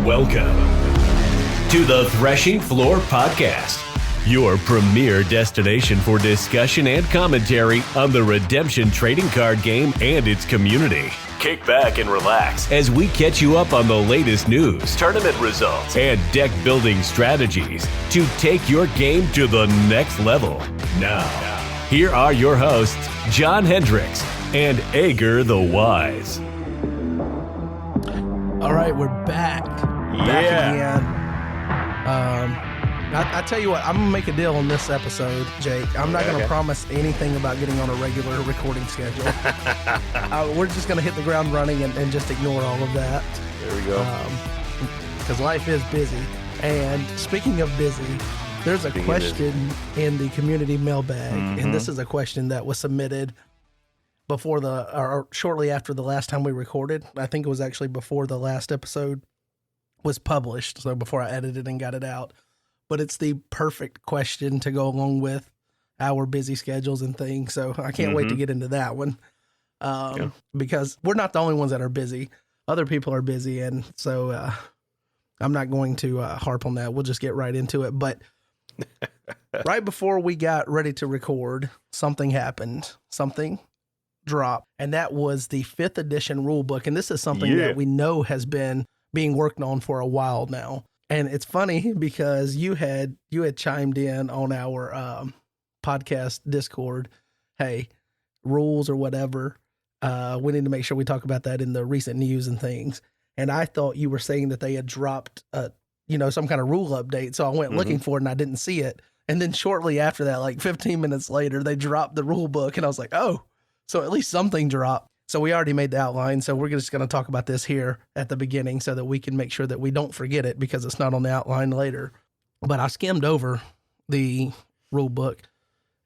Welcome to the Threshing Floor Podcast, your premier destination for discussion and commentary on the redemption trading card game and its community. Kick back and relax as we catch you up on the latest news, tournament results, and deck building strategies to take your game to the next level. Now, here are your hosts, John Hendricks and Ager the Wise. All right, we're back. Back again. I tell you what, I'm going to make a deal on this episode, Jake. I'm not going to promise anything about getting on a regular recording schedule. We're just going to hit the ground running and just ignore all of that. There we go. Because life is busy. And speaking of busy, there's a question in the community mailbag, and this is a question that was submitted before or shortly after the last time we recorded. I think it was actually before the last episode was published, so before I edited and got it out. But it's the perfect question to go along with our busy schedules and things. So I can't wait to get into that one because we're not the only ones that are busy. Other people are busy, and so I'm not going to harp on that. We'll just get right into it. But right before we got ready to record, something happened. Something dropped, and that was the 5th edition rule book. And this is something that we know has been being worked on for a while now. And it's funny because you had chimed in on our podcast Discord, hey, rules or whatever, we need to make sure we talk about that in the recent news and things. And I thought you were saying that they had dropped some kind of rule update. So I went looking for it and I didn't see it. And then shortly after that, like 15 minutes later, they dropped the rule book and I was like, oh, so at least something dropped. So we already made the outline, so we're just going to talk about this here at the beginning so that we can make sure that we don't forget it because it's not on the outline later. But I skimmed over the rule book,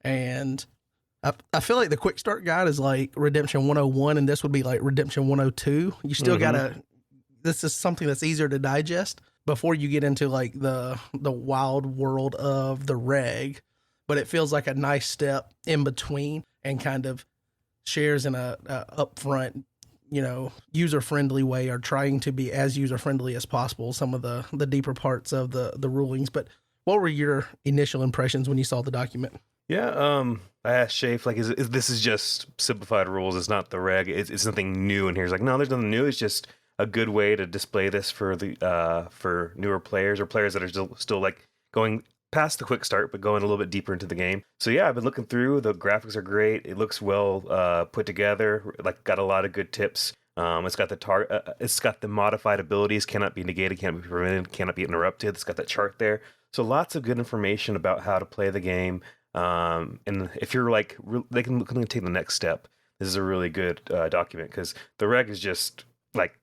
and I feel like the quick start guide is like Redemption 101, and this would be like Redemption 102. You still this is something that's easier to digest before you get into like the wild world of the reg, but it feels like a nice step in between and kind of shares in a upfront, user-friendly way, or trying to be as user-friendly as possible, some of the deeper parts of the rulings. But what were your initial impressions when you saw the document? Yeah, I asked Shafe, like, is this is just simplified rules? It's not the reg. It's nothing new in here. He's like, no, there's nothing new. It's just a good way to display this for the for newer players or players that are still like going past the quick start, but going a little bit deeper into the game. So yeah, I've been looking through. The graphics are great. It looks well put together. Like, got a lot of good tips. It's got it's got the modified abilities, cannot be negated, cannot be prevented, cannot be interrupted. It's got that chart there. So lots of good information about how to play the game. And if you're like, they can take the next step. This is a really good document because the reg is just like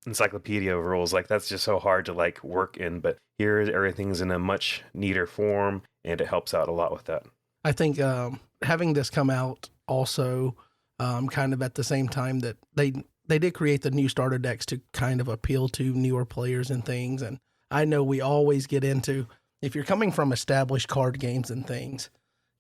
encyclopedia of rules. Like, that's just so hard to like work in, but here everything's in a much neater form and it helps out a lot with that. I think having this come out also kind of at the same time that they did create the new starter decks to kind of appeal to newer players and things. And I know we always get into, if you're coming from established card games and things,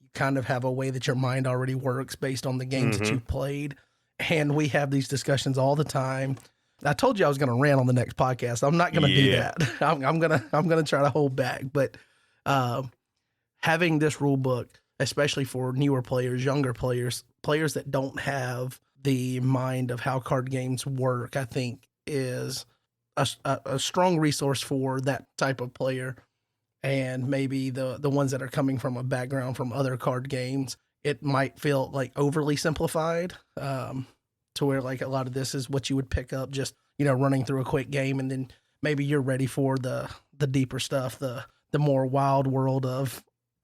you kind of have a way that your mind already works based on the games that you've played. And we have these discussions all the time. I told you I was going to rant on the next podcast. I'm not going to do that. I'm going to try to hold back. But having this rule book, especially for newer players, younger players that don't have the mind of how card games work, I think is a strong resource for that type of player. And maybe the ones that are coming from a background from other card games, it might feel like overly simplified. To where like a lot of this is what you would pick up just, running through a quick game. And then maybe you're ready for the deeper stuff, the more wild world of,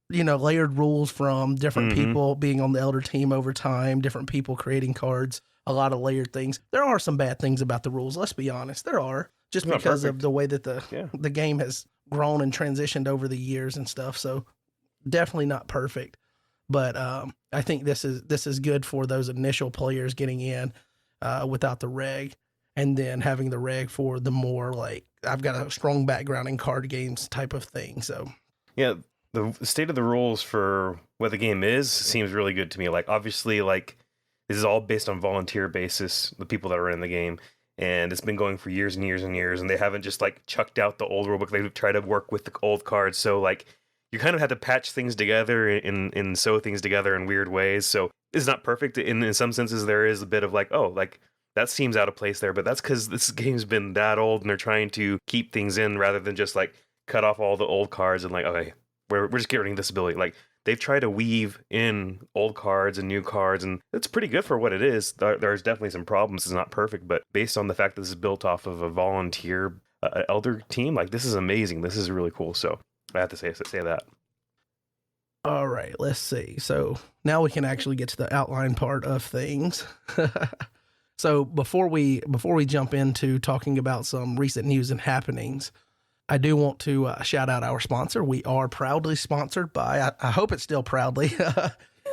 layered rules from different people being on the elder team over time, different people creating cards, a lot of layered things. There are some bad things about the rules. Let's be honest. There are, just because of the way that the game has grown and transitioned over the years and stuff. So definitely not perfect. But I think this is good for those initial players getting in without the reg, and then having the reg for the more like, I've got a strong background in card games type of thing. So yeah, the state of the rules for what the game is seems really good to me. Like, obviously, like, this is all based on volunteer basis, the people that are in the game. and it's been going for years and years and years, and they haven't just like chucked out the old rulebook. They've tried to work with the old cards, so like you kind of had to patch things together and sew things together in weird ways. So it's not perfect. In some senses, there is a bit of like, oh, like that seems out of place there, but that's because this game's been that old, and they're trying to keep things in rather than just like cut off all the old cards and like, okay, we're just getting this ability. Like they've tried to weave in old cards and new cards, and it's pretty good for what it is. There's definitely some problems. It's not perfect, but based on the fact that this is built off of a volunteer elder team, like this is amazing. This is really cool. So I have to say that. All right, let's see. So now we can actually get to the outline part of things. So before we jump into talking about some recent news and happenings, I do want to shout out our sponsor. We are proudly sponsored by, I hope it's still proudly,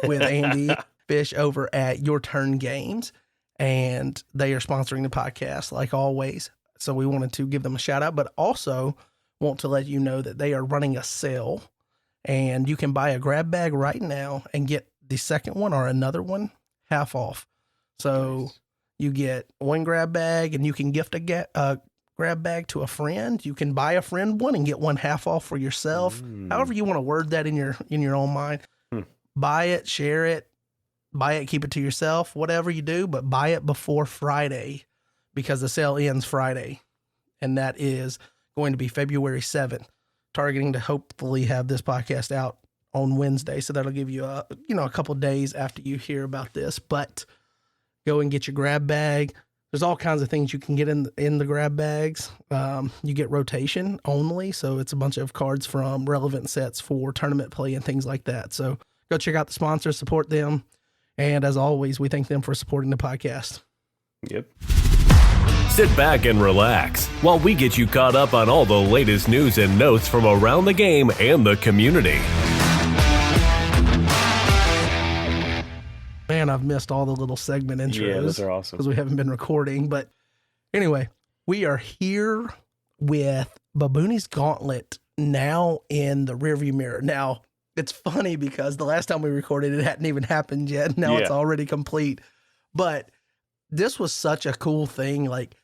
with Andy Fish over at Your Turn Games. And they are sponsoring the podcast like always. So we wanted to give them a shout out, but also want to let you know that they are running a sale, and you can buy a grab bag right now and get the second one or another one half off. So nice. You get one grab bag and you can gift a grab bag to a friend. You can buy a friend one and get one half off for yourself. However you want to word that in your own mind. Buy it, share it, keep it to yourself, whatever you do, but buy it before Friday, because the sale ends Friday. And that is going to be February 7th, targeting to hopefully have this podcast out on Wednesday. So that'll give you a couple days after you hear about this, but go and get your grab bag. There's all kinds of things you can get in the grab bags. You get rotation only. So it's a bunch of cards from relevant sets for tournament play and things like that. So go check out the sponsors, support them. And as always, we thank them for supporting the podcast. Yep. Sit back and relax while we get you caught up on all the latest news and notes from around the game and the community. Man, I've missed all the little segment intros. Yeah, those are awesome. Because we haven't been recording. But anyway, we are here with Baboony's Gauntlet now in the rearview mirror. Now, it's funny because the last time we recorded, it hadn't even happened yet. Now It's already complete. But this was such a cool thing. Like,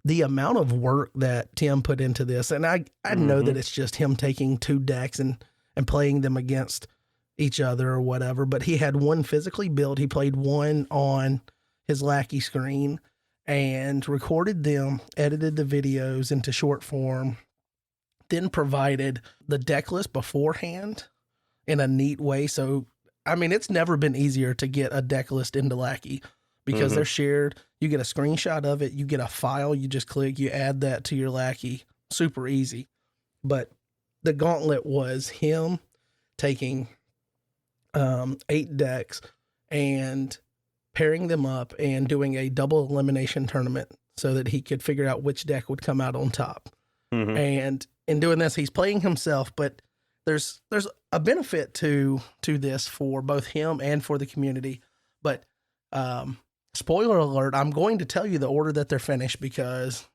the amount of work that Tim put into this, and I know that it's just him taking two decks and playing them against each other or whatever, but he had one physically built. He played one on his Lackey screen and recorded them, edited the videos into short form, then provided the deck list beforehand in a neat way. So, I mean, it's never been easier to get a deck list into Lackey, because they're shared. You get a screenshot of it. You get a file. You just click. You add that to your Lackey. Super easy. But the Gauntlet was him taking 8 decks and pairing them up and doing a double elimination tournament so that he could figure out which deck would come out on top. And in doing this, he's playing himself, but there's a benefit to this for both him and for the community. But spoiler alert, I'm going to tell you the order that they're finished, because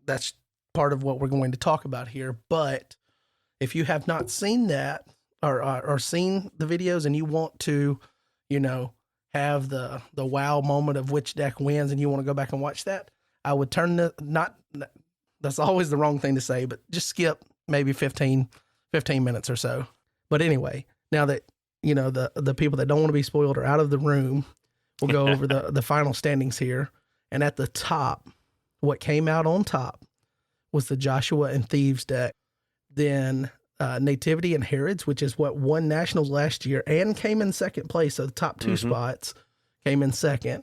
that's part of what we're going to talk about here. But if you have not seen that or seen the videos and you want to, have the wow moment of which deck wins and you want to go back and watch that, I would that's always the wrong thing to say, but just skip maybe 15 minutes or so. But anyway, now that, the people that don't want to be spoiled are out of the room, we'll go over the final standings here. And at the top, what came out on top was the Joshua and Thieves deck. Then Nativity and Herods, which is what won Nationals last year and came in second place. So the top 2 spots came in second.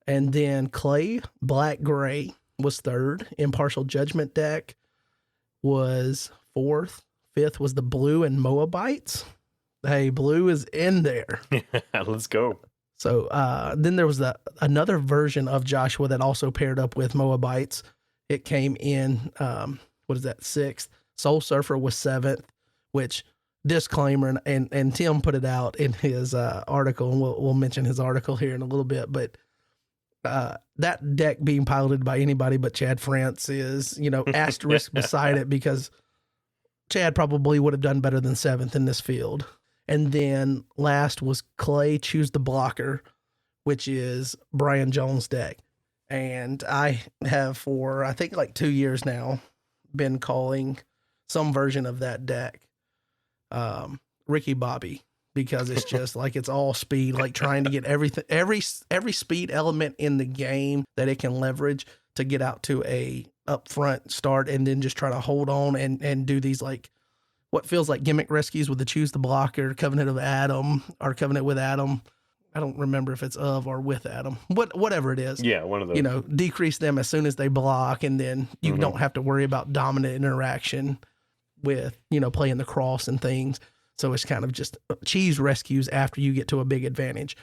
And then Clay, Black, Gray was third. Impartial Judgment deck was fourth. Fifth was the Blue and Moabites. Hey, Blue is in there. Let's go. So then there was another version of Joshua that also paired up with Moabites. It came in, sixth. Soul Surfer was seventh, which, disclaimer, and Tim put it out in his article, and we'll mention his article here in a little bit, but that deck being piloted by anybody but Chad France is, asterisk beside it, because Chad probably would have done better than seventh in this field. And then last was Clay Choose the Blocker, which is Brian Jones' deck. And I have for, I think like 2 years now, been calling some version of that deck Ricky Bobby, because it's just like, it's all speed, like trying to get everything, every speed element in the game that it can leverage to get out to a upfront start, and then just try to hold on and do these like what feels like gimmick rescues with the Choose the Blocker, Covenant of Adam, or Covenant with Adam. I don't remember if it's of or with Adam, whatever it is. Yeah, one of those. You know, decrease them as soon as they block, and then you don't have to worry about dominant interaction with, you know, playing the cross and things. So it's kind of just cheese rescues after you get to a big advantage.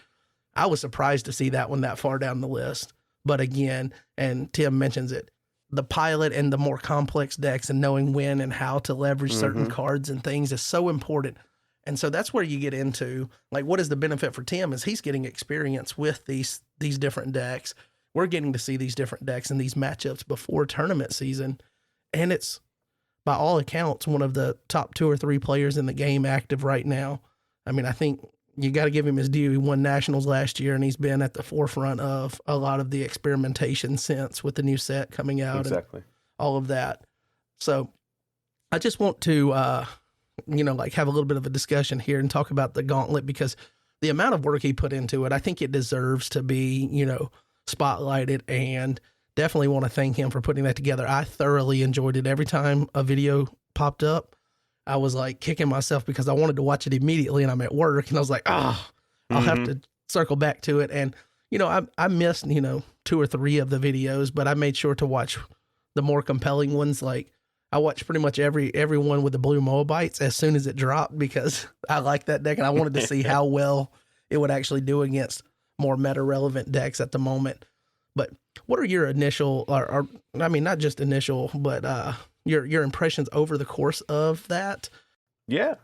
I was surprised to see that one that far down the list. But again, and Tim mentions it, the pilot and the more complex decks and knowing when and how to leverage certain cards and things is so important. And so that's where you get into, like, what is the benefit for Tim is he's getting experience with these different decks. We're getting to see these different decks and these matchups before tournament season. And it's, by all accounts, one of the top 2 or 3 players in the game active right now. I mean, I think you got to give him his due. He won nationals last year, and he's been at the forefront of a lot of the experimentation since, with the new set coming out. Exactly. And all of that. So I just want to, you know, like have a little bit of a discussion here and talk about the Gauntlet, because the amount of work he put into it, I think it deserves to be, you know, spotlighted, and definitely want to thank him for putting that together. I thoroughly enjoyed it. Every time a video popped up, I was like kicking myself because I wanted to watch it immediately, and I'm at work, and I was like, I'll have to circle back to it. And, you know, I missed, you know, 2 or 3 of the videos, but I made sure to watch the more compelling ones. Like, I watched pretty much every one with the blue Moabites as soon as it dropped, because I like that deck and I wanted to see how well it would actually do against more meta relevant decks at the moment. But what are your initial, or I mean, not just initial, but your impressions over the course of that? Yeah.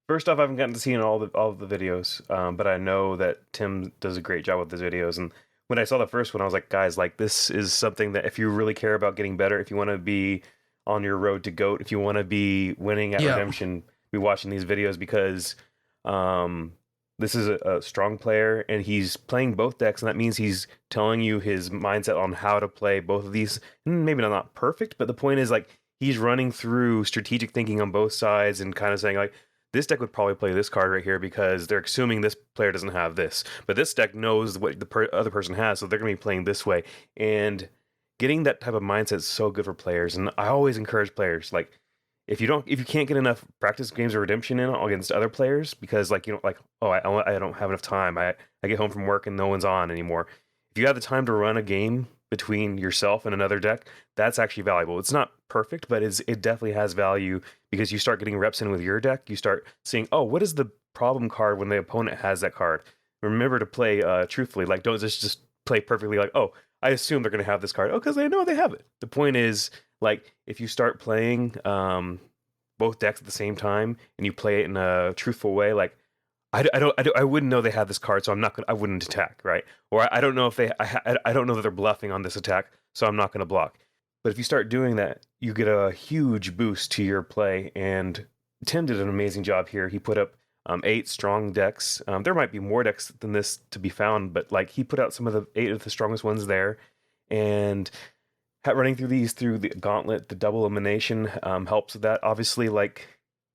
First off, I haven't gotten to see all of the videos, but I know that Tim does a great job with his videos. And when I saw the first one, I was like, guys, like, this is something that if you really care about getting better, if you want to be on your road to GOAT, if you want to be winning at Redemption, be watching these videos, because this is a strong player, and he's playing both decks, and that means he's telling you his mindset on how to play both of these. Maybe not perfect, but the point is, like, he's running through strategic thinking on both sides and kind of saying, like, this deck would probably play this card right here because they're assuming this player doesn't have this, but this deck knows what the other person has, so they're going to be playing this way. And getting that type of mindset is so good for players. And I always encourage players, like, if you can't get enough practice games of Redemption in against other players, because, like, you know, like, oh, I don't have enough time. I get home from work and no one's on anymore. If you have the time to run a game between yourself and another deck, that's actually valuable. It's not perfect, but it definitely has value, because you start getting reps in with your deck. You start seeing, oh, what is the problem card when the opponent has that card? Remember to play truthfully. Like, don't just play perfectly like, oh, I assume they're going to have this card. Oh, because they know they have it. The point is, like, if you start playing both decks at the same time and you play it in a truthful way, like, I wouldn't know they have this card, so I wouldn't attack, right? Or I don't know if I don't know that they're bluffing on this attack, so I'm not going to block. But if you start doing that, you get a huge boost to your play. And Tim did an amazing job here. He put up 8 strong decks. There might be more decks than this to be found, but, like, he put out some of the 8 of the strongest ones there. And running through the Gauntlet, the double elimination helps with that. Obviously, like,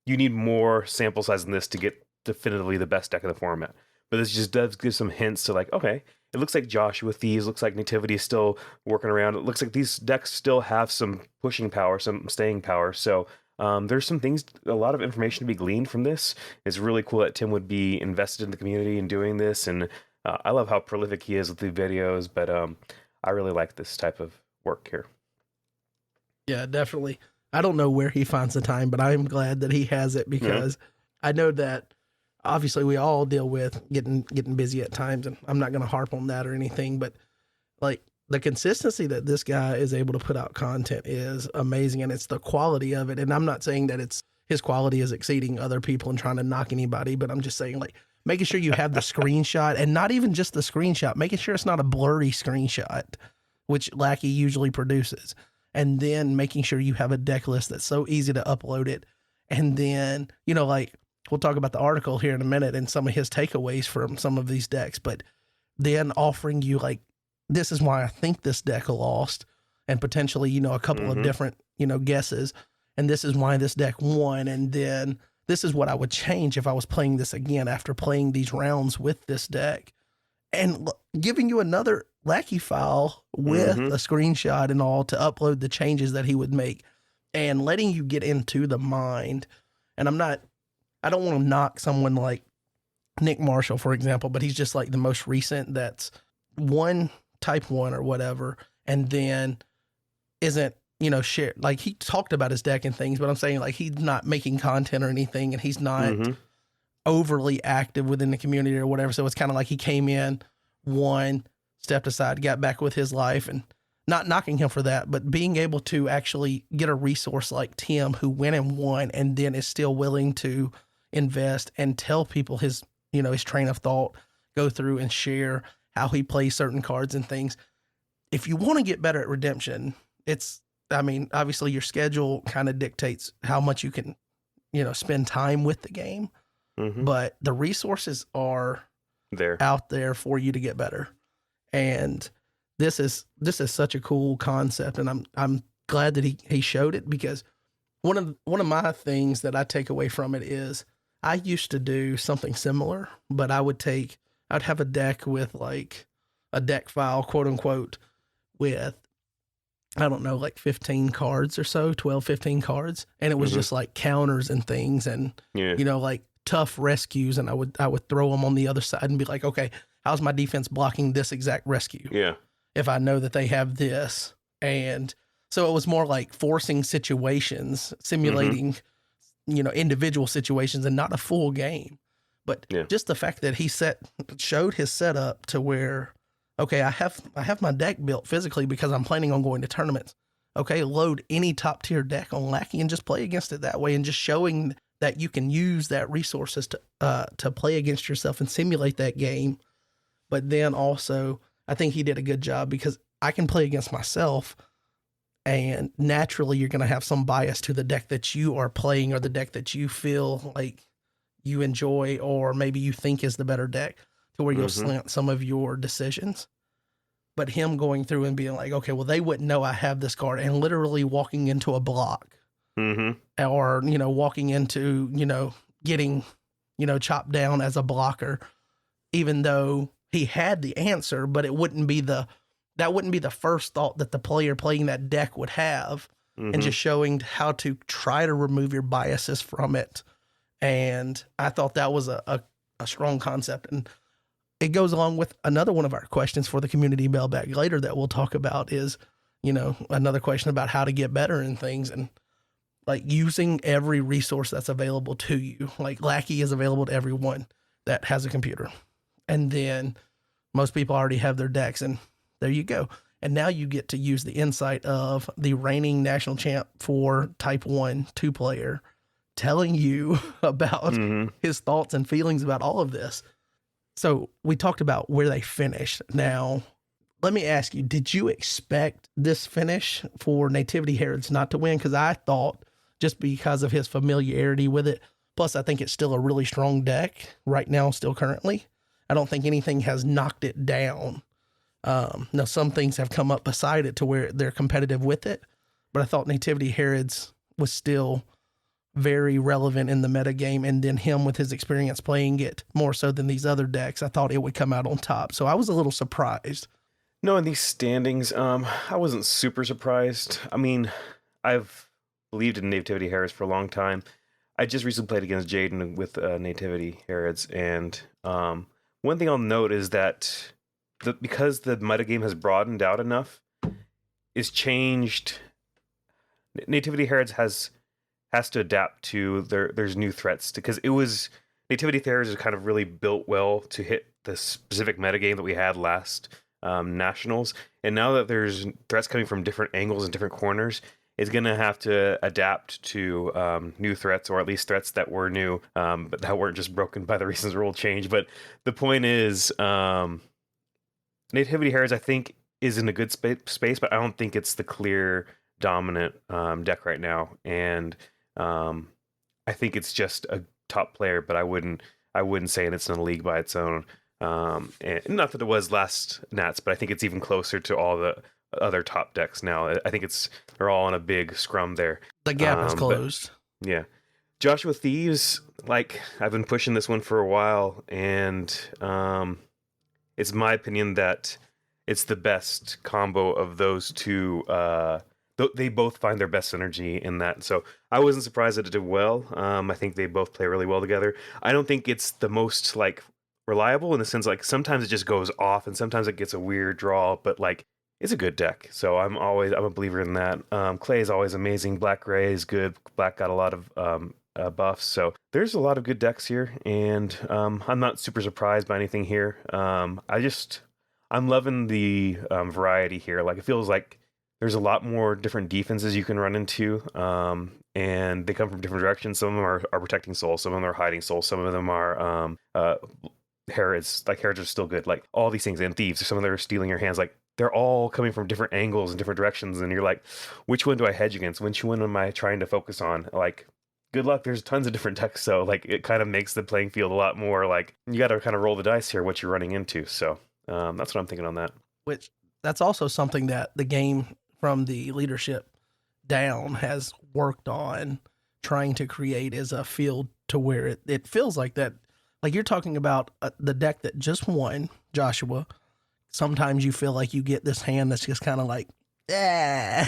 you need more sample size than this to get definitively the best deck of the format. But this just does give some hints to, like, okay, it looks like Josh with these, looks like Nativity is still working around. It looks like these decks still have some pushing power, some staying power. So there's some things, a lot of information to be gleaned from this. It's really cool that Tim would be invested in the community and doing this. And I love how prolific he is with the videos, but I really like this type of work here. Yeah, definitely. I don't know where he finds the time, but I am glad that he has it, because I know that obviously we all deal with getting busy at times, and I'm not going to harp on that or anything, but, like, the consistency that this guy is able to put out content is amazing, and it's the quality of it. And I'm not saying that his quality is exceeding other people and trying to knock anybody, but I'm just saying, like, making sure you have the screenshot, and not even just the screenshot, making sure it's not a blurry screenshot, which Lackey usually produces. And then making sure you have a deck list that's so easy to upload it. And then, you know, like, we'll talk about the article here in a minute and some of his takeaways from some of these decks, but then offering you, like, this is why I think this deck lost, and potentially, a couple of different, guesses. And this is why this deck won. And then this is what I would change if I was playing this again after playing these rounds with this deck. And giving you another Lackey file with a screenshot and all to upload the changes that he would make, and letting you get into the mind. And I don't want to knock someone like Nick Marshall, for example, but he's just like the most recent that's type 1 or whatever, and then isn't, shared. Like, he talked about his deck and things, but I'm saying, like, he's not making content or anything, and he's not overly active within the community or whatever. So it's kind of like he came in, won, stepped aside, got back with his life, and not knocking him for that, but being able to actually get a resource like Tim, who went and won, and then is still willing to invest and tell people his train of thought, go through and share how he plays certain cards and things. If you want to get better at Redemption, obviously your schedule kind of dictates how much you can, spend time with the game, but the resources are out there for you to get better. And this is such a cool concept, and I'm glad that he showed it, because one of my things that I take away from it is I used to do something similar, but I'd have a deck with like a deck file, quote unquote, with, I don't know, like 15 cards or so, 12, 15 cards. And it was just like counters and things, and, like tough rescues. And I would throw them on the other side and be like, okay, how's my defense blocking this exact rescue? Yeah. If I know that they have this. And so it was more like forcing situations, simulating, individual situations, and not a full game. But just the fact that he showed his setup to where, okay, I have my deck built physically because I'm planning on going to tournaments. Okay, load any top tier deck on Lackey and just play against it that way, and just showing that you can use that resources to play against yourself and simulate that game. But then also, I think he did a good job, because I can play against myself, and naturally you're going to have some bias to the deck that you are playing, or the deck that you feel like you enjoy, or maybe you think is the better deck, to where you'll slant some of your decisions. But him going through and being like, okay, well, they wouldn't know I have this card, and literally walking into a block, or, walking into, getting, chopped down as a blocker, even though he had the answer, but that wouldn't be the first thought that the player playing that deck would have, and just showing how to try to remove your biases from it. And I thought that was a strong concept. And it goes along with another one of our questions for the community mailbag later that we'll talk about is, another question about how to get better in things, and like using every resource that's available to you. Like Lackey is available to everyone that has a computer. And then most people already have their decks, and there you go. And now you get to use the insight of the reigning national champ for type 1 2-player telling you about his thoughts and feelings about all of this. So we talked about where they finished. Now, let me ask you, did you expect this finish for Nativity Herods not to win? Because I thought, just because of his familiarity with it, plus I think it's still a really strong deck right now, still currently. I don't think anything has knocked it down. Now, some things have come up beside it to where they're competitive with it, but I thought Nativity Herods was still very relevant in the meta game, and then him with his experience playing it more so than these other decks, I thought it would come out on top. So I was a little surprised. No, in these standings, I wasn't super surprised. I mean, I've believed in Nativity Herods for a long time. I just recently played against Jaden with Nativity Herods, and one thing I'll note is that because the metagame has broadened out enough, is changed. Nativity Herods has to adapt to there's new threats, because it was Nativity Herods is kind of really built well to hit the specific metagame that we had last nationals, and now that there's threats coming from different angles and different corners, it's going to have to adapt to new threats, or at least threats that were new, but that weren't just broken by the recent rule change. But the point is, Nativity Herods, I think, is in a good space, but I don't think it's the clear dominant deck right now. And I think it's just a top player, but I wouldn't say it's in a league by its own. And not that it was last Nats, but I think it's even closer to all the other top decks now. I think they're all on a big scrum there. The gap is closed. Yeah. Joshua Thieves, like, I've been pushing this one for a while, and it's my opinion that it's the best combo of those two. They both find their best synergy in that. So I wasn't surprised that it did well. I think they both play really well together. I don't think it's the most, like, reliable in the sense, like, sometimes it just goes off and sometimes it gets a weird draw, but, like, it's a good deck. So I'm a believer in that. Clay is always amazing. Black Gray is good. Black got a lot of buffs. So there's a lot of good decks here, and I'm not super surprised by anything here. I'm loving the variety here. Like, it feels like there's a lot more different defenses you can run into, and they come from different directions. Some of them are protecting souls, some of them are hiding souls, some of them are Herods. Like, Herods are still good. Like, all these things, and Thieves, some of them are stealing your hands. Like, they're all coming from different angles and different directions, and you're like, which one do I hedge against? Which one am I trying to focus on? Like, good luck. There's tons of different decks, so, like, it kind of makes the playing field a lot more, like, you got to kind of roll the dice here what you're running into. So that's what I'm thinking on that. Which, that's also something that the game from the leadership down has worked on trying to create, is a field to where it feels like that. Like, you're talking about the deck that just won, Joshua. Sometimes you feel like you get this hand that's just kind of like, yeah.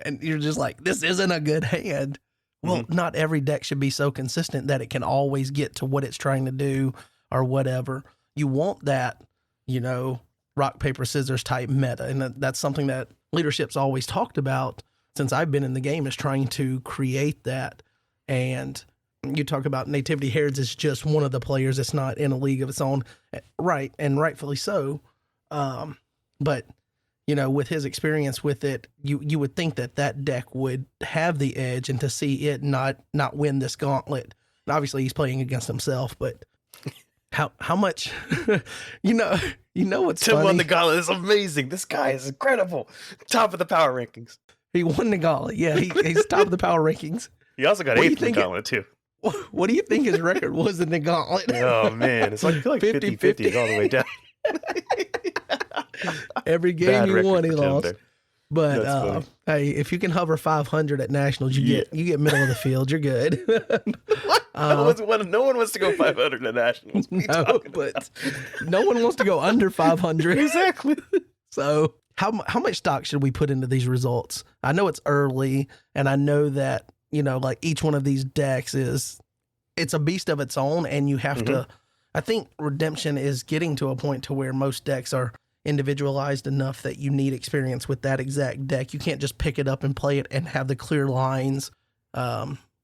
And you're just like, this isn't a good hand. Well, not every deck should be so consistent that it can always get to what it's trying to do or whatever. You want that, rock, paper, scissors type meta. And that's something that leadership's always talked about since I've been in the game, is trying to create that. And you talk about Nativity Herods is just one of the players. It's not in a league of its own. Right. And rightfully so. But with his experience with it, you would think that deck would have the edge, and to see it not win this gauntlet. And obviously he's playing against himself, but how much, what's Tim funny? won the gauntlet. It's amazing. This guy is incredible. Top of the power rankings. He won the gauntlet. Yeah, he's top of the power rankings. He also got 8th in the gauntlet, too. What do you think his record was in the gauntlet? Oh, man. It's like, I feel like 50-50 all the way down. Every game you won, he lost. There. But hey, if you can hover 500 at nationals, you get middle of the field. You're good. What? No one wants to go 500 at nationals. No, but no one wants to go under 500. Exactly. So how much stock should we put into these results? I know it's early, and I know that like each one of these decks it's a beast of its own, and you have to. I think Redemption is getting to a point to where most decks are individualized enough that you need experience with that exact deck. You can't just pick it up and play it and have the clear lines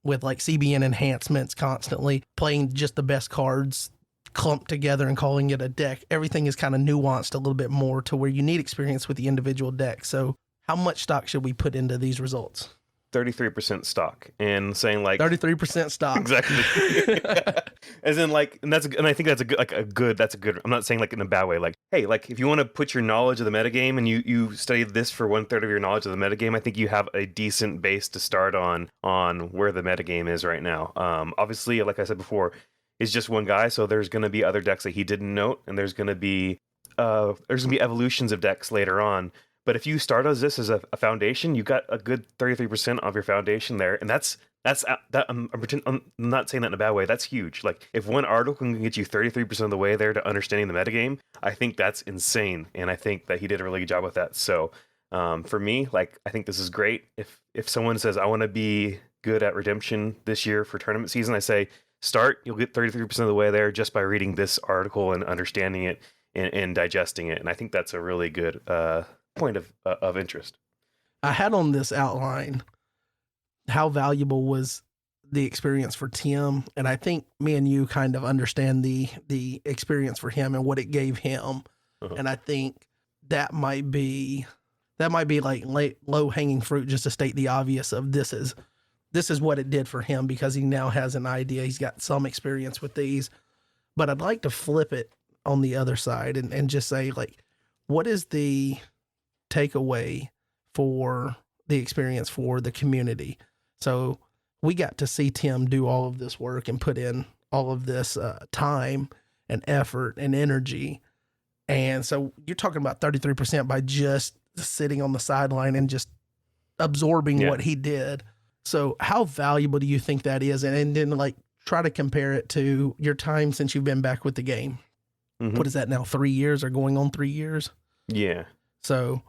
with like CBN enhancements constantly, playing just the best cards clumped together and calling it a deck. Everything is kind of nuanced a little bit more to where you need experience with the individual deck. So how much stock should we put into these results? 33% stock, and saying like 33% stock. Exactly. As in, like, and I think that's a good, I'm not saying like in a bad way. Like, hey, like if you want to put your knowledge of the metagame and you study this for 1/3 of your knowledge of the metagame, I think you have a decent base to start on where the metagame is right now. Obviously, like I said before, it's just one guy, so there's going to be other decks that he didn't note, and there's going to be evolutions of decks later on. But if you start as this as a foundation, you got a good 33% of your foundation there, and that's I'm not saying that in a bad way. That's huge. Like, if one article can get you 33% of the way there to understanding the metagame, I think that's insane, and I think that he did a really good job with that. So for me, like, I think this is great. If someone says I want to be good at Redemption this year for tournament season, I say start. You'll get 33% of the way there just by reading this article and understanding it and digesting it, and I think that's a really good point of interest. I had on this outline how valuable was the experience for Tim, and I think me and you kind of understand the experience for him and what it gave him. And I think that might be like low hanging fruit, just to state the obvious of this is what it did for him, because he now has an idea. He's got some experience with these. But I'd like to flip it on the other side and just say, like, what is the takeaway for the experience for the community? So we got to see Tim do all of this work and put in all of this time, and effort and energy. And so you're talking about 33% by just sitting on the sideline and just absorbing what he did. So how valuable do you think that is? And then like try to compare it to your time since you've been back with the game. What is that now? 3 years or going on 3 years? Yeah. So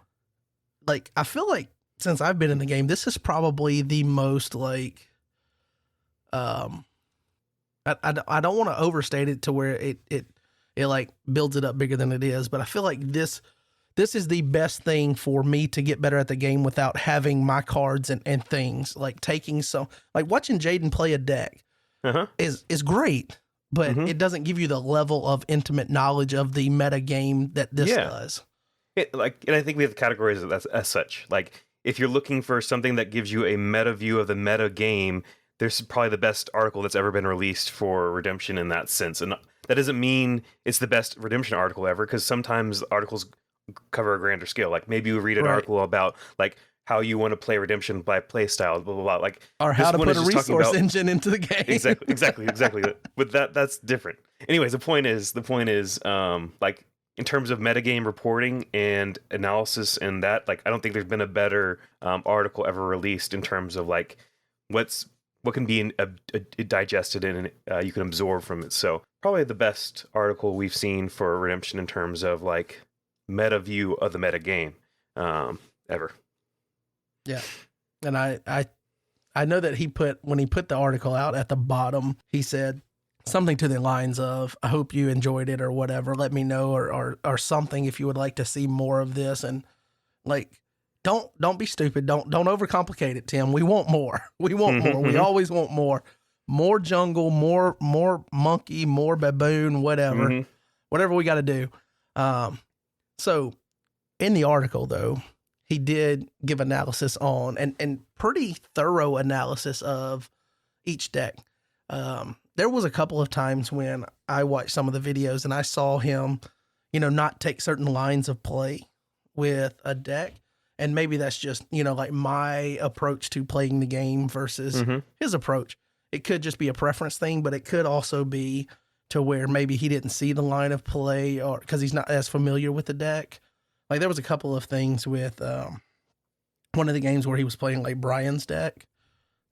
like, I feel like since I've been in the game, this is probably the most like, I don't want to overstate it to where it like builds it up bigger than it is, but I feel like this is the best thing for me to get better at the game without having my cards and things. Like taking like watching Jaden play a deck is great, but it doesn't give you the level of intimate knowledge of the meta game that this does. And I think we have categories as such. Like if you're looking for something that gives you a meta view of the meta game, there's probably the best article that's ever been released for Redemption in that sense. And that doesn't mean it's the best Redemption article ever, because sometimes articles cover a grander scale. Like maybe you read an article about like how you want to play Redemption by play style, blah, blah, blah. Like, or how to put a resource engine into the game. Exactly. But that's different. Anyways, the point is like in terms of metagame reporting and analysis and that, like, I don't think there's been a better article ever released in terms of like what can be digested and you can absorb from it. So probably the best article we've seen for Redemption in terms of like meta view of the meta game ever. Yeah. And I know that when he put the article out at the bottom, he said something to the lines of, I hope you enjoyed it or whatever. Let me know or something if you would like to see more of this. And like, don't be stupid. Don't overcomplicate it, Tim. We want more. We want more. We always want more. More jungle, more monkey, more baboon, whatever. Whatever we got to do. So in the article though, he did give analysis on and pretty thorough analysis of each deck. There was a couple of times when I watched some of the videos and I saw him, not take certain lines of play with a deck. And maybe that's just, like my approach to playing the game versus his approach. It could just be a preference thing, but it could also be to where maybe he didn't see the line of play or because he's not as familiar with the deck. Like there was a couple of things with one of the games where he was playing like Brian's deck.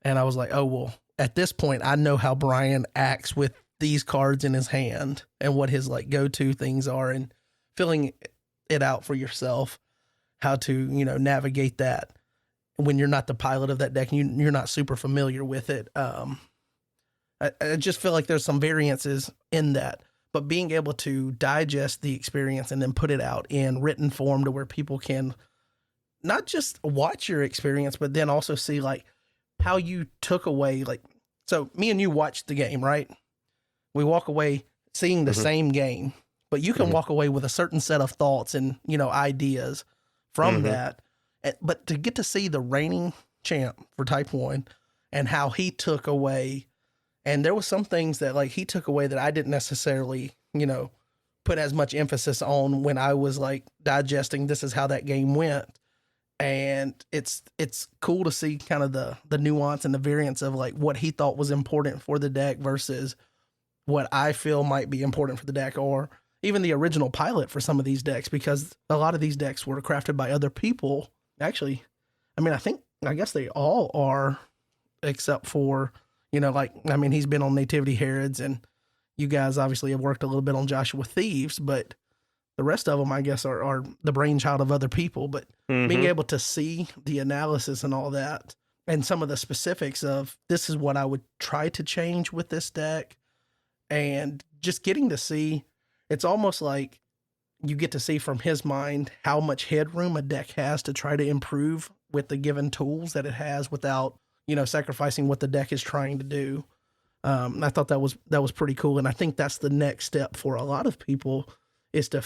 And I was like, oh, well, at this point, I know how Brian acts with these cards in his hand and what his like go-to things are and filling it out for yourself, how to, navigate that when you're not the pilot of that deck and you're not super familiar with it. I just feel like there's some variances in that. But being able to digest the experience and then put it out in written form to where people can not just watch your experience, but then also see like how you took away, like, so me and you watched the game, right? We walk away seeing the same game, but you can walk away with a certain set of thoughts and, ideas from that. But to get to see the reigning champ for Type 1 and how he took away. And there was some things that like he took away that I didn't necessarily, put as much emphasis on when I was like digesting this is how that game went. And it's cool to see kind of the nuance and the variance of like what he thought was important for the deck versus what I feel might be important for the deck or even the original pilot for some of these decks, because a lot of these decks were crafted by other people. Actually, I guess they all are except for, he's been on Nativity Herods and you guys obviously have worked a little bit on Joshua Thieves, but the rest of them, I guess, are the brainchild of other people. But being able to see the analysis and all that and some of the specifics of this is what I would try to change with this deck and just getting to see, it's almost like you get to see from his mind how much headroom a deck has to try to improve with the given tools that it has without, sacrificing what the deck is trying to do. I thought that was pretty cool. And I think that's the next step for a lot of people is to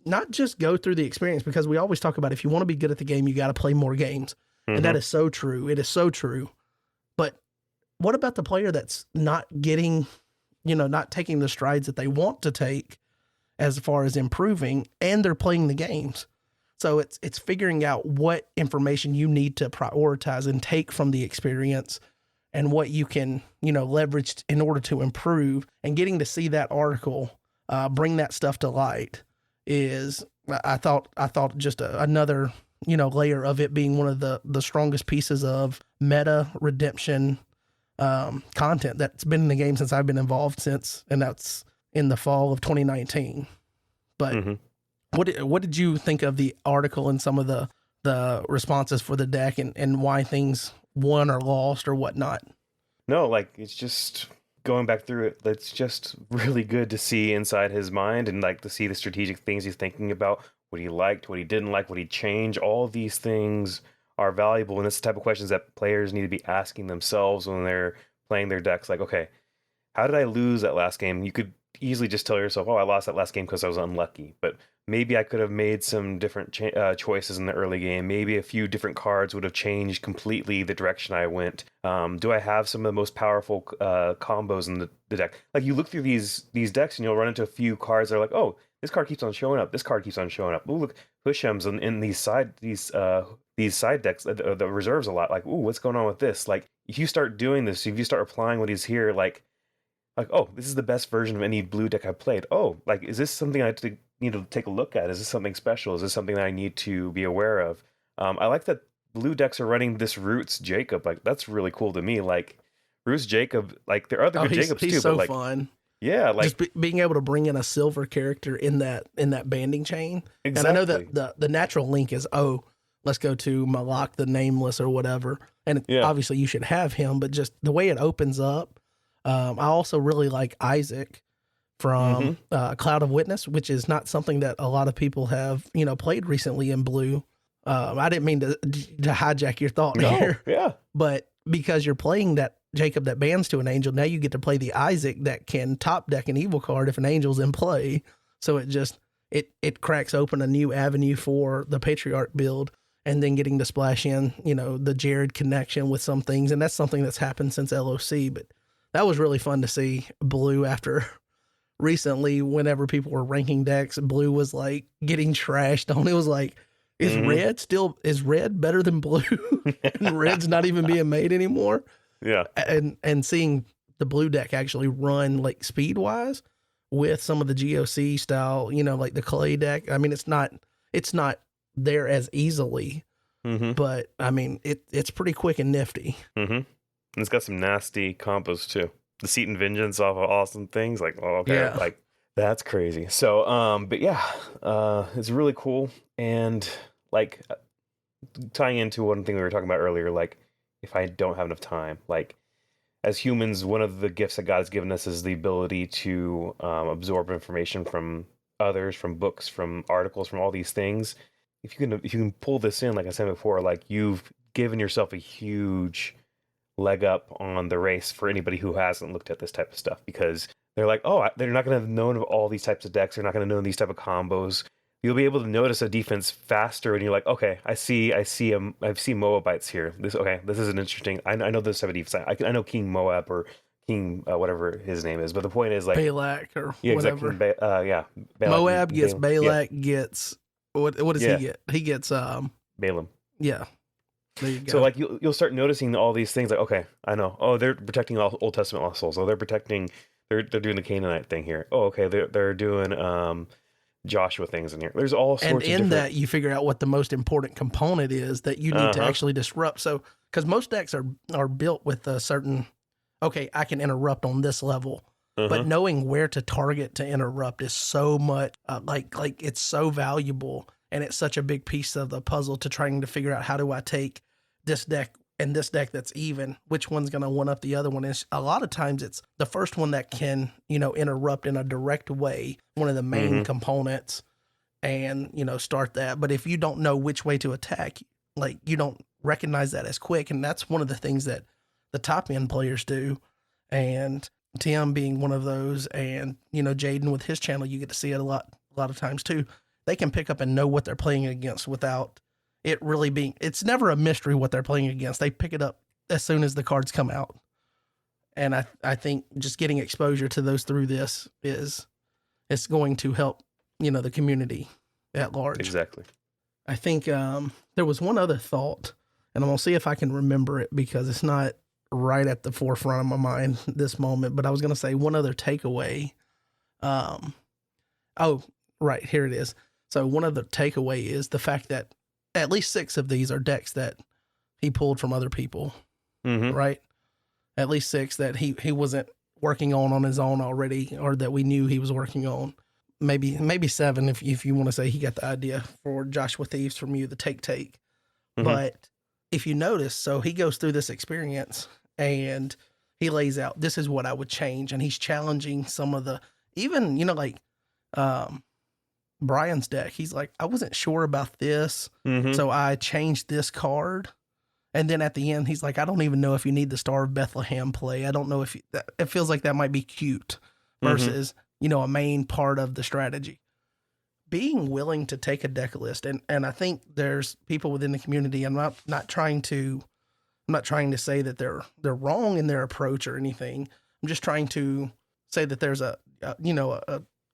not just go through the experience, because we always talk about if you want to be good at the game, you got to play more games. And that is so true. It is so true. But what about the player that's not getting, not taking the strides that they want to take as far as improving, and they're playing the games? So it's figuring out what information you need to prioritize and take from the experience and what you can, leverage in order to improve, and getting to see that article bring that stuff to light is I thought just another, layer of it being one of the strongest pieces of meta redemption content that's been in the game since I've been involved and that's in the fall of 2019. But what did you think of the article and some of the responses for the deck and why things won or lost or whatnot? No, like, it's just going back through it. It's just really good to see inside his mind and like to see the strategic things he's thinking about, what he liked, what he didn't like, what he changed. All these things are valuable, and it's the type of questions that players need to be asking themselves when they're playing their decks. Like, okay, how did I lose that last game? You could easily just tell yourself, oh, I lost that last game because I was unlucky. But maybe I could have made some different choices in the early game. Maybe a few different cards would have changed completely the direction I went. Do I have some of the most powerful combos in the deck? Like, you look through these decks and you'll run into a few cards that are like, oh, this card keeps on showing up. This card keeps on showing up. Oh, look, Hushem's in these side decks, the reserves a lot. Like, ooh, what's going on with this? Like, if you start doing this, if you start applying what he's here, like, oh, this is the best version of any blue deck I've played. Oh, like, is this something I need to take a look at? Is this something special? Is this something that I need to be aware of? I like that blue decks are running this Roots Jacob. Like, that's really cool to me. Like, Roots Jacob, like, there are other good Jacobs he's too. So but like, fun. Yeah, like just being able to bring in a silver character in that banding chain. Exactly. And I know that the natural link is, oh, let's go to Malak the Nameless or whatever. And obviously you should have him, but just the way it opens up. I also really like Isaac from Cloud of Witness, which is not something that a lot of people have, played recently in blue. I didn't mean to hijack your thought here. Yeah. But because you're playing that Jacob that bans to an angel, now you get to play the Isaac that can top deck an evil card if an angel's in play. So it cracks open a new avenue for the Patriarch build, and then getting to splash in, the Jared connection with some things. And that's something that's happened since LOC, but that was really fun to see blue after recently, whenever people were ranking decks, blue was like getting trashed on. It was like, is red better than blue? And red's not even being made anymore. Yeah. And seeing the blue deck actually run like speed wise with some of the GOC style, like the clay deck. I mean, it's not there as easily, but I mean, it's pretty quick and nifty. And it's got some nasty combos too. The Seton Vengeance off of awesome things. Like, oh, okay. Yeah. Like, that's crazy. So, but yeah, it's really cool. And like, tying into one thing we were talking about earlier, like, if I don't have enough time, like, as humans, one of the gifts that God has given us is the ability to absorb information from others, from books, from articles, from all these things. If you can pull this in, like I said before, like, you've given yourself a huge leg up on the race for anybody who hasn't looked at this type of stuff, because they're like, oh, they're not going to have known of all these types of decks. They're not going to know these type of combos. You'll be able to notice a defense faster, and you're like, okay, I see Moabites here. This is an interesting. I know this type of defense. I know King Moab or King whatever his name is, but the point is, like, Balak or whatever. Exactly. Balak, Moab gets Balak gets what does he get? He gets Balaam. Yeah. There you go. So like you'll start noticing all these things, like, okay, I know. Oh, they're protecting all Old Testament lost souls. Oh, they're doing the Canaanite thing here. Oh, okay, they're doing Joshua things in here. There's all sorts of different... And in that, you figure out what the most important component is that you need to actually disrupt. So, because most decks are built with a certain, okay, I can interrupt on this level, but knowing where to target to interrupt is so much, like it's so valuable, and it's such a big piece of the puzzle to trying to figure out, how do I take this deck and this deck that's even, which one's going to one up the other one. And a lot of times it's the first one that can, interrupt in a direct way, one of the main components, and, start that. But if you don't know which way to attack, like, you don't recognize that as quick. And that's one of the things that the top end players do. And Tim being one of those, and, Jaden with his channel, you get to see it a lot of times too. They can pick up and know what they're playing against without it really being, it's never a mystery what they're playing against. They pick it up as soon as the cards come out. And I think just getting exposure to those through this it's going to help, the community at large. Exactly. I think there was one other thought, and I'm going to see if I can remember it because it's not right at the forefront of my mind this moment, but I was going to say one other takeaway Oh, right. Here it is. So one of the takeaway is the fact that at least 6 of these are decks that he pulled from other people, right? At least 6 that he wasn't working on his own already, or that we knew he was working on. Maybe 7 if you want to say he got the idea for Joshua Thieves from you, the take. But if you notice, so he goes through this experience and he lays out, this is what I would change. And he's challenging some of the, even, like Brian's deck. He's like, I wasn't sure about this. So I changed this card. And then at the end, he's like, I don't even know if you need the Star of Bethlehem play. I don't know if it feels like that might be cute versus, a main part of the strategy. Being willing to take a deck list. And I think there's people within the community. I'm not trying to say that they're wrong in their approach or anything. I'm just trying to say that there's a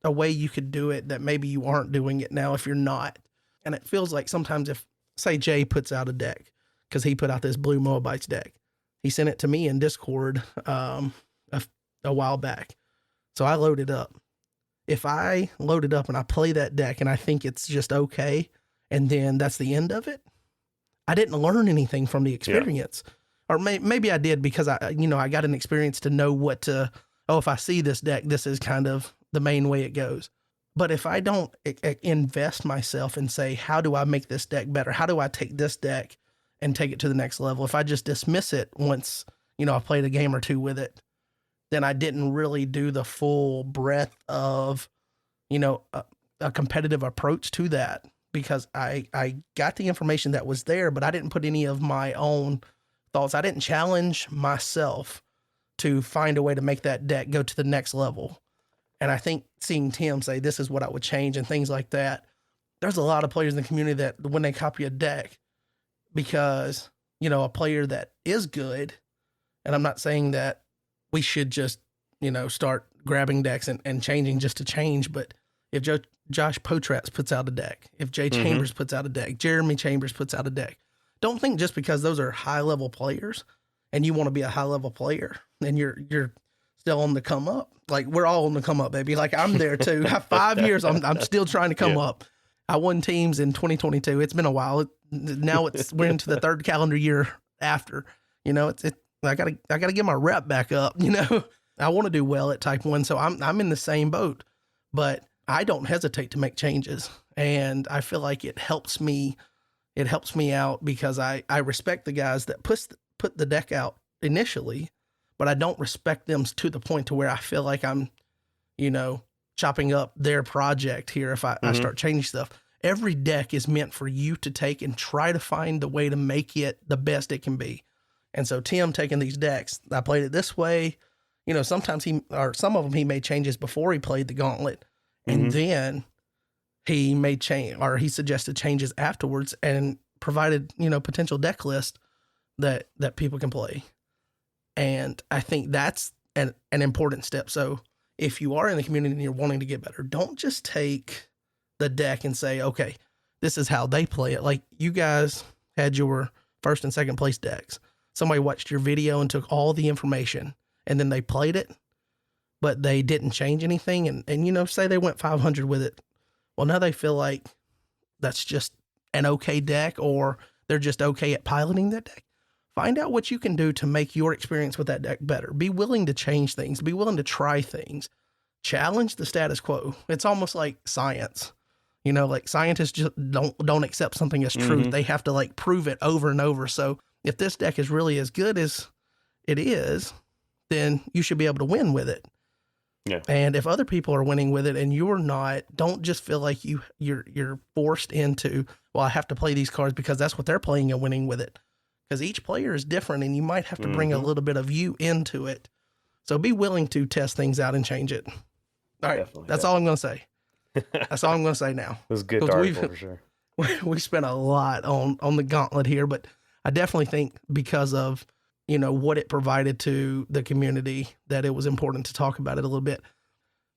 way you could do it that maybe you aren't doing it now if you're not. And it feels like sometimes if, say, Jay puts out a deck, because he put out this Blue Moabites deck. He sent it to me in Discord a while back. So I load it up. If I load it up and I play that deck and I think it's just okay, and then that's the end of it, I didn't learn anything from the experience. Yeah. Or maybe I did because I got an experience to know what to, if I see this deck, this is kind of the main way it goes. But if I don't invest myself and say, how do I make this deck better? How do I take this deck and take it to the next level? If I just dismiss it once, I played a game or two with it, then I didn't really do the full breadth of, a competitive approach to that, because I got the information that was there, but I didn't put any of my own thoughts. I didn't challenge myself to find a way to make that deck go to the next level. And I think seeing Tim say, this is what I would change and things like that, there's a lot of players in the community that when they copy a deck, because, a player that is good, and I'm not saying that we should just, start grabbing decks and changing just to change, but if Josh Potratz puts out a deck, if Jay Chambers puts out a deck, Jeremy Chambers puts out a deck, don't think just because those are high-level players and you want to be a high-level player and you're still on the come up. Like, we're all on the come up, baby. Like, I'm there too. 5 years, I'm still trying to come up. I won teams in 2022. It's been a while. Now we're into the 3rd calendar year after. I gotta get my rep back up. I want to do well at Type 1, so I'm in the same boat. But I don't hesitate to make changes, and I feel like it helps me. It helps me out because I respect the guys that put the deck out initially, but I don't respect them to the point to where I feel like I'm, chopping up their project here if I start changing stuff. Every deck is meant for you to take and try to find the way to make it the best it can be. And so Tim taking these decks, I played it this way. Sometimes some of them he made changes before he played the Gauntlet, and then he made he suggested changes afterwards and provided, potential deck list that people can play. And I think that's an important step. So if you are in the community and you're wanting to get better, don't just take the deck and say, okay, this is how they play it. Like, you guys had your 1st and 2nd place decks. Somebody watched your video and took all the information and then they played it, but they didn't change anything. And say they went 500 with it. Well, now they feel like that's just an okay deck, or they're just okay at piloting that deck. Find out what you can do to make your experience with that deck better. Be willing to change things. Be willing to try things. Challenge the status quo. It's almost like science. Like scientists just don't accept something as truth. They have to prove it over and over. So if this deck is really as good as it is, then you should be able to win with it. Yeah. And if other people are winning with it and you're not, don't just feel like you're forced into, well, I have to play these cards because that's what they're playing and winning with it. Because each player is different and you might have to bring a little bit of you into it. So be willing to test things out and change it. All right. That's all I'm going to say. That's all I'm going to say now. It was a good article for sure. We spent a lot on the Gauntlet here, but I definitely think because of, what it provided to the community, that it was important to talk about it a little bit.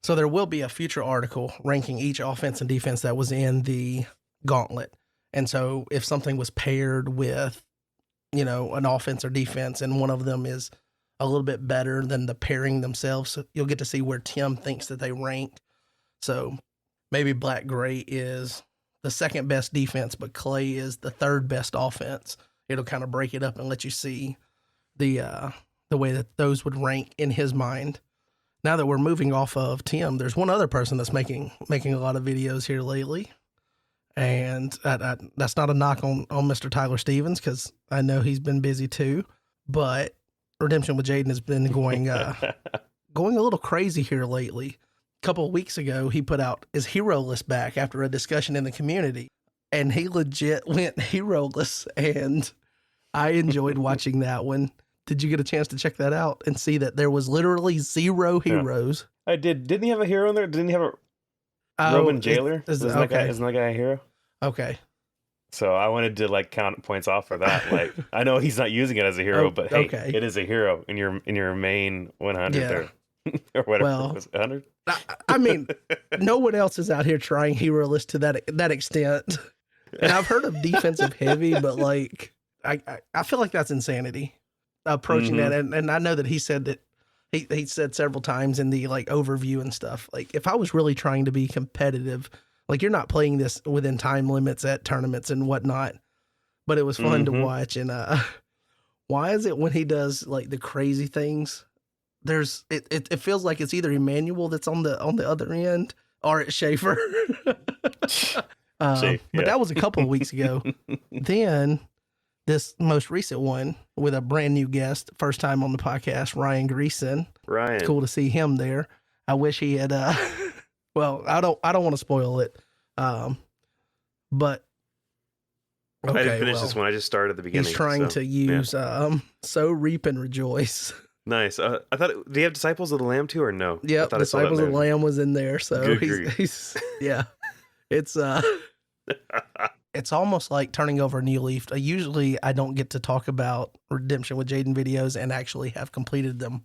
So there will be a future article ranking each offense and defense that was in the Gauntlet. And so if something was paired with, an offense or defense, and one of them is a little bit better than the pairing themselves, so you'll get to see where Tim thinks that they rank. So maybe Black Gray is the second best defense, but Clay is the third best offense. It'll kind of break it up and let you see the way that those would rank in his mind. Now that we're moving off of Tim, there's one other person that's making a lot of videos here lately. And that's not a knock on Mr. Tyler Stevens, because I know he's been busy too. But Redemption with Jaden has been going going a little crazy here lately. A couple of weeks ago, he put out his hero list back after a discussion in the community. And he legit went hero-less, and I enjoyed watching that one. Did you get a chance to check that out and see that there was literally 0 heroes? Yeah. I did. Didn't he have a hero in there? Didn't he have a Roman Jailer? Isn't that guy a hero? Okay. So I wanted to like count points off for that. Like, I know he's not using it as a hero, but hey, it is a hero in your main 100 there. Or whatever. Well, was it 100? I mean, no one else is out here trying hero list to that extent. And I've heard of defensive heavy, but like I feel like that's insanity approaching that. And I know that he said that he said several times in the like overview and stuff, like if I was really trying to be competitive, like you're not playing this within time limits at tournaments and whatnot, but it was fun to watch. And why is it when he does like the crazy things, there's it feels like it's either Emmanuel that's on the other end or it's Schaefer. But that was a couple of weeks ago. Then this most recent one with a brand new guest, first time on the podcast, Ryan Greason. Ryan, it's cool to see him there. I wish he had. Well, I don't want to spoil it. But okay, I didn't finish this one. I just started at the beginning. He's trying to use sow, reap, and rejoice. Nice. I thought, do you have Disciples of the Lamb too, or no? Yep, Disciples of the Lamb was in there. So he's yeah. It's it's almost like turning over a new leaf. Usually I don't get to talk about Redemption with Jaden videos and actually have completed them.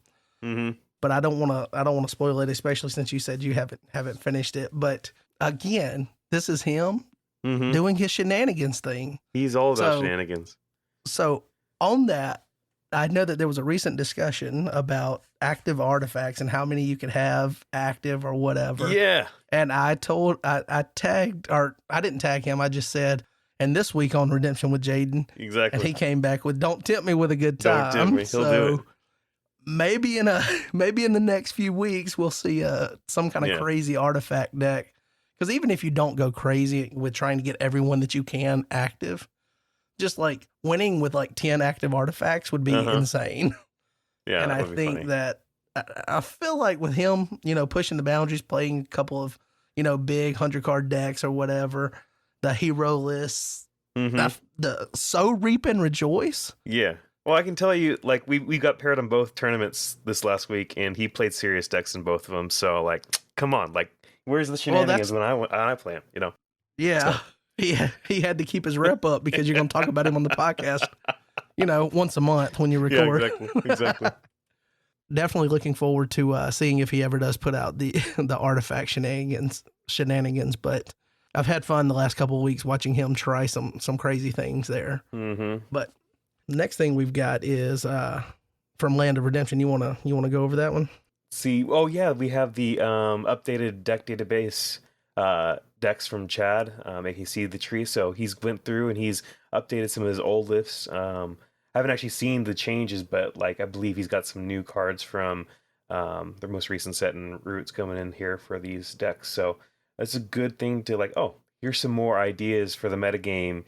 But I don't want to spoil it, especially since you said you haven't finished it. But again, this is him doing his shenanigans thing. He's all about shenanigans. So on that, I know that there was a recent discussion about active artifacts and how many you could have active or whatever. Yeah. And I tagged, or I didn't tag him. I just said, and this week on Redemption with Jaden. Exactly. And he came back with, don't tempt me with a good time. Don't tempt me. He'll do it. Maybe in the next few weeks, we'll see some kind of crazy artifact deck. Because even if you don't go crazy with trying to get everyone that you can active, just like winning with like 10 active artifacts would be insane. Yeah. And I think that I feel like with him, pushing the boundaries, playing a couple of, big 100-card decks or whatever, the hero lists, the sow, reap, and rejoice. Yeah. Well, I can tell you, like, we got paired on both tournaments this last week, and he played serious decks in both of them. So, like, come on, like, where's the shenanigans when I play him? Yeah. So. He had to keep his rep up because you're going to talk about him on the podcast, once a month when you record. Yeah, exactly. Definitely looking forward to seeing if he ever does put out the artifact shenanigans. But I've had fun the last couple of weeks watching him try some crazy things there. But next thing we've got is from Land of Redemption. You wanna go over that one? We have the updated deck database decks from Chad, making see the tree. So he's went through and he's updated some of his old lists. I haven't actually seen the changes, but like I believe he's got some new cards from their most recent set and Roots coming in here for these decks. So that's a good thing to like, oh, here's some more ideas for the metagame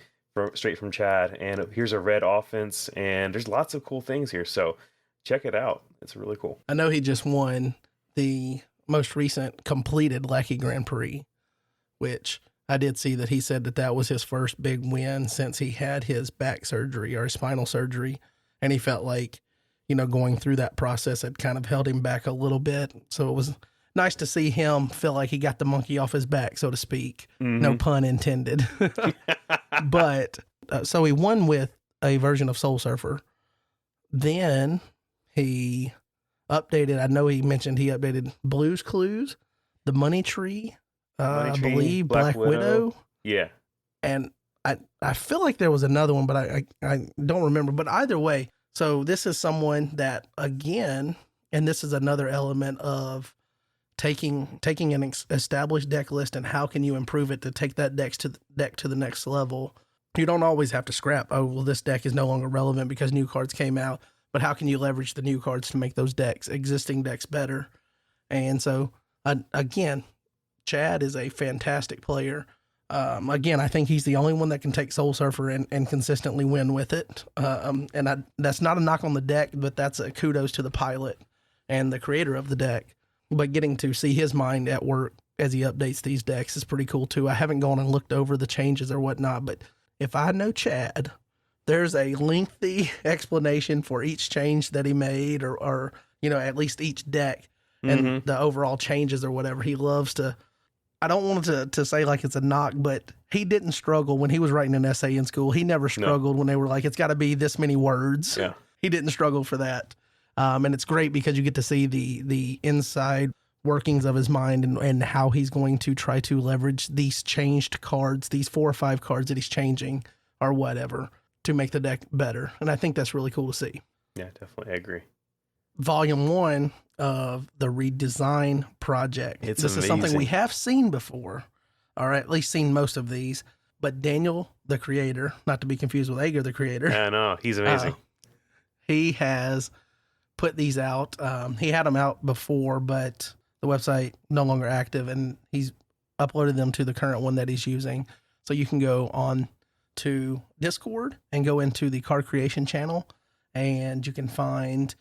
straight from Chad. And here's a red offense, and there's lots of cool things here. So check it out. It's really cool. I know he just won the most recent completed Lackey Grand Prix, which I did see that he said that was his first big win since he had his back surgery or his spinal surgery. And he felt like, going through that process had kind of held him back a little bit. So it was nice to see him feel like he got the monkey off his back, so to speak. No pun intended. But so he won with a version of Soul Surfer. Then he updated, I know he mentioned he updated Blue's Clues, the Money Tree, I believe Black Widow. Yeah. And I feel like there was another one, but I don't remember. But either way, so this is someone that, again, and this is another element of taking an established deck list and how can you improve it to take that deck to the next level. You don't always have to scrap, oh, well, this deck is no longer relevant because new cards came out, but how can you leverage the new cards to make those existing decks better? And so, again, Chad is a fantastic player. Again, I think he's the only one that can take Soul Surfer and consistently win with it. That's not a knock on the deck, but that's a kudos to the pilot and the creator of the deck. But getting to see his mind at work as he updates these decks is pretty cool too. I haven't gone and looked over the changes or whatnot, but if I know Chad, there's a lengthy explanation for each change that he made or at least each deck and the overall changes or whatever. He loves to, I don't want to say like it's a knock, but he didn't struggle when he was writing an essay in school. He never struggled when they were like, it's got to be this many words. Yeah. He didn't struggle for that. And it's great because you get to see the inside workings of his mind and how he's going to try to leverage these changed cards, these 4 or 5 cards that he's changing or whatever to make the deck better. And I think that's really cool to see. Yeah, definitely. I agree. Volume 1 of the redesign project. It's this amazing. Is something we have seen before, or at least seen most of these, but Daniel, the creator, not to be confused with Ager, the creator. Yeah, no, he's amazing. He has put these out. He had them out before, but the website no longer active, and he's uploaded them to the current one that he's using. So you can go on to Discord and go into the card creation channel, and you can find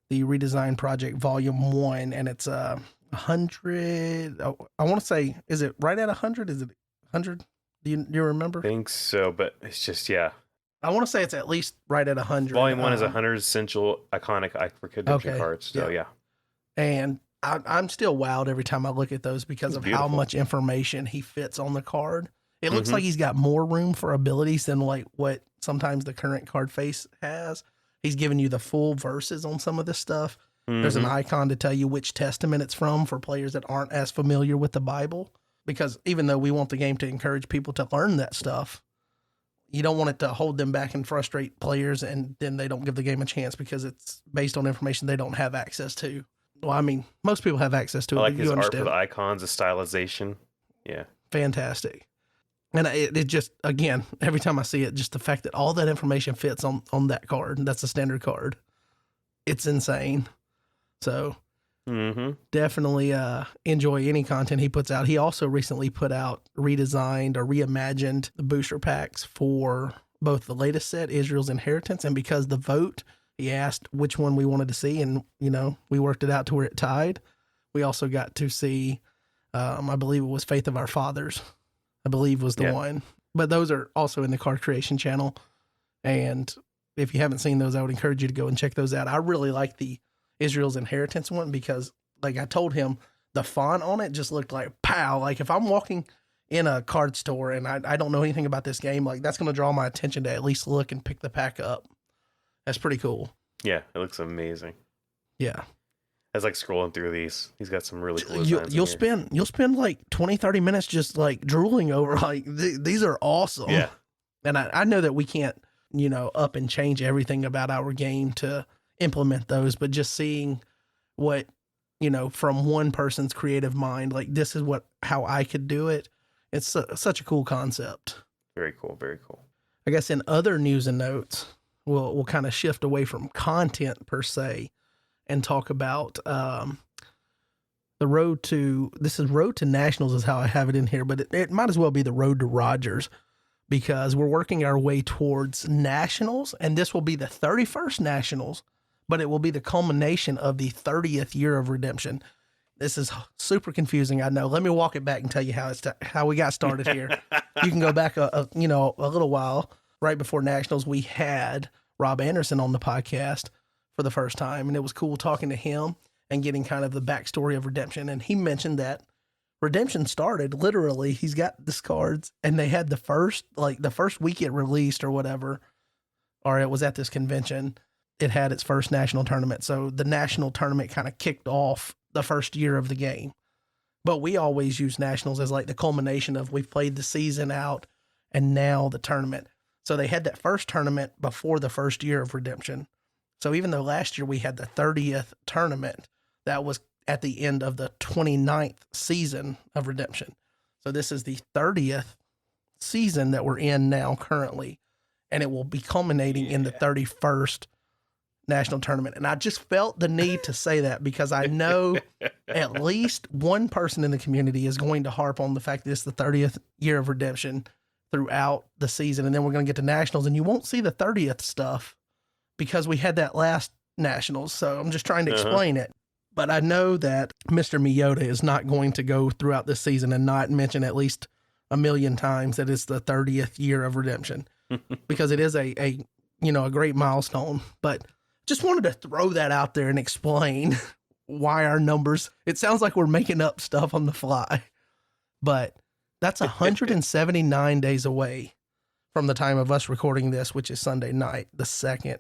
the redesign project volume 1, and it's 100. I want to say, is it right at 100? Is it 100? Do you remember? I think so, but it's just, yeah. I want to say it's at least right at 100. Volume 1 is 100 essential iconic redemption cards. So yeah. And I'm still wowed every time I look at those because of how much information he fits on the card. It looks like he's got more room for abilities than like what sometimes the current card face has. He's giving you the full verses on some of this stuff. There's an icon to tell you which testament it's from for players that aren't as familiar with the Bible. Because even though we want the game to encourage people to learn that stuff, you don't want it to hold them back and frustrate players, and then they don't give the game a chance because it's based on information they don't have access to. Well, I mean, most people have access to it. I like his art understand. for the icons, the stylization. Yeah. Fantastic. And it just, again, every time I see it, just the fact that all that information fits on that card, that's a standard card. It's insane. So definitely enjoy any content he puts out. He also recently put out redesigned or reimagined the booster packs for both the latest set, Israel's Inheritance, and because the vote, he asked which one we wanted to see, and, we worked it out to where it tied. We also got to see, I believe it was Faith of Our Fathers, I believe was the one. But those are also in the card creation channel. And if you haven't seen those, I would encourage you to go and check those out. I really like the Israel's Inheritance one because, like I told him, the font on it just looked like pow. Like if I'm walking in a card store and I don't know anything about this game, like that's going to draw my attention to at least look and pick the pack up. That's pretty cool. Yeah, it looks amazing. Yeah. I was like scrolling through these. He's got some really cool designs. You'll spend like 20, 30 minutes just like drooling over like these are awesome. Yeah. And I know that we can't, up and change everything about our game to implement those, but just seeing what, from one person's creative mind, like this is how I could do it. It's such a cool concept. Very cool. Very cool. I guess in other news and notes, we'll kind of shift away from content per se and talk about the road to Nationals is how I have it in here, but it might as well be the road to Rogers because we're working our way towards Nationals, and this will be the 31st Nationals, but it will be the culmination of the 30th year of Redemption. This is super confusing, I know. Let me walk it back and tell you how we got started here. You can go back a little while. Right before Nationals, we had Rob Anderson on the podcast for the first time, and it was cool talking to him and getting kind of the backstory of Redemption. And he mentioned that Redemption started literally, he's got these cards, and they had the first week it released or whatever, or it was at this convention, it had its first national tournament. So the national tournament kind of kicked off the first year of the game. But we always use Nationals as like the culmination of we've played the season out and now the tournament. So they had that first tournament before the first year of Redemption. So even though last year we had the 30th tournament, that was at the end of the 29th season of Redemption. So this is the 30th season that we're in now currently, and it will be culminating in the 31st national tournament. And I just felt the need to say that because I know at least one person in the community is going to harp on the fact that it's the 30th year of Redemption throughout the season. And then we're going to get to nationals, and you won't see the 30th stuff because we had that last nationals. So I'm just trying to explain it. But I know that Mr. Miyota is not going to go throughout this season and not mention at least a million times that it's the 30th year of Redemption because it is a great milestone. But just wanted to throw that out there and explain why our numbers, it sounds like we're making up stuff on the fly, but that's 179 days away from the time of us recording this, which is Sunday night, the 2nd.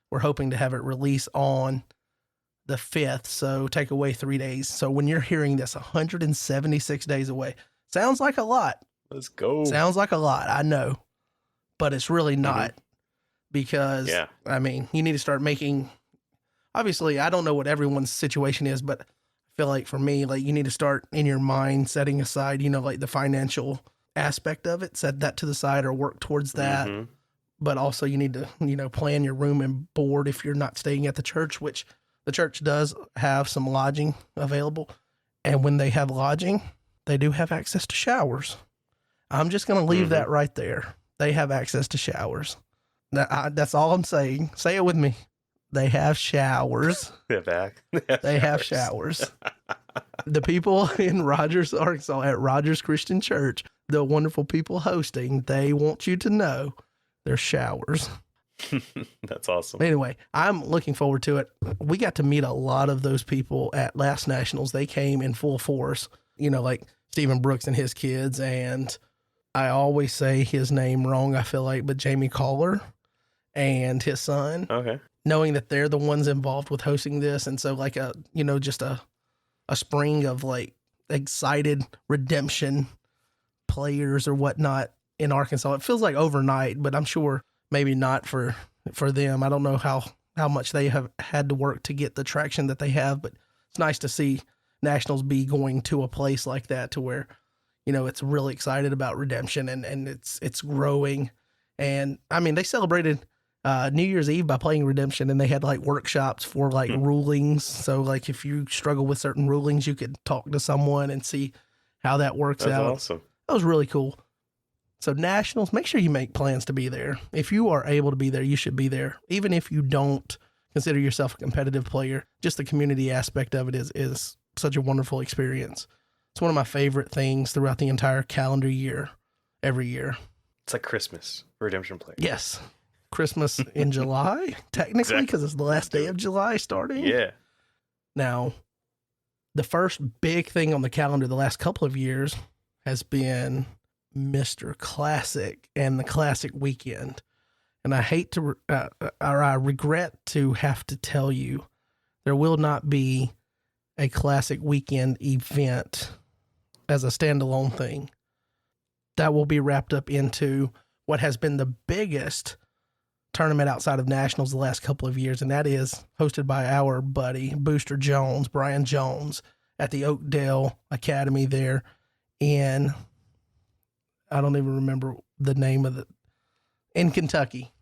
We're hoping to have it released on the 5th. So take away 3 days. So when you're hearing this, 176 days away, sounds like a lot. Let's go. Sounds like a lot. I know, but it's really not because I mean, you need to start making, obviously I don't know what everyone's situation is, but I feel like for me, like you need to start in your mind setting aside, like the financial aspect of it, set that to the side or work towards that. But also you need to, plan your room and board if you're not staying at the church, which the church does have some lodging available. And when they have lodging, they do have access to showers. I'm just going to leave that right there. They have access to showers. That's all I'm saying. Say it with me. They have showers. They have showers. The people in Rogers, Arkansas at Rogers Christian Church, the wonderful people hosting, they want you to know there's showers. That's awesome. Anyway, I'm looking forward to it. We got to meet a lot of those people at last nationals. They came in full force, like Stephen Brooks and his kids. And I always say his name wrong, I feel like, but Jamie Collar and his son, knowing that they're the ones involved with hosting this. And so like just a spring of like excited Redemption players or whatnot in Arkansas. It feels like overnight, but I'm sure maybe not for them. I don't know how much they have had to work to get the traction that they have, but it's nice to see nationals be going to a place like that to where, it's really excited about Redemption and it's growing. And I mean, they celebrated New Year's Eve by playing Redemption, and they had like workshops for like rulings. So like if you struggle with certain rulings, you could talk to someone and see how that works out. That's awesome. That was really cool. So nationals, make sure you make plans to be there. If you are able to be there, you should be there. Even if you don't consider yourself a competitive player, just the community aspect of it is such a wonderful experience. It's one of my favorite things throughout the entire calendar year, every year. It's like Christmas for Redemption players. Yes. Christmas in July, technically, because it's the last day of July starting. Yeah. Now, the first big thing on the calendar the last couple of years has been Mr. Classic and the Classic Weekend. And I hate to, or I regret to have to tell you, there will not be a Classic Weekend event as a standalone thing. That will be wrapped up into what has been the biggest tournament outside of nationals the last couple of years, and that is hosted by our buddy Booster Jones, Brian Jones, at the Oakdale Academy there in, I don't even remember the name of in Kentucky.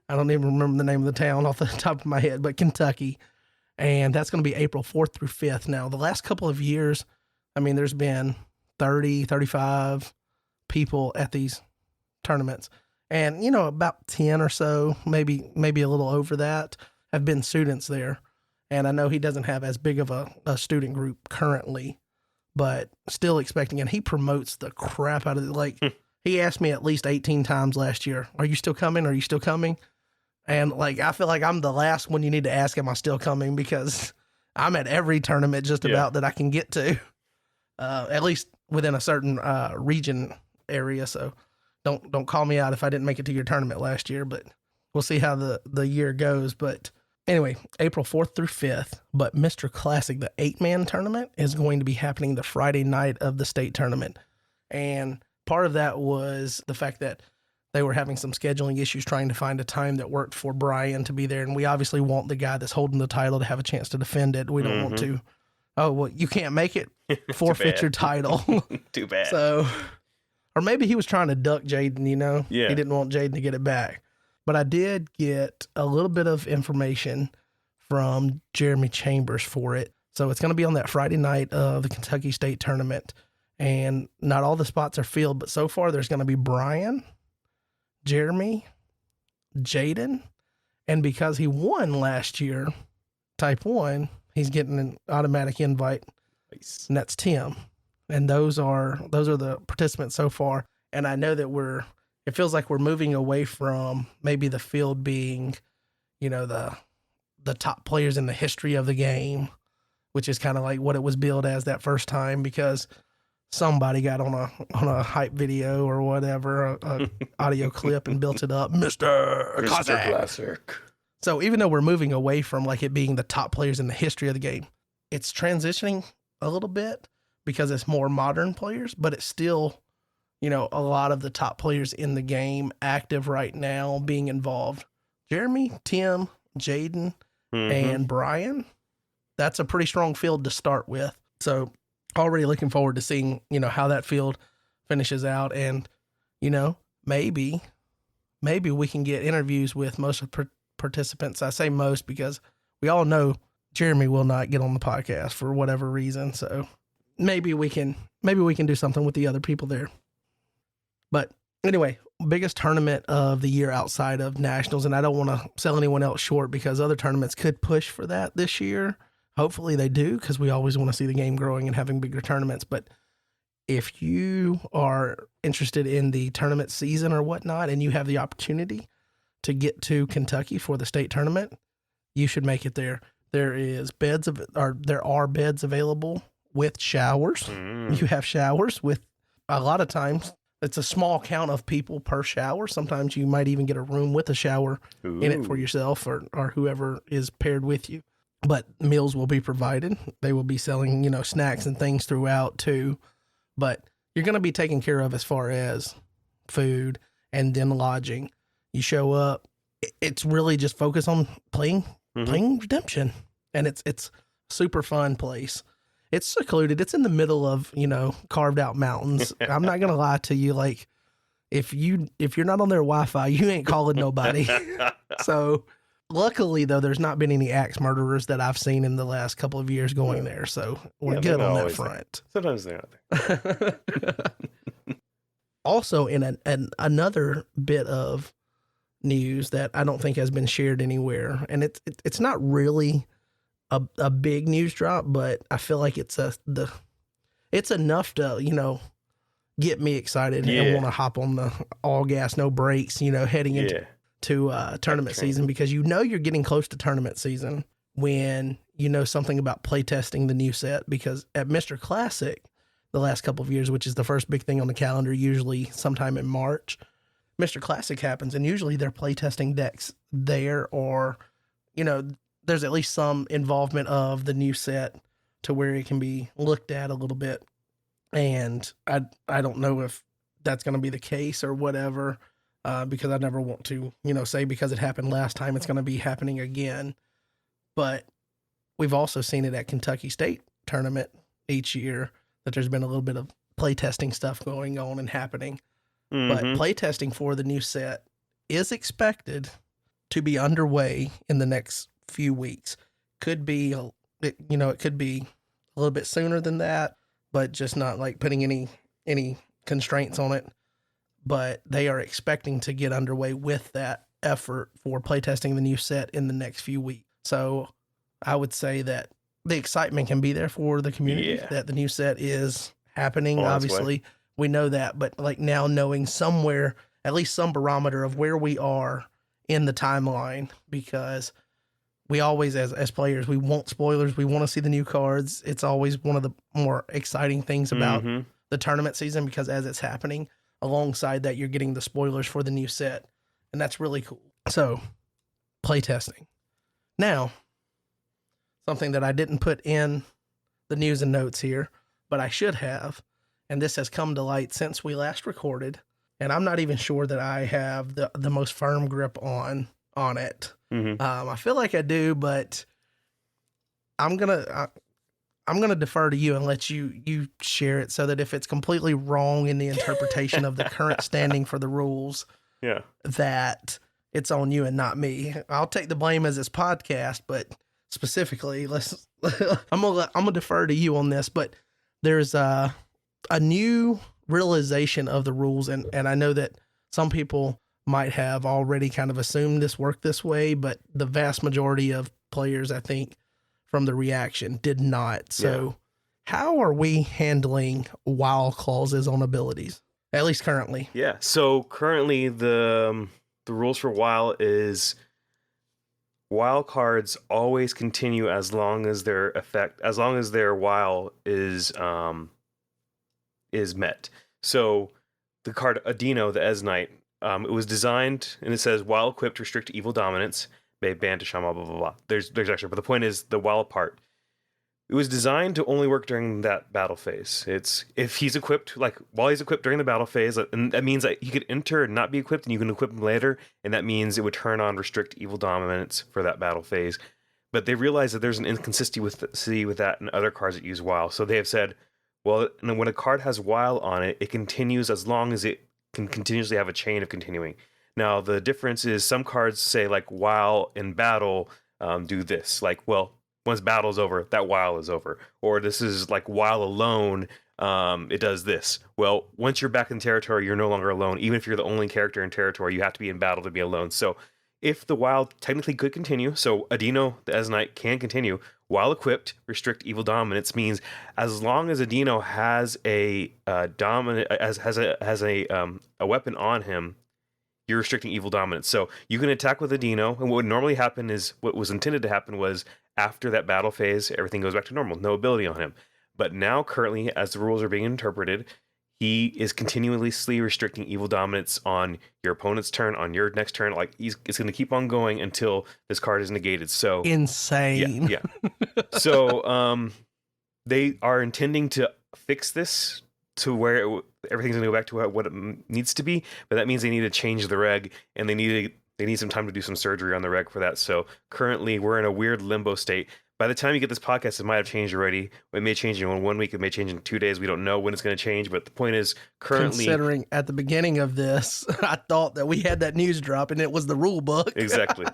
I don't even remember the name of the town off the top of my head, but Kentucky. And that's going to be April 4th through 5th. Now, the last couple of years, I mean, there's been 30, 35 people at these tournaments. And, about 10 or so, maybe a little over that, have been students there. And I know he doesn't have as big of a student group currently, but still expecting. And he promotes the crap out of it. Like, he asked me at least 18 times last year, are you still coming? Are you still coming? And, like, I feel like I'm the last one you need to ask, am I still coming? Because I'm at every tournament just about that I can get to, at least within a certain region area. So don't call me out if I didn't make it to your tournament last year, but we'll see how the year goes. But anyway, April 4th through 5th, but Mr. Classic, the 8-man tournament, is going to be happening the Friday night of the state tournament. And part of that was the fact that they were having some scheduling issues trying to find a time that worked for Brian to be there. And we obviously want the guy that's holding the title to have a chance to defend it. We don't want to, oh, well, you can't make it, forfeit your title. Too bad. So, or maybe he was trying to duck Jaden, you know? Yeah. He didn't want Jaden to get it back. But I did get a little bit of information from Jeremy Chambers for it. So it's going to be on that Friday night of the Kentucky State Tournament. And not all the spots are filled, but so far there's going to be Brian, Jeremy, Jaden, and because he won last year, Type 1, he's getting an automatic invite. Nice. And that's Tim. And those are the participants so far. And I know that it feels like we're moving away from maybe the field being, you know, the top players in the history of the game, which is kind of like what it was billed as that first time, because somebody got on a hype video or whatever, a audio clip, and built it up, Mr. Classic. So even though we're moving away from like it being the top players in the history of the game, it's transitioning a little bit because it's more modern players, but it's still, you know, a lot of the top players in the game active right now being involved. Jeremy, Tim, Jaden, and Brian. That's a pretty strong field to start with. So already looking forward to seeing, you know, how that field finishes out. And, you know, maybe we can get interviews with most of the participants. I say most because we all know Jeremy will not get on the podcast for whatever reason. So maybe we can do something with the other people there. But anyway, biggest tournament of the year outside of nationals. And I don't want to sell anyone else short because other tournaments could push for that this year. Hopefully they do, because we always want to see the game growing and having bigger tournaments. But if you are interested in the tournament season or whatnot, and you have the opportunity to get to Kentucky for the state tournament, you should make it there. There are beds available with showers. You have showers with, a lot of times it's a small count of people per shower. Sometimes you might even get a room with a shower in it for yourself or whoever is paired with you. But meals will be provided. They will be selling, you know, snacks and things throughout too. But you're going to be taken care of as far as food and then lodging. You show up. It's really just focus on playing Redemption. And it's super fun place. It's secluded. It's in the middle of, you know, carved out mountains. I'm not going to lie to you. Like if you're not on their Wi-Fi, you ain't calling nobody. So luckily, though, there's not been any axe murderers that I've seen in the last couple of years going there. So we're good on that front. Sometimes they're not there. Also, in another bit of news that I don't think has been shared anywhere, and it's not really a big news drop, but I feel like it's enough to, you know, get me excited and want to hop on the all gas, no brakes, you know, heading into tournament season, because you know you're getting close to tournament season when you know something about playtesting the new set. Because at Mr. Classic, the last couple of years, which is the first big thing on the calendar, usually sometime in March, Mr. Classic happens, and usually they're playtesting decks there, or, you know, there's at least some involvement of the new set to where it can be looked at a little bit. And I don't know if that's going to be the case or whatever. Because I never want to, you know, say because it happened last time, it's going to be happening again. But we've also seen it at Kentucky State Tournament each year that there's been a little bit of playtesting stuff going on and happening. But playtesting for the new set is expected to be underway in the next few weeks. Could be, it could be a little bit sooner than that, but just not like putting any constraints on it. But they are expecting to get underway with that effort for playtesting the new set in the next few weeks. So I would say that the excitement can be there for the community that the new set is happening. Obviously, we know that, but like now knowing somewhere, at least some barometer of where we are in the timeline, because we always, as players, we want spoilers. We want to see the new cards. It's always one of the more exciting things about the tournament season, because as it's happening, alongside that, you're getting the spoilers for the new set, and that's really cool. So, playtesting. Now, something that I didn't put in the news and notes here, but I should have, and this has come to light since we last recorded, and I'm not even sure that I have the most firm grip on it. I feel like I do, but I'm gonna defer to you and let you share it, so that if it's completely wrong in the interpretation of the current standing for the rules, that it's on you and not me. I'll take the blame as this podcast, but specifically, I'm gonna defer to you on this. But there's a new realization of the rules, and I know that some people might have already kind of assumed this worked this way, but the vast majority of players, I think, from the reaction, did not. So how are we handling wild clauses on abilities, at least currently? Yeah, so currently the rules for wild is wild cards always continue as long as their wild is met. So the card Adino, the Ez Knight, it was designed, and it says while equipped, restrict evil dominance, may ban to Shama, blah blah blah. There's extra, but the point is the wild part. It was designed to only work during that battle phase. It's if he's equipped, like while he's equipped during the battle phase, and that means that he could enter and not be equipped, and you can equip him later, and that means it would turn on restrict evil dominance for that battle phase. But they realized that there's an inconsistency with that and other cards that use wild. So they have said, well, when a card has wild on it, it continues as long as it can continuously have a chain of continuing. Now, the difference is some cards say, like, while in battle, do this. Like, well, once battle's over, that while is over. Or this is, like, while alone, it does this. Well, once you're back in territory, you're no longer alone. Even if you're the only character in territory, you have to be in battle to be alone. So if the wild technically could continue, so Adino, the Ez Knight, can continue, while equipped, restrict evil dominance means as long as Adino has a weapon on him, you're restricting evil dominance. So you can attack with Adino, and what would normally happen is, what was intended to happen was, after that battle phase, everything goes back to normal, no ability on him. But now, currently, as the rules are being interpreted, he is continuously restricting evil dominance on your opponent's turn, on your next turn. Like, it's going to keep on going until this card is negated. So insane. Yeah. So they are intending to fix this to where everything's going to go back to what it needs to be, but that means they need to change the reg, and they need some time to do some surgery on the reg for that. So currently we're in a weird limbo state. By the time you get this podcast, it might have changed already. It may change in 1 week. It may change in 2 days. We don't know when it's going to change, but the point is, currently, considering at the beginning of this, I thought that we had that news drop and it was the rule book. Exactly.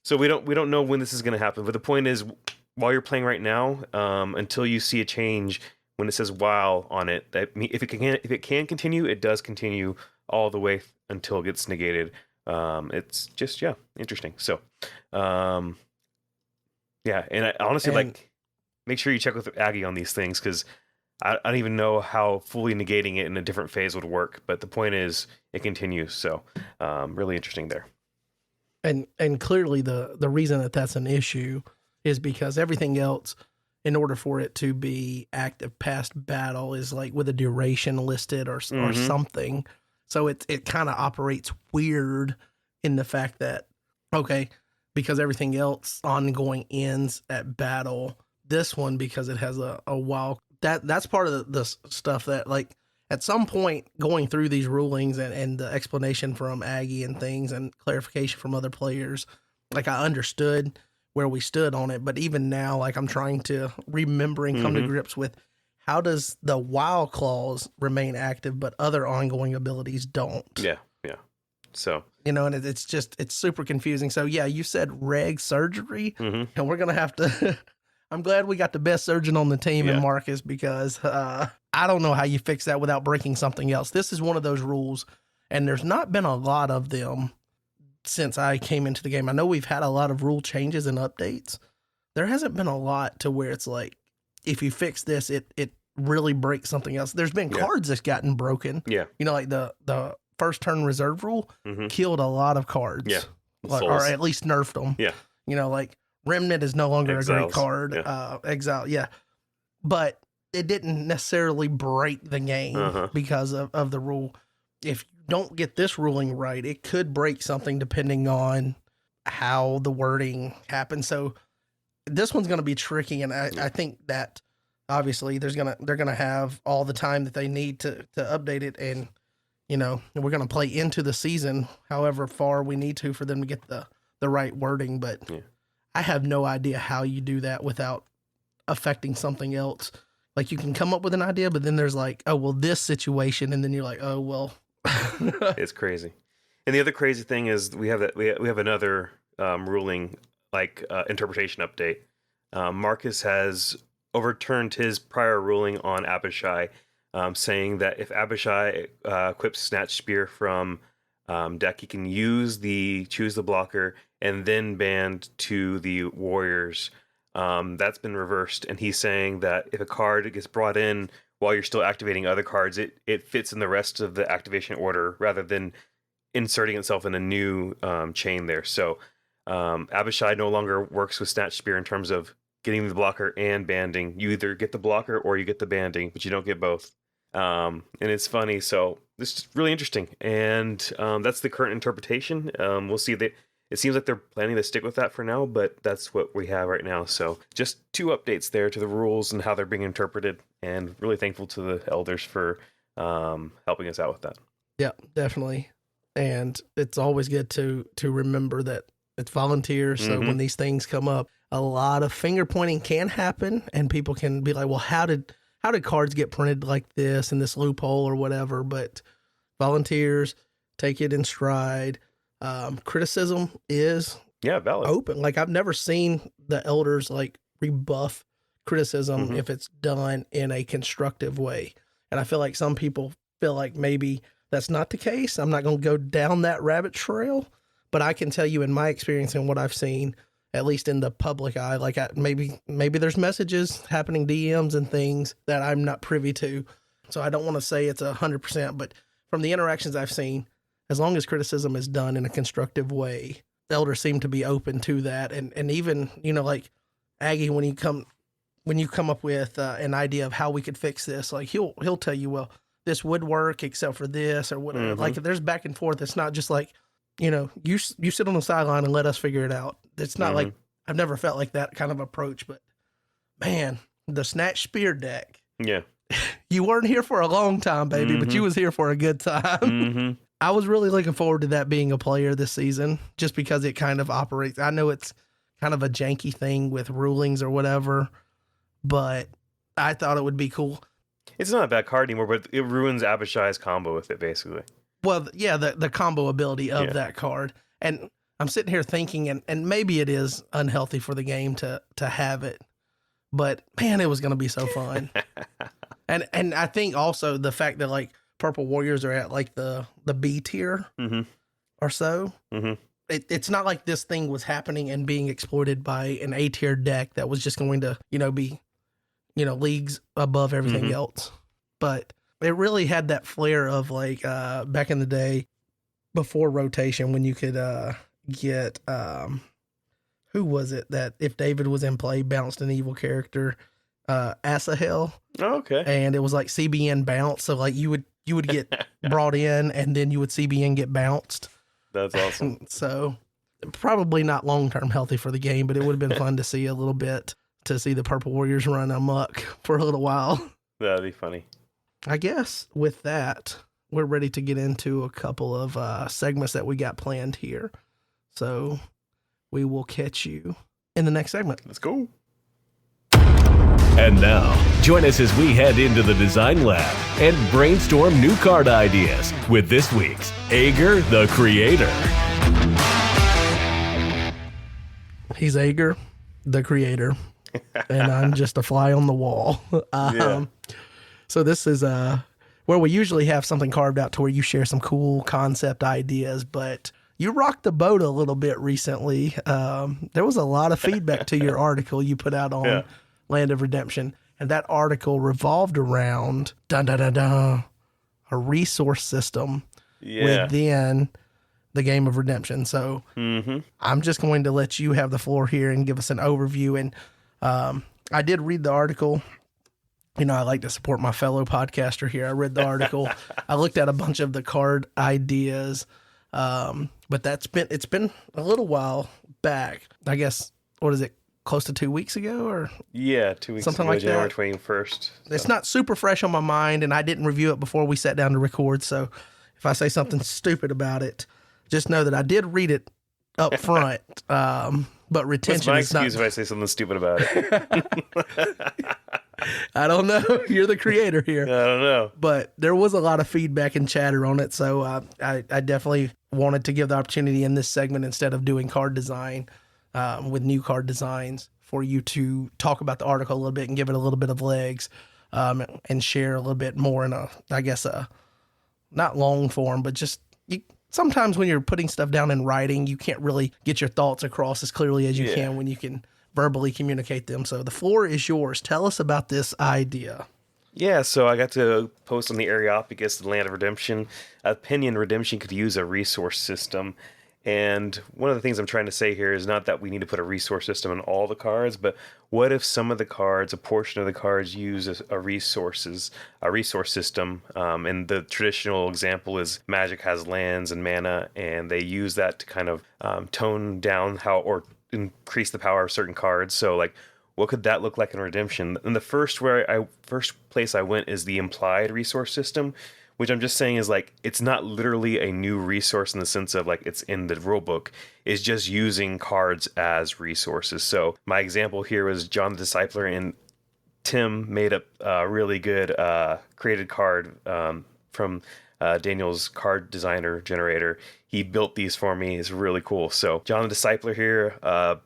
So we don't know when this is going to happen, but the point is, while you're playing right now, until you see a change, when it says while on it, that if it can continue, it does continue all the way until it gets negated. It's just, interesting. So, and I honestly, make sure you check with Aggie on these things, because I don't even know how fully negating it in a different phase would work. But the point is, it continues. So, really interesting there. And clearly the reason that that's an issue is because everything else, in order for it to be active past battle, is like with a duration listed or something. So it kind of operates weird in the fact that, okay, because everything else ongoing ends at battle, this one, because it has a wild, that's part of the stuff that, like, at some point going through these rulings and the explanation from Aggie and things and clarification from other players, like, I understood where we stood on it. But even now, like, I'm trying to remember and come to grips with, how does the wild clause remain active, but other ongoing abilities don't? Yeah. So, and it's super confusing. So yeah, you said reg surgery, and we're going to have to, I'm glad we got the best surgeon on the team in Marcus, because I don't know how you fix that without breaking something else. This is one of those rules, and there's not been a lot of them since I came into the game. I know we've had a lot of rule changes and updates. There hasn't been a lot to where it's like, if you fix this, it really breaks something else. There's been cards that's gotten broken. Yeah. Like the first turn reserve rule killed a lot it cards. Yeah. Or at least nerfed them. Yeah. Like Remnant is no longer Exiles. a great card. Yeah. Exile. Yeah. But it didn't necessarily break the game because of the rule. If you don't get this ruling right, it could break something depending on how the wording happens. So this one's going to be tricky. And I think that obviously they're going to have all the time that they need to update it. And, we're going to play into the season however far we need to for them to get the right wording. But I have no idea how you do that without affecting something else. Like, you can come up with an idea, but then there's like, oh, well, this situation. And then you're like, oh, well. It's crazy. And the other crazy thing is we have another ruling, interpretation update. Marcus has overturned his prior ruling on Abishai, saying that if Abishai equips Snatch Spear from deck, he can choose the blocker and then band to the warriors. That's been reversed, and he's saying that if a card gets brought in while you're still activating other cards, it fits in the rest of the activation order rather than inserting itself in a new chain there. So Abishai no longer works with Snatch Spear in terms of getting the blocker and banding. You either get the blocker or you get the banding, but you don't get both. And it's funny. So this is really interesting. And that's the current interpretation. We'll see. It seems like they're planning to stick with that for now, but that's what we have right now. So just 2 updates there to the rules and how they're being interpreted, and really thankful to the elders for helping us out with that. Yeah, definitely. And it's always good to remember that it's volunteers. So when these things come up, a lot of finger pointing can happen, and people can be like, well, how did cards get printed like this in this loophole or whatever? But volunteers take it in stride. Criticism is valid. Open. Like, I've never seen the elders like rebuff criticism if it's done in a constructive way. And I feel like some people feel like maybe that's not the case. I'm not going to go down that rabbit trail, but I can tell you in my experience and what I've seen, at least in the public eye, like maybe there's messages happening, DMs and things that I'm not privy to. So I don't want to say it's 100%, but from the interactions I've seen, as long as criticism is done in a constructive way, the elders seem to be open to that. And even, like Aggie, when you come up with an idea of how we could fix this, like he'll tell you, well, this would work except for this or whatever. Like, if there's back and forth, it's not just like, you sit on the sideline and let us figure it out. It's not like, I've never felt like that kind of approach, but man, the Snatch Spear deck. Yeah. You weren't here for a long time, baby, but you was here for a good time. I was really looking forward to that being a player this season, just because it kind of operates. I know it's kind of a janky thing with rulings or whatever, but I thought it would be cool. It's not a bad card anymore, but it ruins Abishai's combo with it, basically. Well, yeah, the combo ability of that card. And I'm sitting here thinking, and maybe it is unhealthy for the game to have it, but man, it was going to be so fun. And I think also the fact that like Purple Warriors are at like the B tier or so. It's not like this thing was happening and being exploited by an A tier deck that was just going to, be, leagues above everything else. But it really had that flair of like back in the day before rotation, when you could get who was it that if David was in play bounced an evil character, Asahel. Oh, okay. And it was like CBN bounce, so like you would get brought in and then you would CBN get bounced. That's awesome. So probably not long-term healthy for the game, but it would have been fun to see a little bit, to see the Purple Warriors run amok for a little while. That'd be funny. I guess with that, we're ready to get into a couple of segments that we got planned here. So we will catch you in the next segment. Let's go. And now, join us as we head into the design lab and brainstorm new card ideas with this week's Ager the Creator. He's Ager the Creator, and I'm just a fly on the wall. So this is where we usually have something carved out to where you share some cool concept ideas, but you rocked the boat a little bit recently. There was a lot of feedback to your article you put out on Land of Redemption, and that article revolved around a resource system within the game of Redemption. So I'm just going to let you have the floor here and give us an overview. And I did read the article. I like to support my fellow podcaster here. I read the article. I looked at a bunch of the card ideas, but it's been a little while back. I guess, what is it? Close to 2 weeks ago, or 2 weeks something ago, like January that. 21st. So. It's not super fresh on my mind, and I didn't review it before we sat down to record. So if I say something stupid about it, just know that I did read it up front. But retention What's my is excuse if I say something stupid about it? I don't know. You're the creator here. I don't know. But there was a lot of feedback and chatter on it, so I definitely wanted to give the opportunity in this segment, instead of doing card design with new card designs, for you to talk about the article a little bit and give it a little bit of legs, and share a little bit more in a not long form, but just sometimes when you're putting stuff down in writing, you can't really get your thoughts across as clearly as you can when you can verbally communicate them. So the floor is yours. Tell us about this idea. Yeah, so I got to post on the Areopagus, the Land of Redemption, opinion Redemption could use a resource system. And one of the things I'm trying to say here is not that we need to put a resource system in all the cards, but what if some of the cards, a portion of the cards, use a resource system? And the traditional example is Magic has lands and mana, and they use that to kind of tone down or increase the power of certain cards. So, like, what could that look like in Redemption? And the first place I went is the implied resource system, which I'm just saying is, like, it's not literally a new resource in the sense of, like, it's in the rulebook. It's just using cards as resources. So my example here was John the Discipler, and Tim made up a really good created card from Daniel's card designer generator. He built these for me. It's really cool. So John the Discipler here,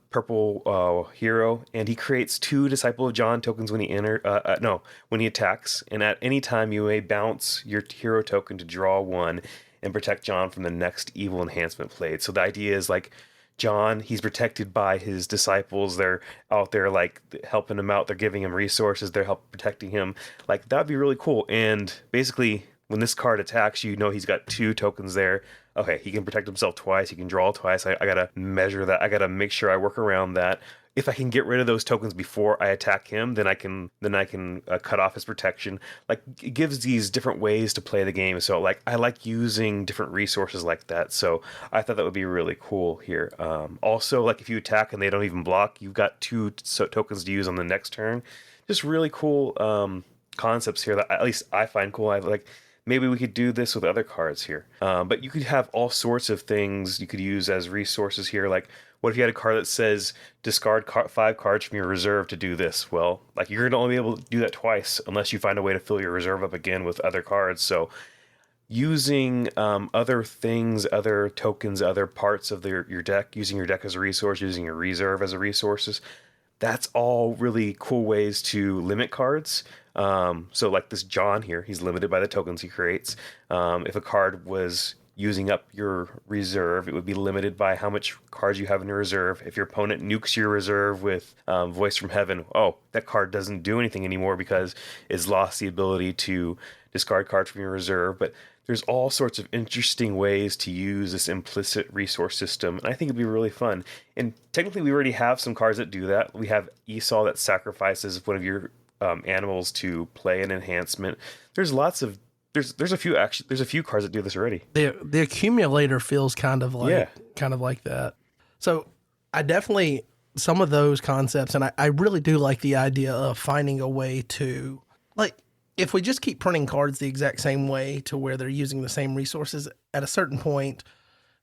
purple hero, and he creates 2 Disciple of John tokens when he attacks. And at any time you may bounce your hero token to draw 1 and protect John from the next evil enhancement played. So the idea is, like, John, he's protected by his disciples. They're out there, like, helping him out. They're giving him resources. They're protecting him. Like, that'd be really cool. And basically, when this card attacks, you know he's got 2 tokens there. Okay, he can protect himself twice. He can draw twice. I gotta measure that. I gotta make sure I work around that. If I can get rid of those tokens before I attack him, then I can cut off his protection. Like, it gives these different ways to play the game. So, like, I like using different resources like that. So I thought that would be really cool here. Also, like, if you attack and they don't even block, you've got 2 tokens to use on the next turn. Just really cool concepts here that at least I find cool. I like. Maybe we could do this with other cards here. But you could have all sorts of things you could use as resources here. Like, what if you had a card that says discard 5 cards from your reserve to do this? Well, like, you're going to only be able to do that twice unless you find a way to fill your reserve up again with other cards. So using other things, other tokens, other parts of your deck, using your deck as a resource, using your reserve as a resources, that's all really cool ways to limit cards. So like this John here, he's limited by the tokens he creates. If a card was using up your reserve, it would be limited by how much cards you have in your reserve. If your opponent nukes your reserve with Voice from Heaven, that card doesn't do anything anymore because it's lost the ability to discard cards from your reserve. But there's all sorts of interesting ways to use this implicit resource system, and I think it'd be really fun. And technically, we already have some cards that do that. We have Esau that sacrifices one of your animals to play an enhancement. There's lots of there's a few cards that do this already. The accumulator feels kind of like that. So I definitely, some of those concepts, and I really do like the idea of finding a way to, like, if we just keep printing cards the exact same way to where they're using the same resources, at a certain point,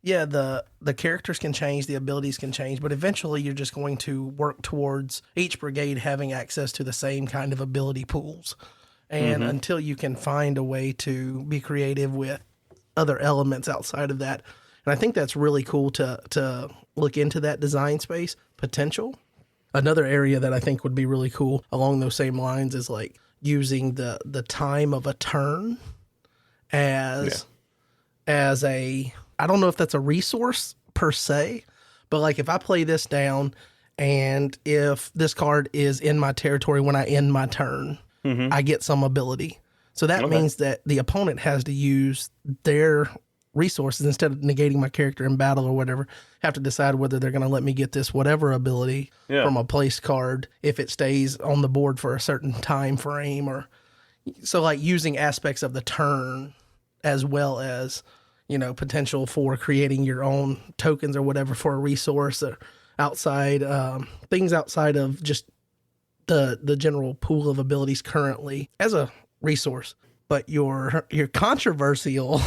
the characters can change, the abilities can change, but eventually you're just going to work towards each brigade having access to the same kind of ability pools. And until you can find a way to be creative with other elements outside of that. And I think that's really cool to look into that design space potential. Another area that I think would be really cool along those same lines is, like, using the time of a turn as a, I don't know if that's a resource per se, but, like, if I play this down and if this card is in my territory when I end my turn, I get some ability. So that means that the opponent has to use their resources instead of negating my character in battle or whatever, have to decide whether they're going to let me get this whatever ability from a place card if it stays on the board for a certain time frame. Or so, like, using aspects of the turn as well as, you know, potential for creating your own tokens or whatever for a resource or outside things outside of just the general pool of abilities currently as a resource. But your controversial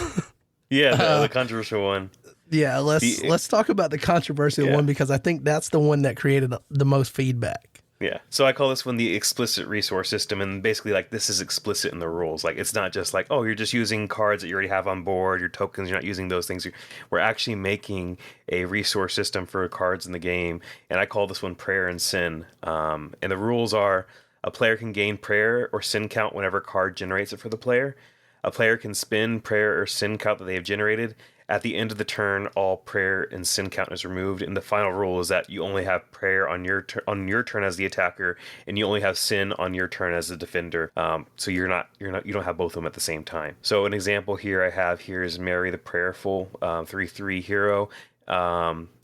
Yeah, the controversial one. Yeah, let's talk about the controversial one because I think that's the one that created the most feedback. Yeah. So I call this one the explicit resource system, and basically like this is explicit in the rules. Like it's not just like, oh, you're just using cards that you already have on board, your tokens, you're not using those things. We're actually making a resource system for cards in the game, and I call this one prayer and sin. And the rules are a player can gain prayer or sin count whenever a card generates it for the player. A player can spend prayer or sin count that they have generated. At the end of the turn, all prayer and sin count is removed, and the final rule is that you only have prayer on your turn as the attacker, and you only have sin on your turn as the defender. So you don't have both of them at the same time. So an example here I have here is Mary the Prayerful, 3/3 hero.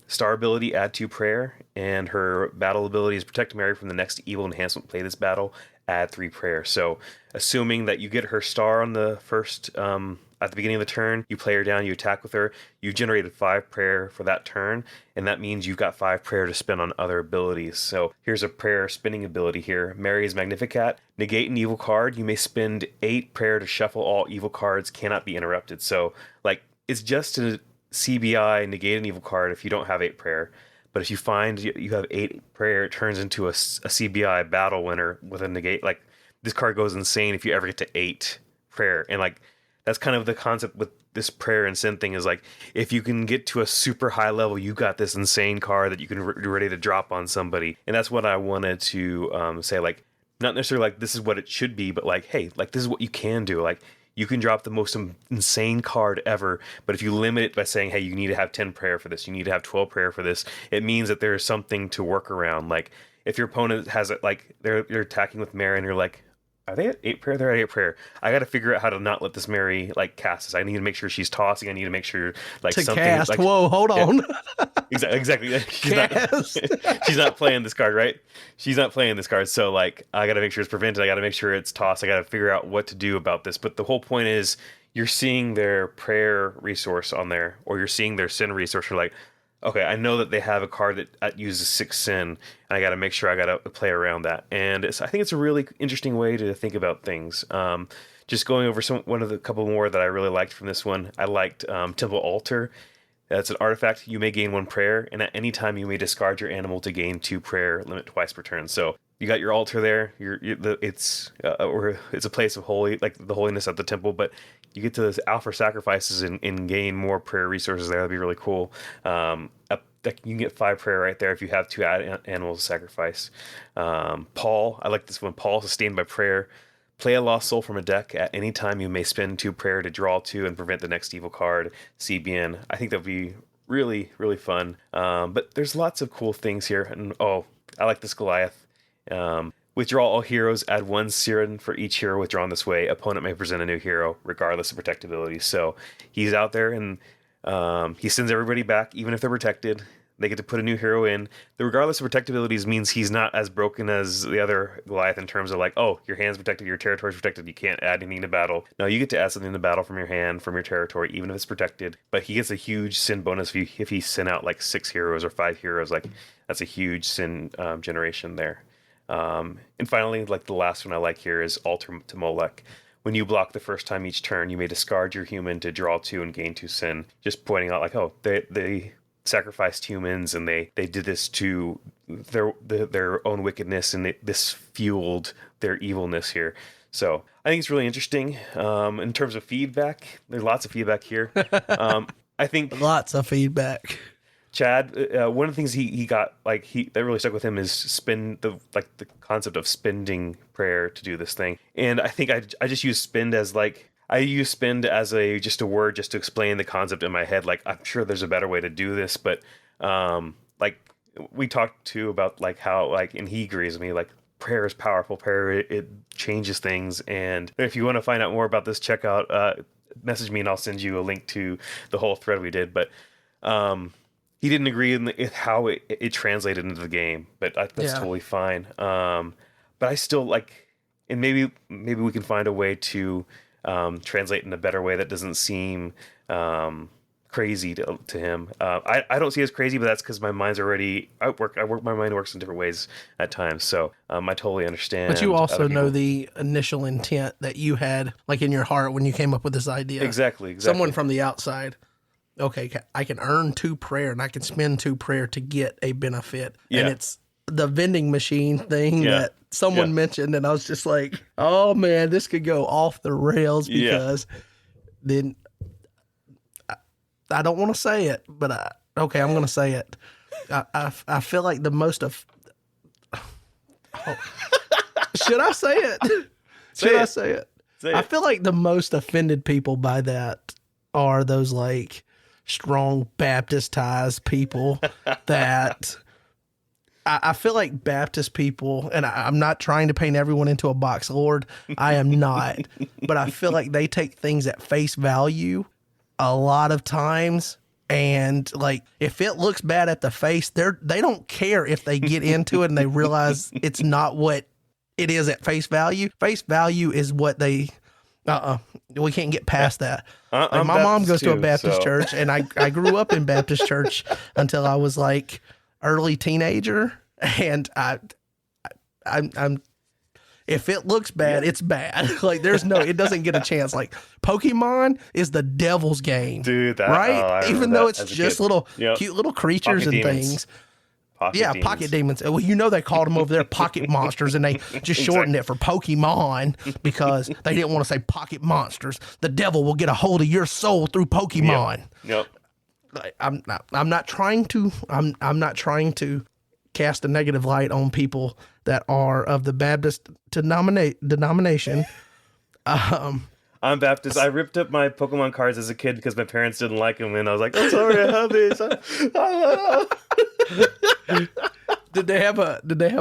Star ability, add 2 prayer, and her battle ability is protect Mary from the next evil enhancement. Play this battle, add 3 prayer. So, assuming that you get her star on the first at the beginning of the turn, you play her down, you attack with her, you generated 5 prayer for that turn, and that means you've got 5 prayer to spend on other abilities. So here's a prayer spending ability here. Mary's Magnificat. Negate an evil card. You may spend 8 prayer to shuffle all evil cards, cannot be interrupted. So, like, it's just a CBI, negate an evil card if you don't have 8 prayer. But if you find you have 8 prayer, it turns into a CBI battle winner with a negate. Like, this card goes insane if you ever get to 8 prayer. And, like, that's kind of the concept with this prayer and sin thing is, like, if you can get to a super high level, you got this insane card that you can you're ready to drop on somebody. And that's what I wanted to say, like, not necessarily like this is what it should be, but like, hey, like, this is what you can do. Like, you can drop the most insane card ever, but if you limit it by saying, hey, you need to have 10 prayer for this, you need to have 12 prayer for this, it means that there's something to work around. Like, if your opponent has it, like, they're attacking with Mary, and you're like, are they at 8 prayer? They're at 8 prayer. I got to figure out how to not let this Mary, like, cast this. I need to make sure she's tossing. I need to make sure, like, To something. cast. Like, whoa, hold on. Exactly. She's not, Cast. she's not playing this card, right? She's not playing this card. So, like, I got to make sure it's prevented. I got to make sure it's tossed. I got to figure out what to do about this. But the whole point is you're seeing their prayer resource on there, or you're seeing their sin resource. You're like, okay, I know that they have a card that uses 6 sin, and I got to make sure I got to play around that. And I think it's a really interesting way to think about things. Just going over one of the couple more that I really liked from this one. I liked Temple Altar. That's an artifact. You may gain 1 prayer, and at any time you may discard your animal to gain 2 prayer. Limit twice per turn. So you got your altar there. It's a place of holy, like the holiness at the temple, but you get to offer sacrifices and gain more prayer resources there. That'd be really cool. You can get 5 prayer right there if you have 2 animals to sacrifice. Paul, I like this one. Paul, sustained by prayer. Play a lost soul from a deck. At any time, you may spend 2 prayer to draw 2 and prevent the next evil card. CBN. I think that'd be really, really fun. But there's lots of cool things here. And I like this Goliath. Withdraw all heroes. Add 1 Siren for each hero withdrawn this way. Opponent may present a new hero, regardless of protectability. So he's out there and he sends everybody back, even if they're protected. They get to put a new hero in. The regardless of protectabilities means he's not as broken as the other Goliath in terms of like, oh, your hand's protected, your territory's protected, you can't add anything to battle. No, you get to add something to battle from your hand, from your territory, even if it's protected. But he gets a huge sin bonus if he sent out like 6 heroes or 5 heroes. Like, that's a huge sin generation there. And finally, like the last one I like here is Altar to Molech. When you block the first time each turn, you may discard your human to draw 2 and gain 2 sin. Just pointing out like, oh, they sacrificed humans and they did this to their own wickedness, and this fueled their evilness here. So I think it's really interesting. In terms of feedback, there's lots of feedback here. I think Lots of feedback. Chad, one of the things he got, like, that really stuck with him is the concept of spending prayer to do this thing. And I think I just use spend as like, I use spend as just a word just to explain the concept in my head. Like, I'm sure there's a better way to do this, but like we talked too about like how, like, and he agrees with me, like, prayer is powerful. Prayer, it changes things. And if you want to find out more about this, check out, message me and I'll send you a link to the whole thread we did. But he didn't agree in how it translated into the game, but that's totally fine. But I still like, and maybe we can find a way to translate in a better way that doesn't seem crazy to him. I don't see it as crazy, but that's because my mind's already my mind works in different ways at times. So I totally understand. But you also know the initial intent that you had, like in your heart when you came up with this idea. Exactly. Someone from the outside, okay, I can earn 2 prayer and I can spend 2 prayer to get a benefit. Yeah. And it's the vending machine thing that someone mentioned, and I was just like, oh man, this could go off the rails because then I don't want to say it, but okay, I'm going to say it. I feel like the most of. Should I say it? Should I say it? I feel like the most offended people by that are those like strong Baptist-ized people that I feel like Baptist people, and I'm not trying to paint everyone into a box, Lord, I am not, but I feel like they take things at face value a lot of times, and like if it looks bad at the face, they don't care if they get into it and they realize it's not what it is at face value. Face value is what they we can't get past that. Like my mom goes to a Baptist church, and I grew up in Baptist church until I was like early teenager, and I'm if it looks bad, it's bad. Like it doesn't get a chance. Like Pokemon is the devil's game, dude. Right? Even though it's just little cute little creatures and things. Pocket demons. Well, they called them over there pocket monsters, and they just shortened it for Pokemon because they didn't want to say pocket monsters. The devil will get a hold of your soul through Pokemon. Yep. I'm not trying to cast a negative light on people that are of the Baptist denomination. I'm Baptist. I ripped up my Pokemon cards as a kid because my parents didn't like them, and I was like, "I'm sorry, I have this." Did they have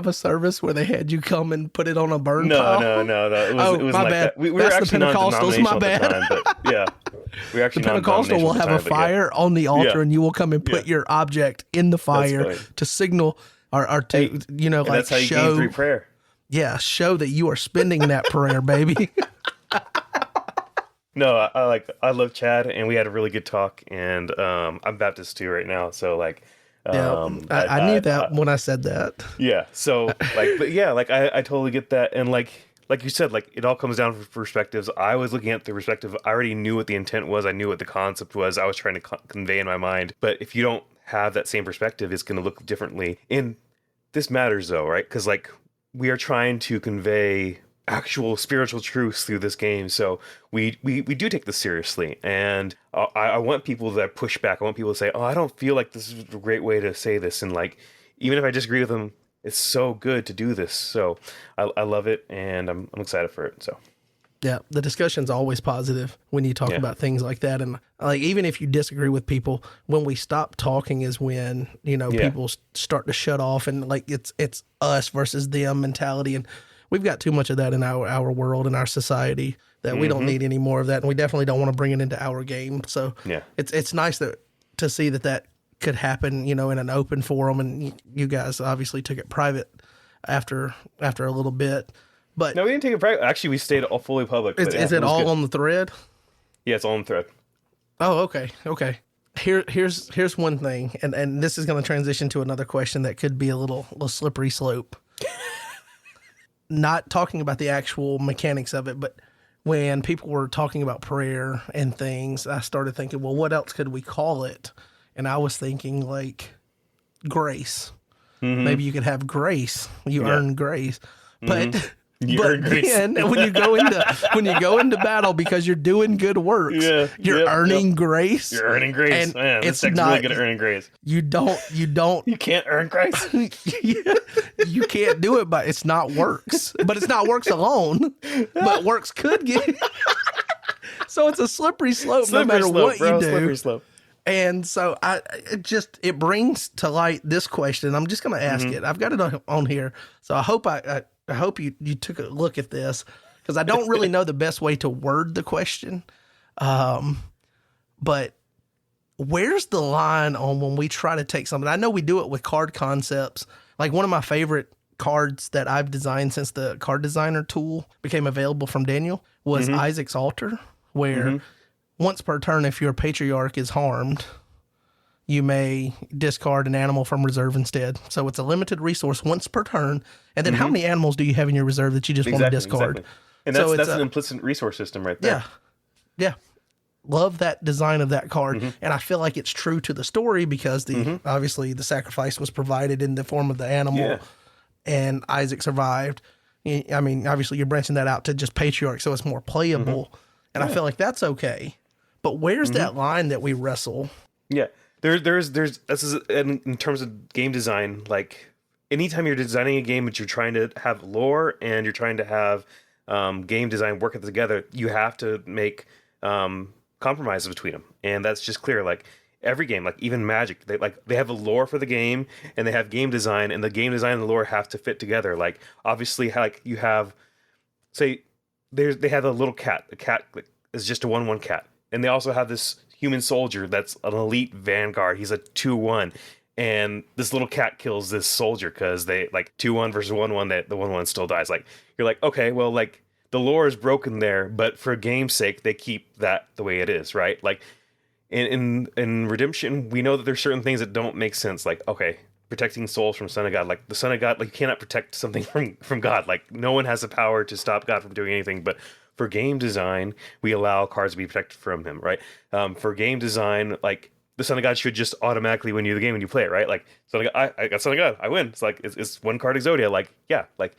a service where they had you come and put it on a burn pile? No. It was my like bad. that. We were That's actually the Pentecostals. My bad. At the time, but yeah, we actually the Pentecostal will have a fire on the altar, and you will come and put your object in the fire to signal or to like that's how you show gain 3 prayer. Yeah, show that you are spending that prayer, baby. No, I love Chad, and we had a really good talk, and I'm Baptist too right now, so like. I knew that when I said that. Yeah. So I totally get that. And like you said, like it all comes down to perspectives. I was looking at the perspective. I already knew what the intent was. I knew what the concept was. I was trying to convey in my mind. But if you don't have that same perspective, it's going to look differently. And this matters though, right? Because like we are trying to convey actual spiritual truths through this game, so we do take this seriously, and I want people that push back. I want people to say, "Oh, I don't feel like this is a great way to say this," and like even if I disagree with them, it's so good to do this. So I love it, and I'm excited for it. So yeah, the discussion's always positive when you talk about things like that, and like even if you disagree with people, when we stop talking is when people start to shut off, and like it's us versus them mentality, and we've got too much of that in our world and our society that we don't need any more of that, and we definitely don't want to bring it into our game. So it's nice to see that could happen, in an open forum, and you guys obviously took it private after a little bit. But no, we didn't take it private. Actually, we stayed all fully public. Is it all on the thread? Yeah, it's all on the thread. Oh, okay. Here's one thing, and this is going to transition to another question that could be a little slippery slope. Not talking about the actual mechanics of it, but when people were talking about prayer and things, I started thinking, well, what else could we call it? And I was thinking like grace. Mm-hmm. Maybe you could have grace. You earn grace. But then when you go into battle because you're doing good works, you're earning grace. You're earning grace. Man, it's not really good at earning grace. You can't earn grace. You can't do it, but it's not works. But it's not works alone. But works could get. So it's a slippery slope no matter what you do. Slippery slope. And so it brings to light this question. I'm just going to ask it. I've got it on here. So I hope you took a look at this, because I don't really know the best way to word the question. But where's the line on when we try to take something? I know we do it with card concepts. Like one of my favorite cards that I've designed since the card designer tool became available from Daniel was Isaac's Altar, where once per turn, if your patriarch is harmed, you may discard an animal from reserve instead. So it's a limited resource once per turn. And then how many animals do you have in your reserve that you just want to discard? Exactly. And that's an implicit resource system right there. Yeah. Love that design of that card. And I feel like it's true to the story because obviously the sacrifice was provided in the form of the animal and Isaac survived. I mean, obviously you're branching that out to just patriarch, so it's more playable. And I feel like that's okay. But where's that line that we wrestle? Yeah. There's this is in terms of game design, like anytime you're designing a game but you're trying to have lore and you're trying to have game design working together, you have to make compromises between them. And that's just clear. Like every game, like even Magic, they have a lore for the game and they have game design, and the game design and the lore have to fit together. Like obviously, like you have, say, they have a little cat. The cat is just a 1/1 cat, and they also have this human soldier that's an elite vanguard. He's a 2/1, and this little cat kills this soldier because they like 2/1 versus 1/1. That the 1/1 still dies. Like you're like, okay, well, like the lore is broken there, but for game's sake, they keep that the way it is, right? Like in Redemption, we know that there's certain things that don't make sense. Like okay, protecting souls from Son of God. Like the Son of God, like you cannot protect something from God. Like no one has the power to stop God from doing anything, but for game design, we allow cards to be protected from him, right? For game design, like the Son of God should just automatically win you the game when you play it, right? Like Son of God, I got Son of God, I win. It's like it's one card Exodia. Like yeah, like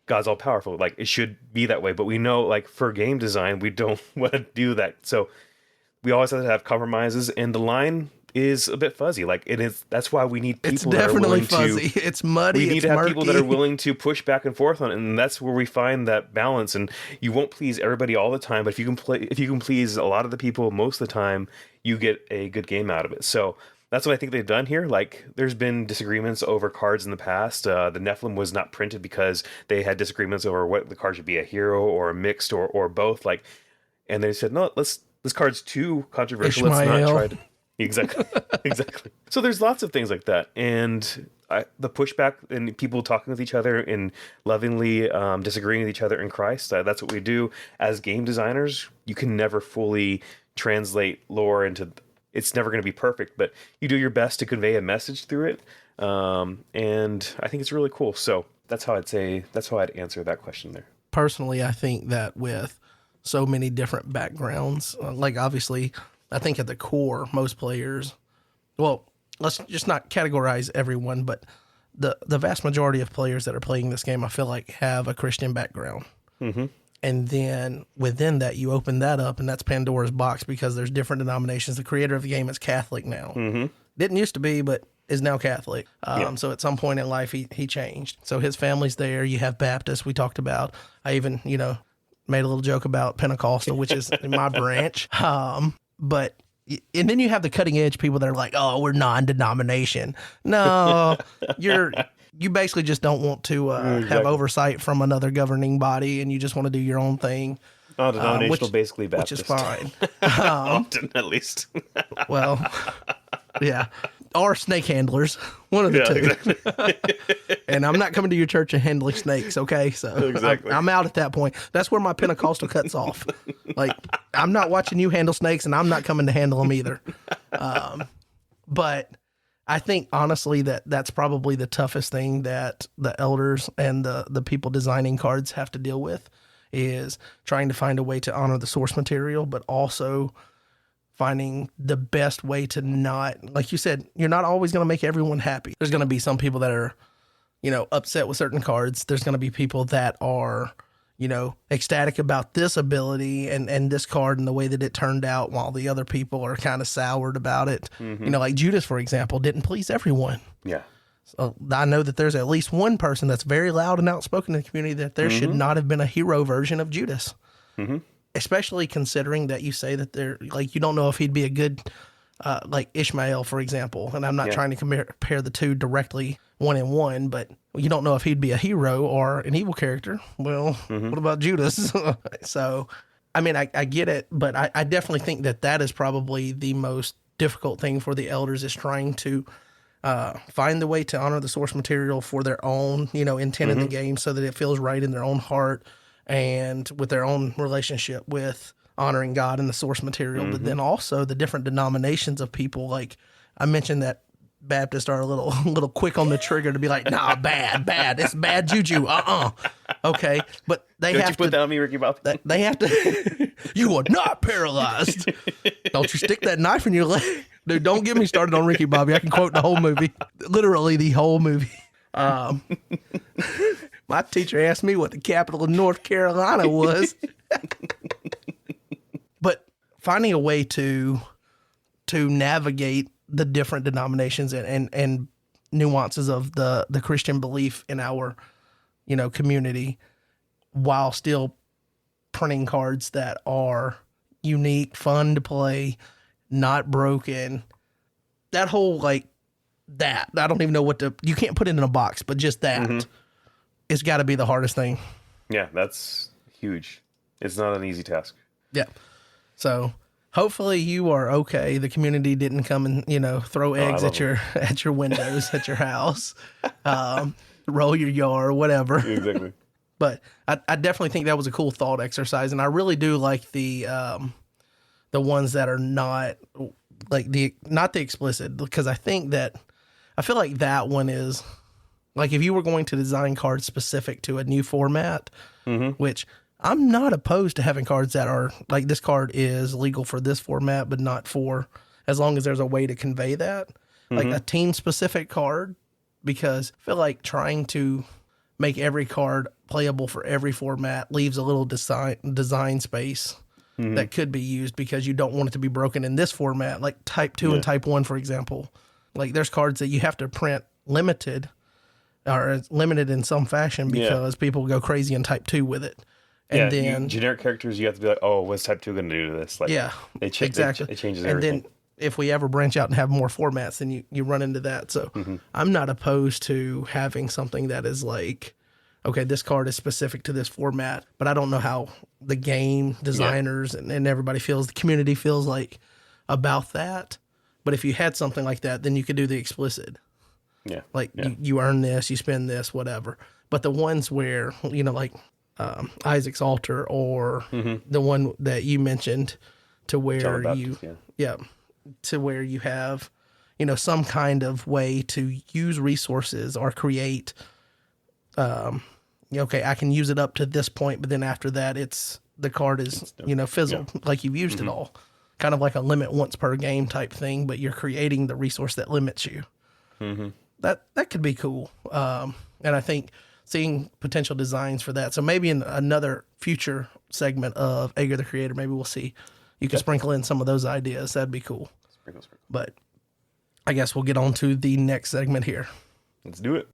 God's all powerful. Like it should be that way, but we know like for game design, we don't want to do that. So we always have to have compromises, and the line is a bit fuzzy. Like it is. That's why we need people. It's definitely fuzzy. It's muddy. We need to have murky. people that are willing to push back and forth on it, and that's where we find that balance. And you won't please everybody all the time, but if you can please a lot of the people most of the time, you get a good game out of it. So that's what I think they've done here. Like there's been disagreements over cards in the past. The Nephilim was not printed because they had disagreements over what the card should be, a hero or a mixed or both. Like, and they said no, this card's too controversial. Ishmael. Let's not try to. Exactly. So there's lots of things like that, and the pushback and people talking with each other and lovingly disagreeing with each other in Christ. That's what we do as game designers. You can never fully translate lore into. It's never going to be perfect, but you do your best to convey a message through it, and I think it's really cool. So that's how I'd answer that question there. Personally, I think that with so many different backgrounds, like obviously. I think at the core, most players, well, let's just not categorize everyone, but the vast majority of players that are playing this game, I feel like, have a Christian background. And then within that, you open that up, and that's Pandora's box because there's different denominations. The creator of the game is Catholic now. Didn't used to be, but is now Catholic. So at some point in life, he changed. So his family's there. You have Baptists we talked about. I even, made a little joke about Pentecostal, which is in my branch. But, and then you have the cutting edge people that are like, oh, we're non-denomination. No, you basically just don't want to have oversight from another governing body, and you just want to do your own thing. Denominational, basically Baptist. Which is fine. Often, at least. Well, yeah. Or snake handlers. One of the two. Exactly. And I'm not coming to your church and handling snakes, okay? So exactly. I'm out at that point. That's where my Pentecostal cuts off. Like, I'm not watching you handle snakes, and I'm not coming to handle them either. But I think, honestly, that's probably the toughest thing that the elders and the people designing cards have to deal with is trying to find a way to honor the source material, but also finding the best way to not, like you said, you're not always going to make everyone happy. There's going to be some people that are, upset with certain cards. There's going to be people that are, ecstatic about this ability and this card and the way that it turned out, while the other people are kind of soured about it. Like Judas, for example, didn't please everyone. Yeah. So I know that there's at least one person that's very loud and outspoken in the community that there should not have been a hero version of Judas. Especially considering that you say that you don't know if he'd be a good, like Ishmael, for example. And I'm not trying to compare the two directly 1-on-1, but you don't know if he'd be a hero or an evil character. Well, what about Judas? So, I mean, I get it, but I definitely think that is probably the most difficult thing for the elders is trying to find the way to honor the source material for their own, intent in the game so that it feels right in their own heart and with their own relationship with honoring God and the source material, but then also the different denominations of people. Like I mentioned that Baptists are a little quick on the trigger to be like, nah, bad. It's bad juju. Okay. But they Don't have you put that on me, Ricky Bobby? They have to, you are not paralyzed. Don't you stick that knife in your leg. Dude, don't get me started on Ricky Bobby. I can quote the whole movie. Literally the whole movie. My teacher asked me what the capital of North Carolina was. But finding a way to navigate the different denominations and nuances of the Christian belief in our, community, while still printing cards that are unique, fun to play, not broken. That whole I don't even know you can't put it in a box, but just that it's got to be the hardest thing. Yeah, that's huge. It's not an easy task. Yeah. So hopefully you are okay. The community didn't come and, throw eggs at your windows at your house, roll your yard, whatever. Exactly. But I definitely think that was a cool thought exercise. And I really do like the ones that are not not the explicit, because I feel like that one is like, if you were going to design cards specific to a new format, which I'm not opposed to having cards that are like, this card is legal for this format, but not for, as long as there's a way to convey that, like a team specific card, because I feel like trying to make every card playable for every format leaves a little design space that could be used, because you don't want it to be broken in this format, like type 2 and type 1, for example. Like there's cards that you have to print limited in some fashion, because people go crazy in type 2 with it. And then generic characters, you have to be like, oh, what's type 2 going to do to this? Like, exactly. It changes and everything. Then if we ever branch out and have more formats, then you run into that. So I'm not opposed to having something that is like, okay, this card is specific to this format, but I don't know how the game designers and everybody feels, the community feels like about that. But if you had something like that, then you could do the explicit. Yeah. Like you earn this, you spend this, whatever. But the ones where, like Isaac's Altar, or the one that you mentioned, to where to where you have, some kind of way to use resources or create, okay, I can use it up to this point, but then after that, the card is, fizzled, like you've used it all. Kind of like a limit once per game type thing, but you're creating the resource that limits you. That could be cool. And I think seeing potential designs for that. So maybe in another future segment of Ager the Creator, maybe we'll see. You can sprinkle in some of those ideas. That'd be cool. Sprinkle. But I guess we'll get on to the next segment here. Let's do it.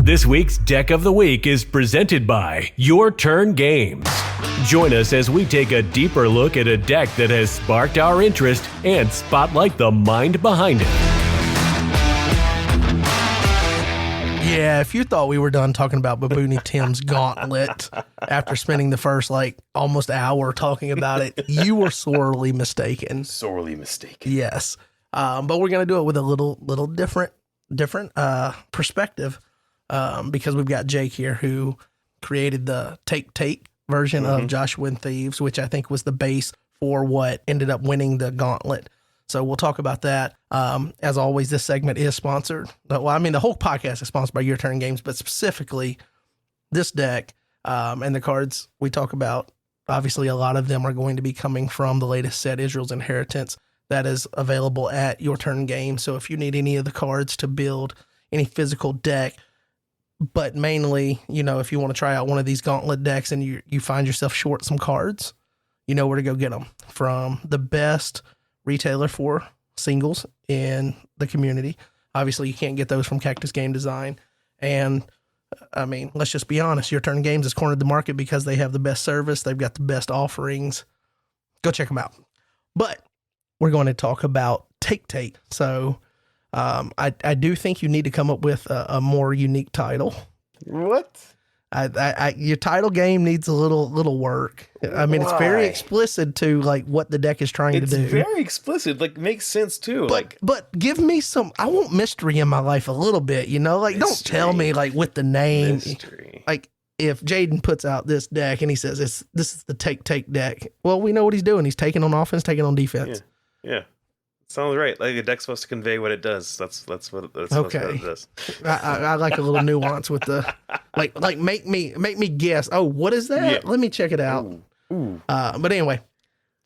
This week's Deck of the Week is presented by Your Turn Games. Join us as we take a deeper look at a deck that has sparked our interest and spotlight the mind behind it. Yeah, if you thought we were done talking about Baboony Tim's Gauntlet after spending the first almost hour talking about it, you were sorely mistaken. Sorely mistaken. Yes. But we're going to do it with a little different perspective, because we've got Jake here, who created the take version of Joshua and Thieves, which I think was the base for what ended up winning the Gauntlet. So we'll talk about that. As always, this segment is sponsored. Well, I mean, the whole podcast is sponsored by Your Turn Games, but specifically this deck and the cards we talk about. Obviously, a lot of them are going to be coming from the latest set, Israel's Inheritance, that is available at Your Turn Games. So if you need any of the cards to build any physical deck, but mainly, if you want to try out one of these Gauntlet decks and you find yourself short some cards, you know where to go get them from. The best retailer for singles in the community. Obviously, you can't get those from Cactus Game Design. And I mean, let's just be honest. Your Turn Games has cornered the market because they have the best service. They've got the best offerings. Go check them out. But we're going to talk about Take. So I do think you need to come up with a more unique title. What? Your title game needs a little work. I mean, It's very explicit to what the deck is trying to do. It's very explicit. Makes sense too. But give me some. I want mystery in my life a little bit. Don't tell me with the name. Mystery. if Jaden puts out this deck and he says this is the take deck, well, we know what he's doing. He's taking on offense, taking on defense. Yeah. Sounds right. Like a deck's supposed to convey what it does. That's what it does. I like a little nuance with the like make me guess. Oh, what is that? Yeah. Let me check it out. Ooh. But anyway,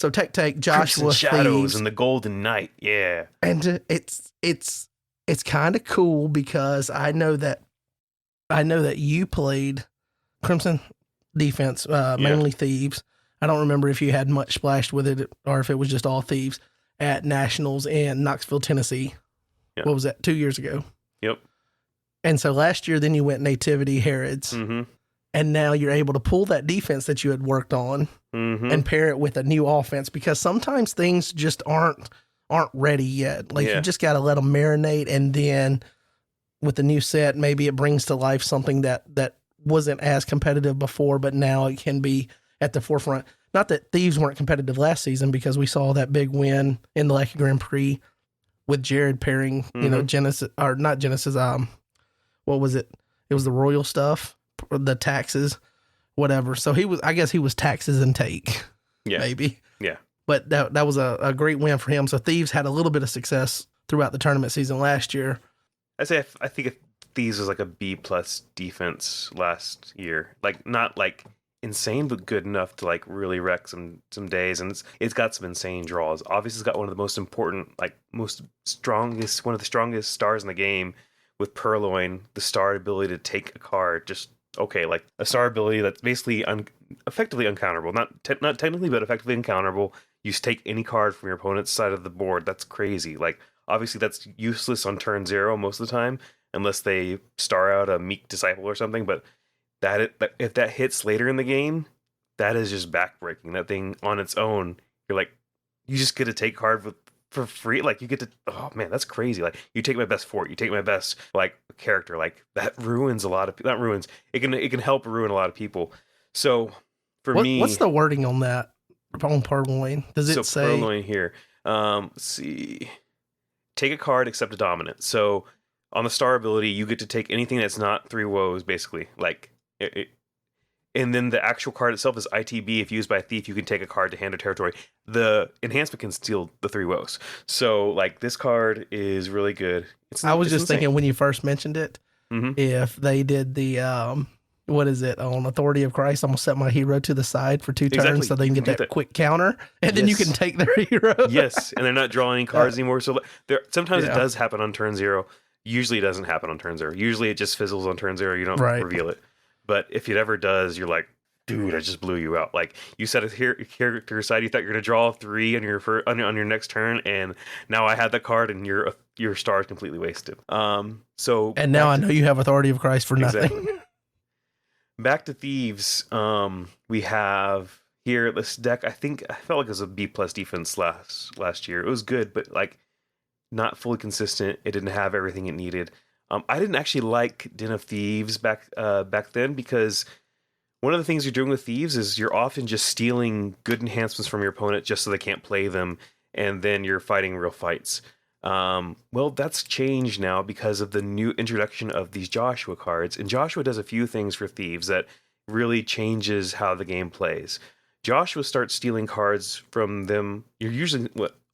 so take Joshua Crimson Shadows Thieves, and the Golden Knight. Yeah. and it's kind of cool because I know that you played Crimson defense, mainly Thieves. I don't remember if you had much splashed with it or if it was just all Thieves at Nationals in Knoxville, Tennessee. Yep. What was that? 2 years ago. Yep. And so last year, then you went Nativity Herods, and now you're able to pull that defense that you had worked on and pair it with a new offense, because sometimes things just aren't ready yet. Like you just got to let them marinate, and then with the new set, maybe it brings to life something that wasn't as competitive before, but now it can be at the forefront. Not that Thieves weren't competitive last season, because we saw that big win in the Lucky Grand Prix with Jared pairing, Genesis, or not Genesis. What was it? It was the Royal stuff, the taxes, whatever. So I guess he was taxes and take, maybe. Yeah. But that was a great win for him. So Thieves had a little bit of success throughout the tournament season last year. I think if Thieves was like a B+ defense last year, like not like insane, but good enough to like really wreck some days, and it's got some insane draws. Obviously, it's got one of the most important, like one of the strongest stars in the game with Purloin, the star ability to take a card. Just like a star ability that's basically effectively uncounterable, not technically, but effectively uncounterable. You just take any card from your opponent's side of the board. That's crazy. Like obviously, that's useless on turn 0 most of the time, unless they star out a Meek Disciple or something. But if that hits later in the game, that is just backbreaking. That thing on its own, you're like, you just get to take card for free. Like you get to, oh man, that's crazy. Like you take my best fort, you take my best like character. Like that ruins a lot of. That ruins. It can help ruin a lot of people. So for me, what's the wording on that? On Purloin, does it say Purloin here? Let's see. Take a card except a dominant. So on the star ability, you get to take anything that's not 3 woes, basically. Like. And then the actual card itself is ITB. If used by a thief, you can take a card to hand or territory. The enhancement can steal the 3 woes. So, like, this card is really good. I was just thinking when you first mentioned it, if they did the, what is it, on Authority of Christ, I'm going to set my hero to the side for 2 turns so they can get that quick counter, and then you can take their hero. Yes, and they're not drawing any cards anymore. So sometimes it does happen on turn 0. Usually it doesn't happen on turn 0. Usually it just fizzles on turn 0. You don't reveal it. But if it ever does, you're like, dude, I just blew you out. Like you set a character aside, you thought you were gonna draw 3 on your next turn, and now I had that card, and your star is completely wasted. And now I know you have Authority of Christ for nothing. Exactly. Back to Thieves. We have here this deck. I felt like it was a B+ defense last year. It was good, but like not fully consistent. It didn't have everything it needed. I didn't actually like Den of Thieves back then, because one of the things you're doing with Thieves is you're often just stealing good enhancements from your opponent just so they can't play them, and then you're fighting real fights. Well, that's changed now because of the new introduction of these Joshua cards, and Joshua does a few things for Thieves that really changes how the game plays. Joshua starts stealing cards from them.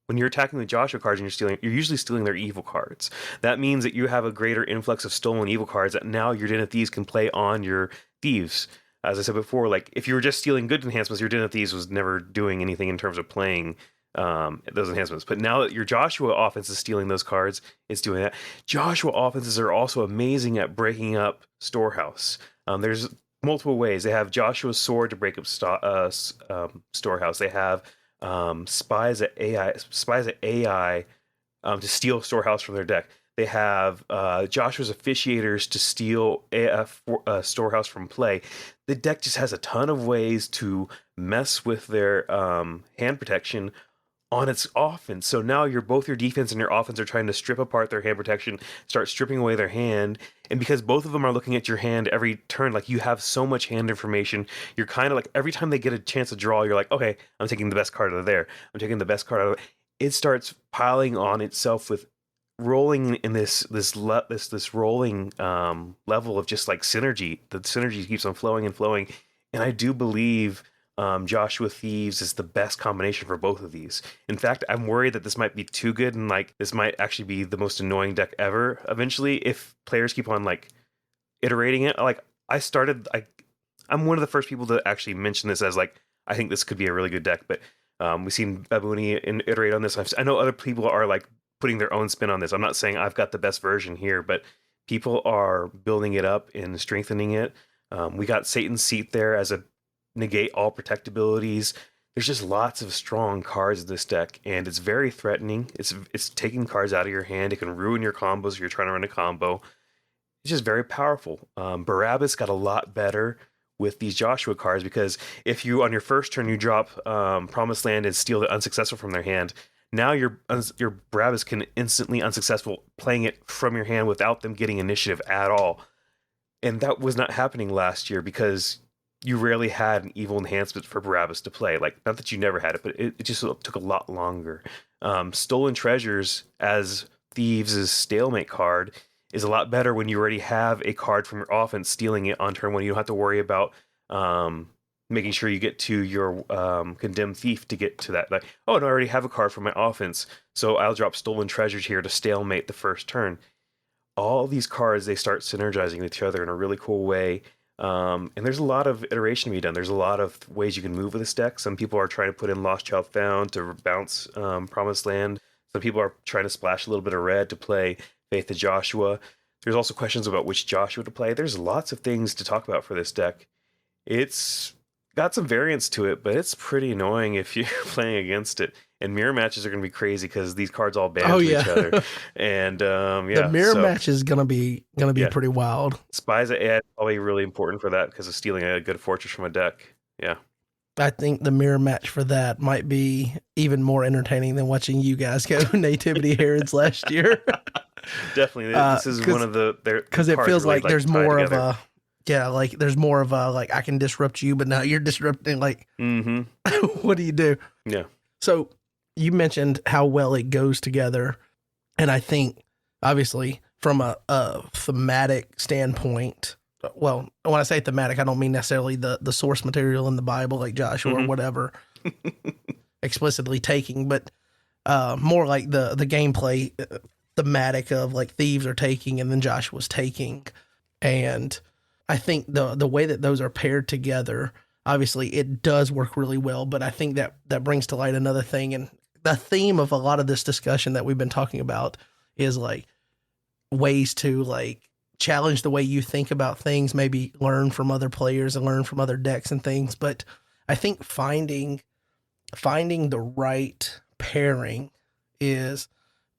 When you're attacking the Joshua cards and you're usually stealing their evil cards. That means that you have a greater influx of stolen evil cards that now your Den of Thieves can play on your Thieves. As I said before, like if you were just stealing good enhancements, your Den of Thieves was never doing anything in terms of playing those enhancements. But now that your Joshua offense is stealing those cards, it's doing that. Joshua offenses are also amazing at breaking up Storehouse. There's multiple ways. They have Joshua's sword to break up Storehouse. They have spies at AI to steal Storehouse from their deck. They have Joshua's officiators to steal Storehouse from play. The deck just has a ton of ways to mess with their hand protection on its offense. So now both your defense and your offense are trying to strip apart their hand protection, start stripping away their hand. And because both of them are looking at your hand every turn, like you have so much hand information, you're kind of like, every time they get a chance to draw, you're like, okay, I'm taking the best card out of there. I'm taking the best card out of there. It starts piling on itself with rolling in this rolling level of just like synergy. The synergy keeps on flowing and flowing, and I do believe Joshua Thieves is the best combination for both of these. In fact, I'm worried that this might be too good, and like this might actually be the most annoying deck ever eventually if players keep on like iterating it. Like I'm one of the first people to actually mention this as like I think this could be a really good deck, but we've seen Baboony iterate on this. I know other people are like putting their own spin on this. I'm not saying I've got the best version here, but people are building it up and strengthening it. We got Satan's Seat there as a negate all protect abilities. There's just lots of strong cards in this deck, and it's very threatening. It's taking cards out of your hand. It can ruin your combos if you're trying to run a combo. It's just very powerful. Barabbas got a lot better with these Joshua cards, because if you on your first turn you drop Promised Land and steal the unsuccessful from their hand, now your Barabbas can instantly unsuccessful playing it from your hand without them getting initiative at all. And that was not happening last year because you rarely had an evil enhancement for Barabbas to play. Like, not that you never had it, but it just took a lot longer. Stolen Treasures as Thieves' stalemate card is a lot better when you already have a card from your offense stealing it on turn one. You don't have to worry about making sure you get to your Condemned Thief to get to that. Like, oh, no, I already have a card from my offense, so I'll drop Stolen Treasures here to stalemate the first turn. All these cards, they start synergizing with each other in a really cool way. And there's a lot of iteration to be done. There's a lot of ways you can move with this deck. Some people are trying to put in Lost Child Found to bounce Promised Land. Some people are trying to splash a little bit of red to play Faith of Joshua. There's also questions about which Joshua to play. There's lots of things to talk about for this deck. It's got some variance to it, but it's pretty annoying if you're playing against it. And mirror matches are going to be crazy because these cards all ban to each other. And the mirror match is going to be pretty wild. Spies at Ed probably really important for that because of stealing a good fortress from a deck. Yeah. I think the mirror match for that might be even more entertaining than watching you guys go Nativity Herods last year. Definitely. This is one of the... Because it feels really like there's more of a... Yeah, like there's more of a, like, I can disrupt you, but now you're disrupting, like, what do you do? Yeah. So you mentioned how well it goes together. And I think, obviously, from a thematic standpoint... Well, when I say thematic, I don't mean necessarily the source material in the Bible, like Joshua or whatever, explicitly taking, but more like the gameplay thematic of like Thieves are taking and then Joshua's taking. And I think the way that those are paired together, obviously it does work really well, but I think that brings to light another thing. And the theme of a lot of this discussion that we've been talking about is like ways to like challenge the way you think about things, maybe learn from other players and learn from other decks and things. But I think finding the right pairing is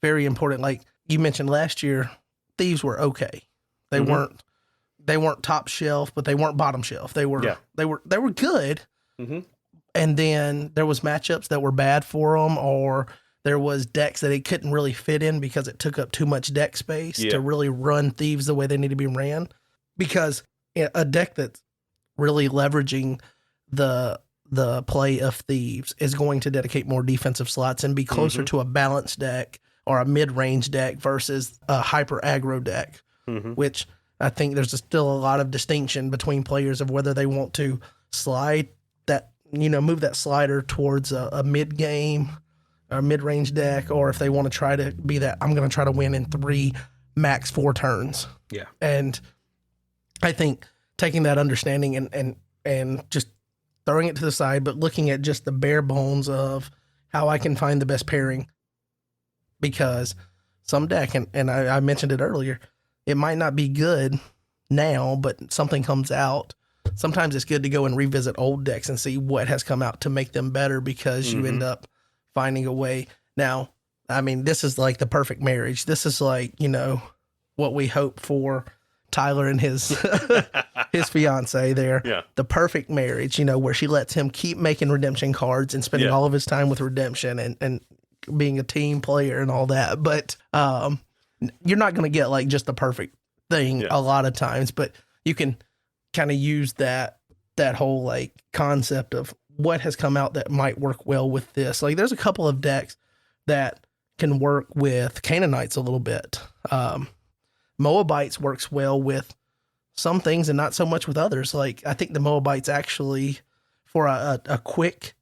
very important. Like you mentioned last year, Thieves were okay. They weren't top shelf, but they weren't bottom shelf. They were good. And then there was matchups that were bad for them, or there was decks that it couldn't really fit in because it took up too much deck space to really run Thieves the way they need to be ran. Because a deck that's really leveraging the play of Thieves is going to dedicate more defensive slots and be closer to a balanced deck or a mid-range deck versus a hyper aggro deck, which I think there's still a lot of distinction between players of whether they want to slide that, move that slider towards a mid-game or mid-range deck, or if they want to try to be that, I'm going to try to win in 3, max 4 turns. Yeah. And I think taking that understanding and just throwing it to the side, but looking at just the bare bones of how I can find the best pairing, because some deck, and I mentioned it earlier, it might not be good now, but something comes out. Sometimes it's good to go and revisit old decks and see what has come out to make them better, because you end up finding a way. Now, I mean, this is like the perfect marriage. This is like, what we hope for Tyler and his his fiance there. Yeah. The perfect marriage, where she lets him keep making redemption cards and spending all of his time with redemption and being a team player and all that. But you're not going to get like just the perfect thing a lot of times, but you can kind of use that whole like concept of what has come out that might work well with this. Like there's a couple of decks that can work with Canaanites a little bit. Moabites works well with some things and not so much with others. Like, I think the Moabites actually, for a quick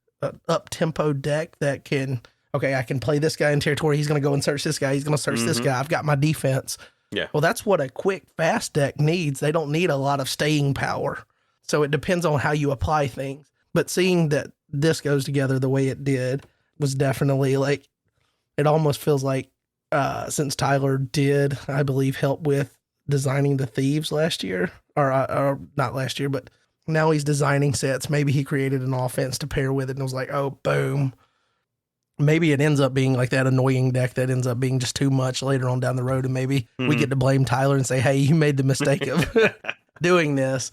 up-tempo deck that can, okay, I can play this guy in territory. He's going to go and search this guy. He's going to search this guy. I've got my defense. Yeah. Well, that's what a quick, fast deck needs. They don't need a lot of staying power. So it depends on how you apply things. But seeing that this goes together the way it did was definitely like, it almost feels like since Tyler did, I believe, help with designing the Thieves last year, or not last year, but now he's designing sets. Maybe he created an offense to pair with it and was like, oh, boom. Maybe it ends up being like that annoying deck that ends up being just too much later on down the road. And maybe we get to blame Tyler and say, hey, you made the mistake of doing this.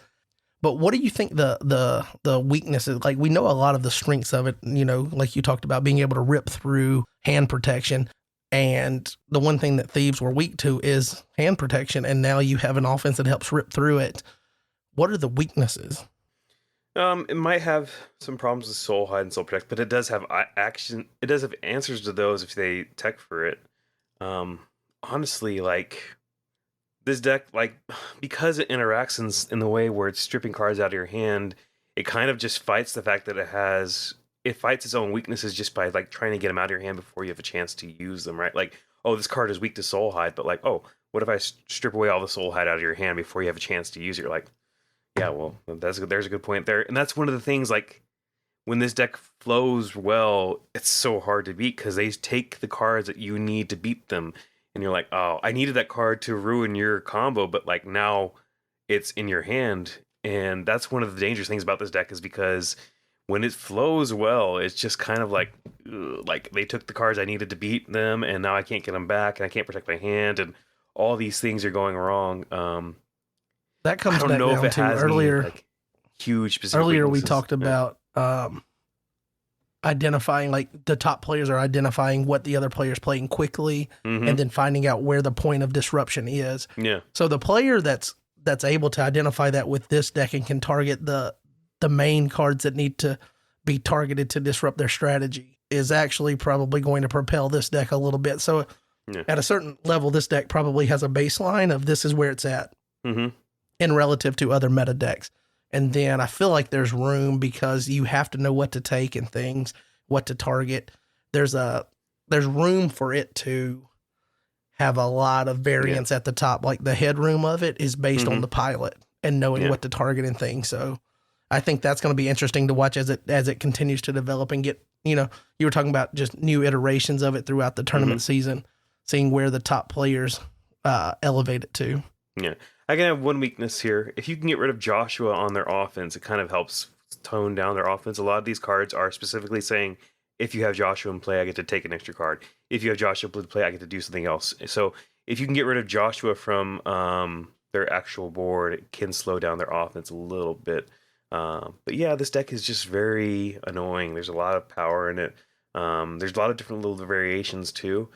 But what do you think the weaknesses, like we know a lot of the strengths of it, you know, like you talked about being able to rip through hand protection. And the one thing that Thieves were weak to is hand protection. And now you have an offense that helps rip through it. What are the weaknesses? It might have some problems with Soul Hide and Soul Protect, but it does have action. It does have answers to those if they tech for it. Honestly, like this deck, like because it interacts in the way where it's stripping cards out of your hand, it kind of just fights the fact that it fights its own weaknesses just by like trying to get them out of your hand before you have a chance to use them, right? Like, oh, this card is weak to Soul Hide, but like, oh, what if I strip away all the Soul Hide out of your hand before you have a chance to use it? You're like, yeah, well, there's a good point there. And that's one of the things, like, when this deck flows well, it's so hard to beat because they take the cards that you need to beat them. And you're like, oh, I needed that card to ruin your combo, but, like, now it's in your hand. And that's one of the dangerous things about this deck is because when it flows well, it's just kind of like they took the cards I needed to beat them, and now I can't get them back, and I can't protect my hand, and all these things are going wrong. That comes back down to earlier. Like, huge specific earlier, weaknesses. we talked about identifying, like the top players are identifying what the other player's playing quickly, and then finding out where the point of disruption is. Yeah. So the player that's able to identify that with this deck and can target the main cards that need to be targeted to disrupt their strategy is actually probably going to propel this deck a little bit. So at a certain level, this deck probably has a baseline of this is where it's at. In relative to other meta decks. And then I feel like there's room because you have to know what to take and things, what to target. There's room for it to have a lot of variance at the top. Like the headroom of it is based on the pilot and knowing what to target and things. So I think that's going to be interesting to watch as it continues to develop and get, you know, you were talking about just new iterations of it throughout the tournament season, seeing where the top players elevate it to. Yeah. I can have one weakness here. If you can get rid of Joshua on their offense, it kind of helps tone down their offense. A lot of these cards are specifically saying, if you have Joshua in play, I get to take an extra card. If you have Joshua in play, I get to do something else. So if you can get rid of Joshua from their actual board, it can slow down their offense a little bit. But yeah, this deck is just very annoying. There's a lot of power in it. There's a lot of different little variations too.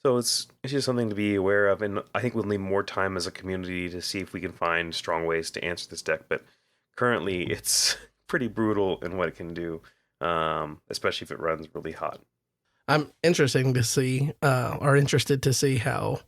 So it's just something to be aware of, and I think we'll need more time as a community to see if we can find strong ways to answer this deck. But currently, it's pretty brutal in what it can do, especially if it runs really hot. I'm interested to see how,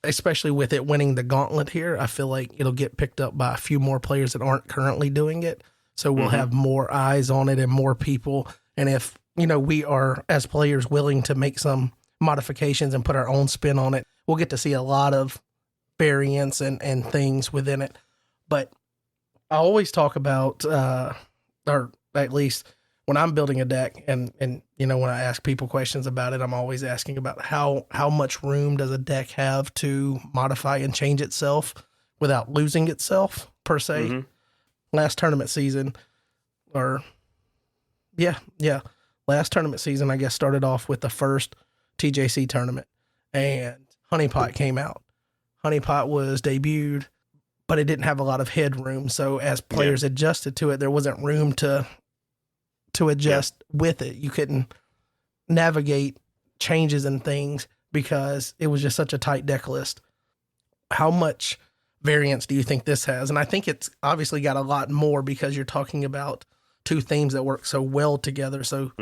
especially with it winning the Gauntlet here, I feel like it'll get picked up by a few more players that aren't currently doing it. So we'll have more eyes on it and more people. And if, you know, we are as players willing to make some modifications and put our own spin on it, we'll get to see a lot of variance and things within it. But I always talk about, or at least when I'm building a deck and, you know, when I ask people questions about it, I'm always asking about how much room does a deck have to modify and change itself without losing itself per se. Last tournament season, last tournament season, I guess, started off with the first TJC tournament, and Honeypot came out. Honeypot was debuted, but it didn't have a lot of headroom. So as players adjusted to it, there wasn't room to adjust with it. You couldn't navigate changes and things because it was just such a tight deck list. How much variance do you think this has? And I think it's obviously got a lot more because you're talking about two themes that work so well together. So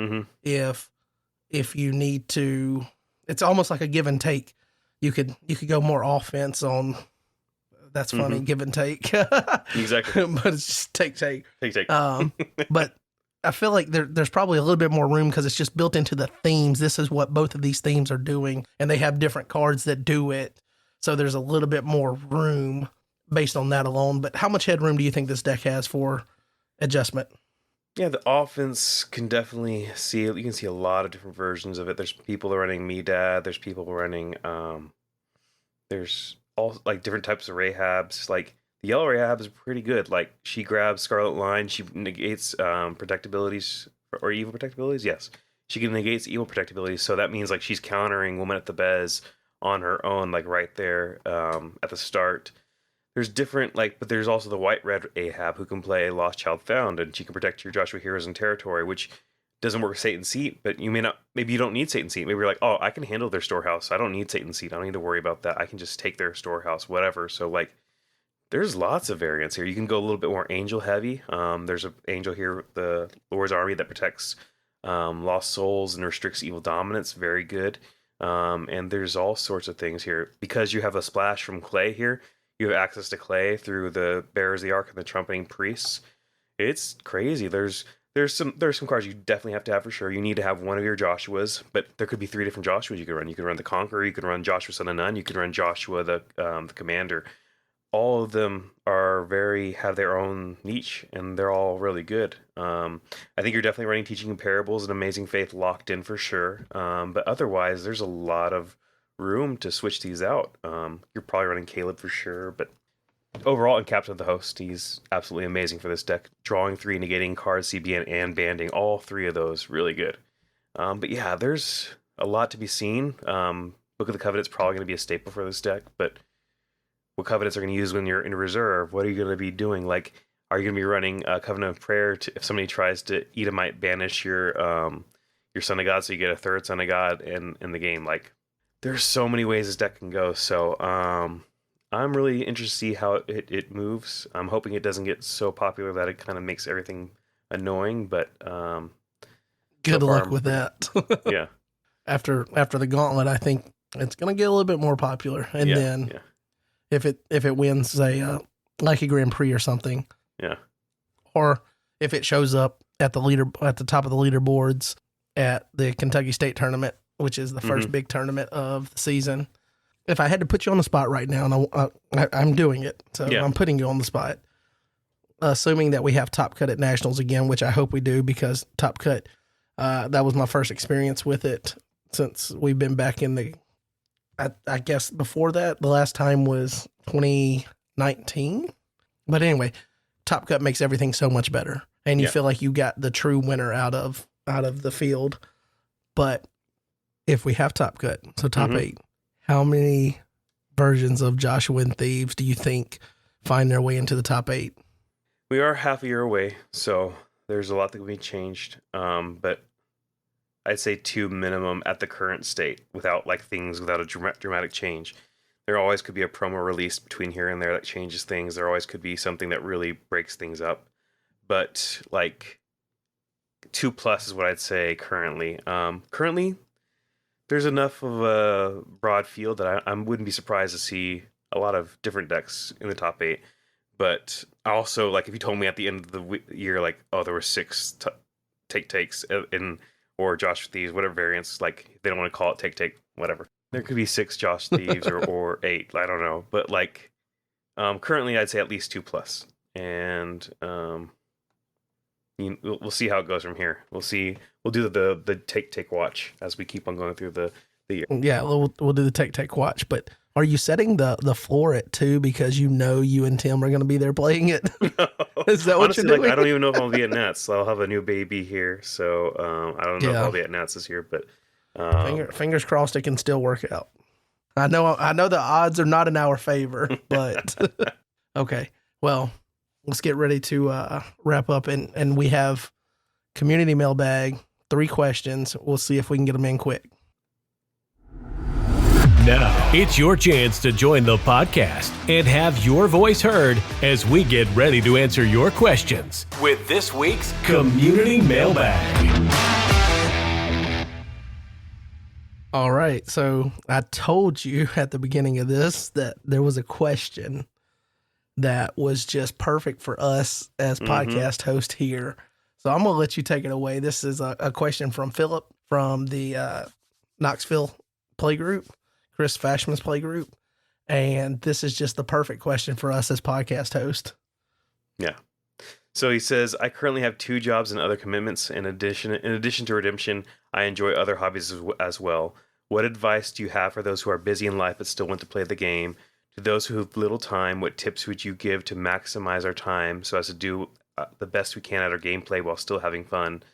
if you need to, it's almost like a give and take. You could go more offense on. That's funny, give and take. Exactly. But it's just take. Take. But I feel like there's probably a little bit more room because it's just built into the themes. This is what both of these themes are doing, and they have different cards that do it. So there's a little bit more room based on that alone. But how much headroom do you think this deck has for adjustment? Yeah, the offense can definitely see. You can see a lot of different versions of it. There's people running Me Dad. There's people running. There's all like different types of Rahabs. Like the yellow Rahab is pretty good. Like she grabs Scarlet Line. She negates protectabilities or evil protectabilities. Yes, she can negate evil protectabilities. So that means like she's countering Woman at the Bez on her own, like right there at the start. There's different, like, but there's also the white-red Ahab who can play Lost Child Found, and she can protect your Joshua Heroes and territory, which doesn't work with Satan's Seat, but maybe you don't need Satan's Seat. Maybe you're like, oh, I can handle their storehouse. I don't need Satan's Seat. I don't need to worry about that. I can just take their storehouse, whatever. So, like, there's lots of variants here. You can go a little bit more angel heavy. There's an angel here, the Lord's Army, that protects lost souls and restricts evil dominance. Very good. And there's all sorts of things here. Because you have a splash from Clay here, you have access to Clay through the Bearers of the Ark and the Trumpeting Priests. It's crazy. There's some cards you definitely have to have for sure. You need to have one of your Joshuas, but there could be 3 different Joshuas you could run. You could run the Conqueror, you could run Joshua Son of Nun, you could run Joshua the Commander. All of them have their own niche, and they're all really good. I think you're definitely running Teaching in Parables and Amazing Faith locked in for sure. But otherwise, there's a lot of room to switch these out. You're probably running Caleb for sure, but overall, in Captain of the Host, he's absolutely amazing for this deck. Drawing 3, negating cards, CBN, and banding, all 3 of those really good. But yeah, there's a lot to be seen. Book of the Covenant's probably going to be a staple for this deck, but what Covenants are going to use when you're in reserve? What are you going to be doing? Like, are you going to be running a Covenant of Prayer if somebody tries to Edomite banish your Son of God, so you get a 3rd Son of God in the game? Like, there's so many ways this deck can go. So I'm really interested to see how it moves. I'm hoping it doesn't get so popular that it kind of makes everything annoying. But good luck with that. Yeah. After the Gauntlet, I think it's going to get a little bit more popular, and then if it wins, say like a Grand Prix or something, or if it shows up at the top of the leaderboards at the Kentucky State Tournament, which is the first big tournament of the season. If I had to put you on the spot right now, and I'm doing it, so I'm putting you on the spot, assuming that we have Top Cut at Nationals again, which I hope we do, because Top Cut, that was my first experience with it since we've been back in the, I guess before that, the last time was 2019. But anyway, Top Cut makes everything so much better, and you feel like you got the true winner out of the field. But if we have Top Cut, so top 8, how many versions of Joshua and Thieves do you think find their way into the top 8? We are half a year away, so there's a lot that can be changed. But I'd say 2 minimum at the current state, without a dramatic change. There always could be a promo release between here and there that changes things. There always could be something that really breaks things up. But 2+ is what I'd say currently. Currently, there's enough of a broad field that I wouldn't be surprised to see a lot of different decks in the top 8. But also, if you told me at the end of the year, there were 6 takes or Josh Thieves, whatever variants, they don't want to call it take, whatever. There could be 6 Josh Thieves or 8, I don't know. But currently, I'd say at least 2+. And we'll see how it goes from here. We'll see. We'll do the take watch as we keep on going through the year. Yeah, we'll do the take watch. But are you setting the floor at 2 because you and Tim are going to be there playing it? No. Is that what Honestly, you're doing? I don't even know if I'll be at Nats. So I'll have a new baby here, so I don't know if I'll be at Nats this year. But fingers crossed it can still work out. I know the odds are not in our favor, but okay. Well, let's get ready to wrap up, and we have community mailbag, 3 questions. We'll see if we can get them in quick. Now, it's your chance to join the podcast and have your voice heard as we get ready to answer your questions with this week's Community Mailbag. All right. So I told you at the beginning of this that there was a question that was just perfect for us as podcast host here. So I'm going to let you take it away. This is a question from Philip from the Knoxville playgroup, Chris Fashman's playgroup. And this is just the perfect question for us as podcast host. Yeah. So he says, I currently have 2 jobs and other commitments. In addition to Redemption, I enjoy other hobbies as well. What advice do you have for those who are busy in life but still want to play the game? To those who have little time, what tips would you give to maximize our time so as to do the best we can at our gameplay while still having fun?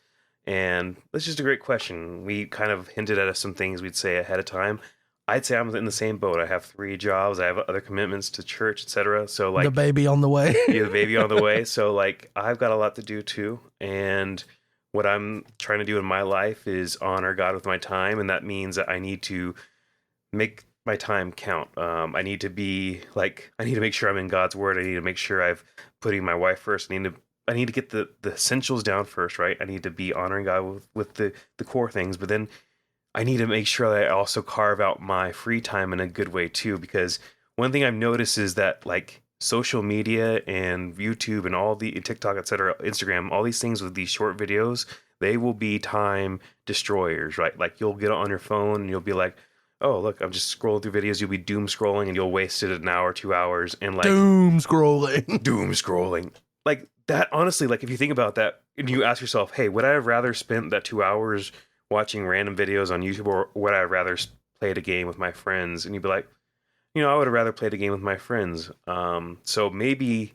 And that's just a great question. We kind of hinted at some things we'd say ahead of time. I'd say I'm in the same boat. I have 3 jobs. I have other commitments to church, etc. So like the baby on the way. Yeah, the baby on the way. So like I've got a lot to do too. And what I'm trying to do in my life is honor God with my time, and that means that I need to make my time count. I need to make sure I'm in God's word. I need to make sure I've putting my wife first. I need to get the essentials down first, right? I need to be honoring God with the core things, but then I need to make sure that I also carve out my free time in a good way too, because one thing I've noticed is that like social media and YouTube and all the TikTok, etc., Instagram, all these things with these short videos, they will be time destroyers, right? Like you'll get on your phone and you'll be like, oh, look, I'm just scrolling through videos. You'll be doom scrolling and you'll waste it an hour, 2 hours, and like doom scrolling. Like that, honestly, like if you think about that and you ask yourself, hey, would I have rather spent that 2 hours watching random videos on YouTube, or would I have rather played a game with my friends? And you'd be like, I would have rather played a game with my friends. So maybe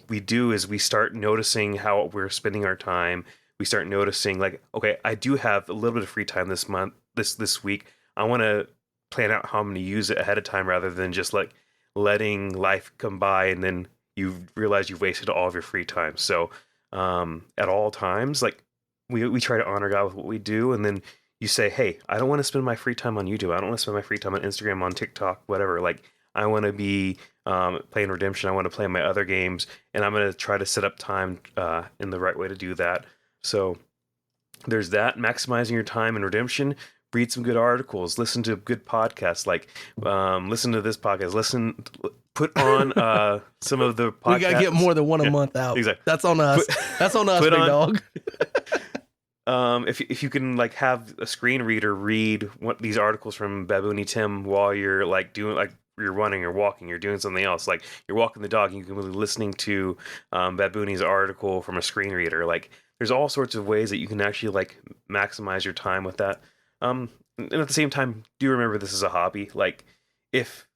we do is we start noticing how we're spending our time. We start noticing like, okay, I do have a little bit of free time this month, this week. I want to plan out how I'm going to use it ahead of time rather than just like letting life come by and then you realize you've wasted all of your free time. So at all times, like we try to honor God with what we do, and then you say, hey, I don't want to spend my free time on YouTube. I don't want to spend my free time on Instagram, on TikTok, whatever. Like I want to be playing Redemption. I want to play my other games, and I'm going to try to set up time in the right way to do that. So there's that. Maximizing your time in Redemption. Read some good articles. Listen to good podcasts. Like listen to this podcast. Put on some of the podcasts. We got to get more than one a month out. Exactly. That's on us. That's on us, big dog. If you can like have a screen reader read these articles from Baboony Tim while you're like doing like you're running or walking, you're doing something else, like you're walking the dog, and you can be listening to Baboony's article from a screen reader. Like there's all sorts of ways that you can actually like maximize your time with that. And at the same time, do remember this is a hobby. Like if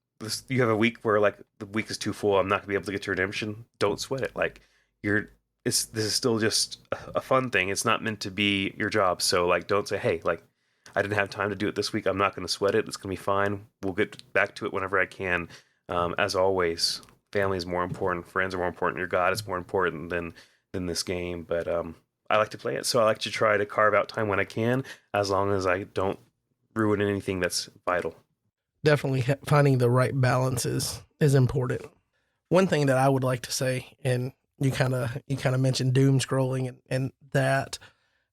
you have a week where like the week is too full, I'm not gonna be able to get to Redemption, don't sweat it. Like this is still just a fun thing. It's not meant to be your job. So like, don't say, hey, like I didn't have time to do it this week. I'm not going to sweat it. It's going to be fine. We'll get back to it whenever I can. As always, family is more important. Friends are more important. Your God is more important than this game. But I like to play it. So I like to try to carve out time when I can, as long as I don't ruin anything that's vital. Definitely finding the right balance is important. One thing that I would like to say, and you kind of mentioned doom scrolling and that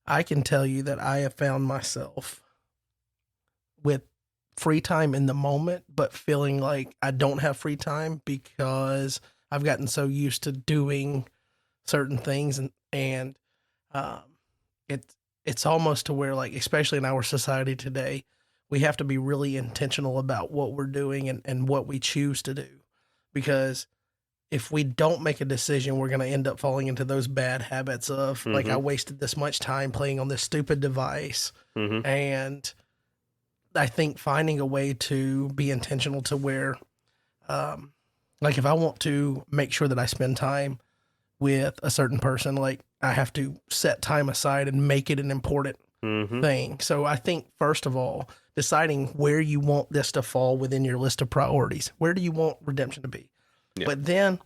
I can tell you that I have found myself with free time in the moment, but feeling like I don't have free time because I've gotten so used to doing certain things and it's almost to where, like, especially in our society today, we have to be really intentional about what we're doing and what we choose to do, because if we don't make a decision, we're going to end up falling into those bad habits of like, I wasted this much time playing on this stupid device. And I think finding a way to be intentional to where, like if I want to make sure that I spend time with a certain person, like I have to set time aside and make it an important thing. So I think first of all, deciding where you want this to fall within your list of priorities. Where do you want Redemption to be? Yeah. But then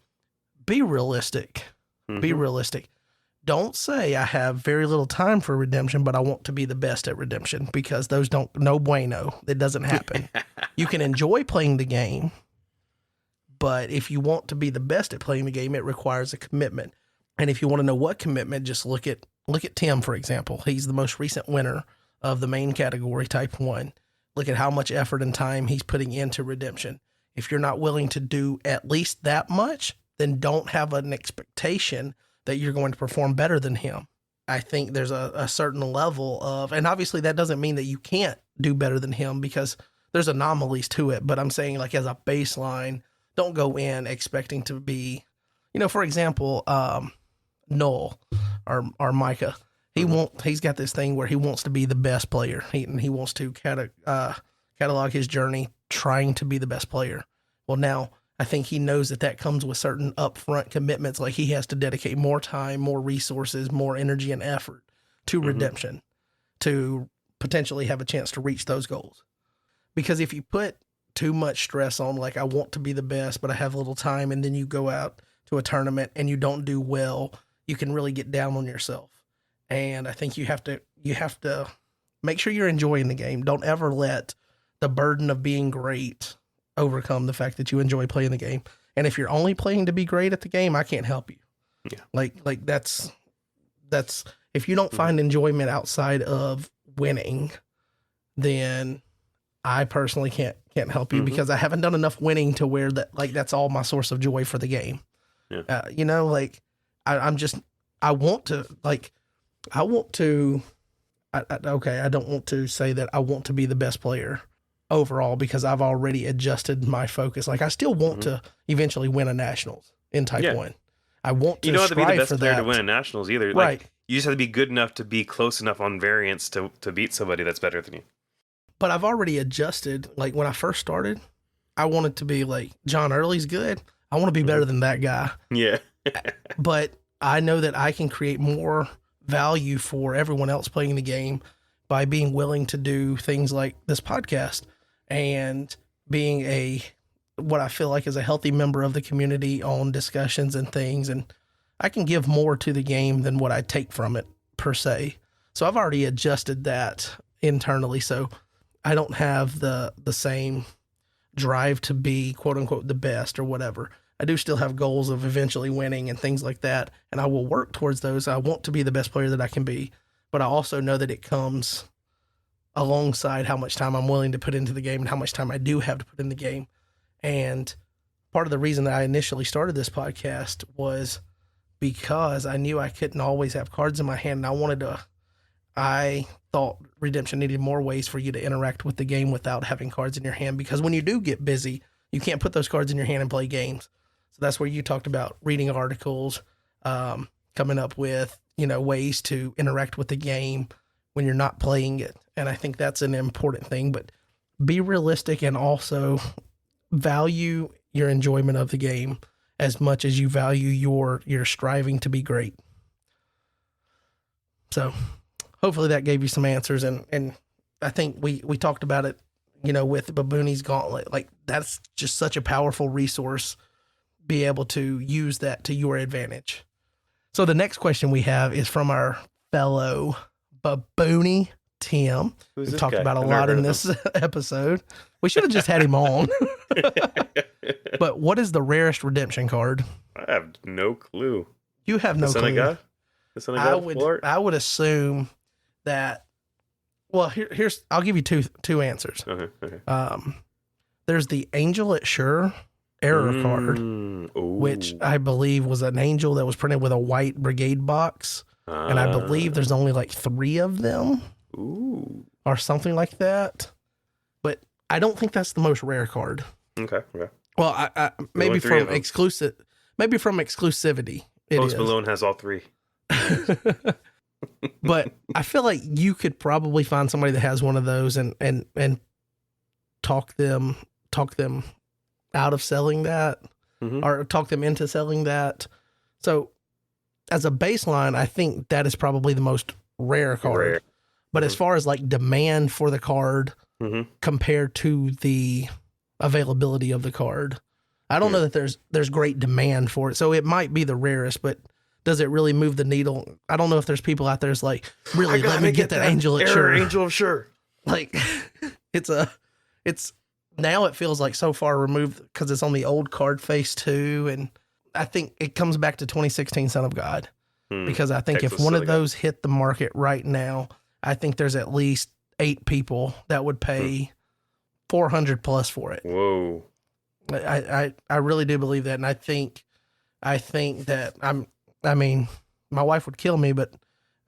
be realistic. Be realistic. Don't say I have very little time for Redemption, but I want to be the best at Redemption, because those no bueno. It doesn't happen. You can enjoy playing the game, but if you want to be the best at playing the game, it requires a commitment. And if you want to know what commitment, just look at Tim, for example. He's the most recent winner of the main category, type 1. Look at how much effort and time he's putting into redemption. If you're not willing to do at least that much, then don't have an expectation that you're going to perform better than him. I think there's a certain level of, and obviously that doesn't mean that you can't do better than him because there's anomalies to it, but I'm saying like as a baseline, don't go in expecting to be, for example, Noel or Micah, he's got this thing where he wants to be the best player. He wants to catalog his journey trying to be the best player. Well, now I think he knows that comes with certain upfront commitments. Like he has to dedicate more time, more resources, more energy and effort to redemption to potentially have a chance to reach those goals. Because if you put too much stress on, like, I want to be the best, but I have little time, and then you go out to a tournament and you don't do well, you can really get down on yourself. And I think you have to make sure you're enjoying the game. Don't ever let the burden of being great overcome the fact that you enjoy playing the game. And if you're only playing to be great at the game, I can't help you. Yeah. Like that's if you don't find enjoyment outside of winning, then I personally can't help you because I haven't done enough winning to where that's all my source of joy for the game. Yeah. I don't want to say that I want to be the best player overall because I've already adjusted my focus. Like I still want to eventually win a nationals in type 1. I want to you don't have to be the best player that. to win a nationals either. Right. Like, you just have to be good enough to be close enough on variance to beat somebody that's better than you. But I've already adjusted. Like when I first started, I wanted to be like, John Early's good. I want to be better than that guy. Yeah. But I know that I can create more value for everyone else playing the game by being willing to do things like this podcast and being what I feel like is a healthy member of the community on discussions and things. And I can give more to the game than what I take from it per se. So I've already adjusted that internally. So I don't have the same drive to be quote unquote the best or whatever. I do still have goals of eventually winning and things like that. And I will work towards those. I want to be the best player that I can be, but I also know that it comes alongside how much time I'm willing to put into the game and how much time I do have to put in the game. And part of the reason that I initially started this podcast was because I knew I couldn't always have cards in my hand. And I thought redemption needed more ways for you to interact with the game without having cards in your hand. Because when you do get busy, you can't put those cards in your hand and play games. So that's where you talked about reading articles, coming up with, ways to interact with the game when you're not playing it. And I think that's an important thing, but be realistic and also value your enjoyment of the game as much as you value your striving to be great. So hopefully that gave you some answers. And I think we talked about it, with Baboony's Gauntlet. Like that's just such a powerful resource. Be able to use that to your advantage. So the next question we have is from our fellow Baboony, Tim. We've talked about a lot in this episode. We should have just had him on. But what is the rarest redemption card? I have no clue. You have no clue. I would assume that. Well, here's. I'll give you two answers. Okay. There's the Angel at Sure error card, which I believe was an angel that was printed with a white brigade box, and I believe there's only like 3 of them, or something like that. But I don't think that's the most rare card. Okay. Well, I maybe from exclusivity. Post Malone has all 3. But I feel like you could probably find somebody that has one of those and talk them out of selling that, or talk them into selling that. So as a baseline, I think that is probably the most rare card. But as far as like demand for the card compared to the availability of the card, I don't know that there's great demand for it. So it might be the rarest, but does it really move the needle? I don't know if there's people out there that's like, really, let me get that Angel at Sure. Angel of Sure. Like it's now it feels like so far removed because it's on the old card face too. And I think it comes back to 2016 Son of God, because I think if one of those hit the market right now, I think there's at least 8 people that would pay $400 plus for it. Whoa. I really do believe that. And I think that I mean, my wife would kill me, but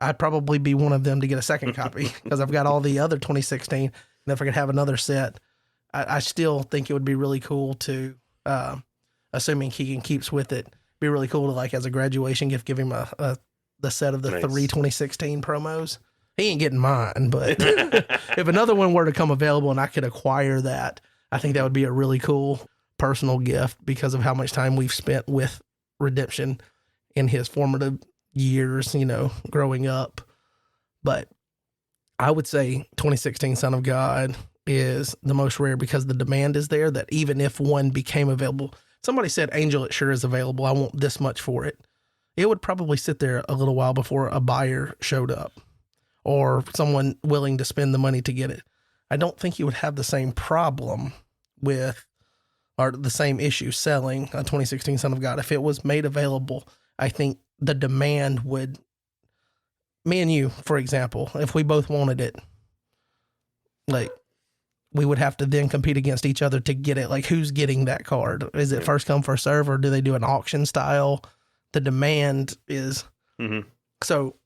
I'd probably be one of them to get a second copy because I've got all the other 2016. And if I could have another set, I still think it would be really cool to, assuming Keegan keeps with it, be really cool to, like, as a graduation gift, give him the set of the 3 2016 promos. He ain't getting mine, but if another one were to come available and I could acquire that, I think that would be a really cool personal gift because of how much time we've spent with Redemption in his formative years, growing up. But I would say 2016 Son of God is the most rare because the demand is there that even if one became available, somebody said Angel It sure is available, I want this much for it. It would probably sit there a little while before a buyer showed up or someone willing to spend the money to get it. I don't think you would have the same problem with, or the same issue selling a 2016 Son of God. If it was made available, I think the demand would, me and you, for example, if we both wanted it, like, we would have to then compete against each other to get it. Like, who's getting that card? Is it first come, first serve, or do they do an auction style? The demand is, so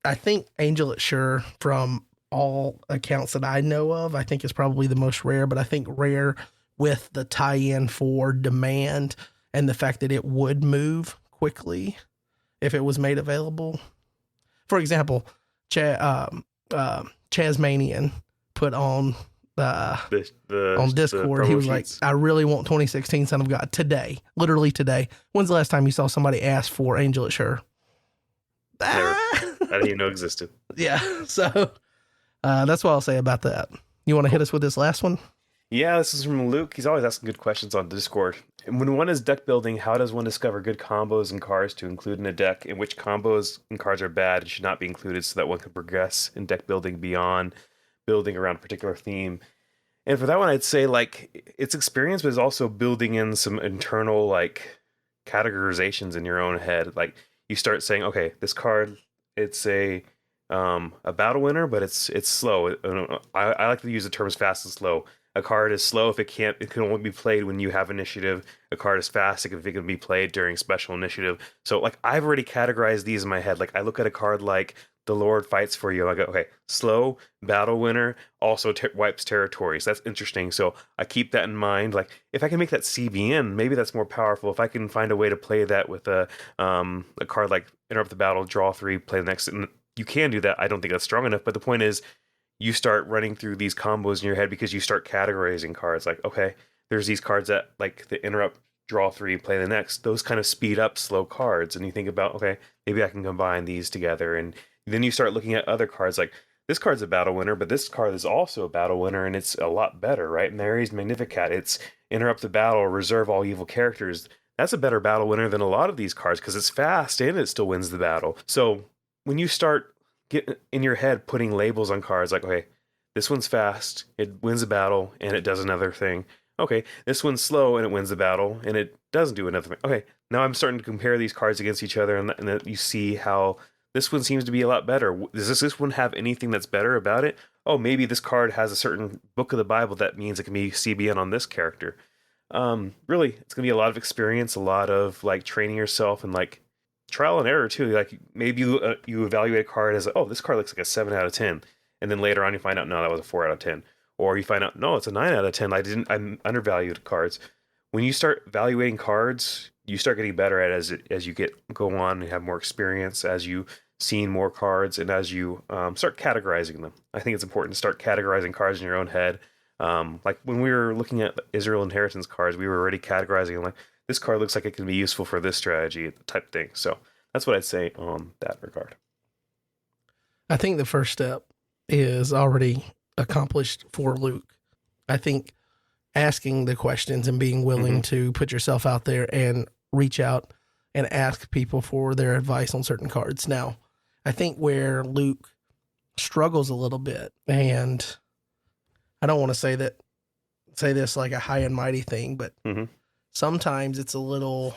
I think Angel It Sure, from all accounts that I know of, I think is probably the most rare, but I think rare with the tie-in for demand and the fact that it would move quickly if it was made available. For example, Chazmanian put on on Discord, he was like, I really want 2016 Son of God today, literally today. When's the last time you saw somebody ask for Angel It Sure? Never. I didn't even know it existed. Yeah, so that's what I'll say about that. You want to hit us with this last one? Yeah, this is from Luke. He's always asking good questions on Discord. And when one is deck building, how does one discover good combos and cards to include in a deck, and which combos and cards are bad and should not be included so that one can progress in deck building beyond building around a particular theme? And for that one, I'd say, like, it's experience, but it's also building in some internal, like, categorizations in your own head. Like, you start saying, okay, this card, it's a battle winner, but it's slow. I like to use the terms fast and slow. A card is slow if it can only be played when you have initiative. A card is fast if it can be played during special initiative. So, like, I've already categorized these in my head. Like, I look at a card like The Lord Fights for You. I go, okay, slow, battle winner, also wipes territories. That's interesting. So I keep that in mind. Like, if I can make that CBN, maybe that's more powerful. If I can find a way to play that with a card like Interrupt the Battle, draw 3, play the next. And you can do that. I don't think that's strong enough. But the point is, you start running through these combos in your head because you start categorizing cards. Like, okay, there's these cards that, like, the Interrupt, draw 3, play the next. Those kind of speed up slow cards. And you think about, okay, maybe I can combine these together. And then you start looking at other cards like, this card's a battle winner, but this card is also a battle winner, and it's a lot better, right? Mary's Magnificat, it's Interrupt the Battle, reserve all evil characters. That's a better battle winner than a lot of these cards because it's fast and it still wins the battle. So when you start getting in your head putting labels on cards like, okay, this one's fast, it wins a battle, and it does another thing. Okay, this one's slow, and it wins the battle, and it doesn't do another thing. Okay, now I'm starting to compare these cards against each other, and then you see how this one seems to be a lot better. Does this one have anything that's better about it? Oh, maybe this card has a certain book of the Bible that means it can be CBN on this character. Really, it's going to be a lot of experience, a lot of, like, training yourself, and, like, trial and error too. Like, maybe you evaluate a card as, oh, this card looks like a 7 out of 10, and then later on you find out, no, that was a 4 out of 10, or you find out, no, it's a 9 out of 10. I undervalued cards. When you start evaluating cards, you start getting better at it as you go on and have more experience, as you seen more cards, and as you start categorizing them. I think it's important to start categorizing cards in your own head. Like when we were looking at Israel Inheritance cards, we were already categorizing them like, this card looks like it can be useful for this strategy type thing. So that's what I'd say on that regard. I think the first step is already accomplished for Luke. I think asking the questions and being willing to put yourself out there and reach out and ask people for their advice on certain cards. Now, I think where Luke struggles a little bit, and I don't want to say this like a high and mighty thing, but sometimes it's a little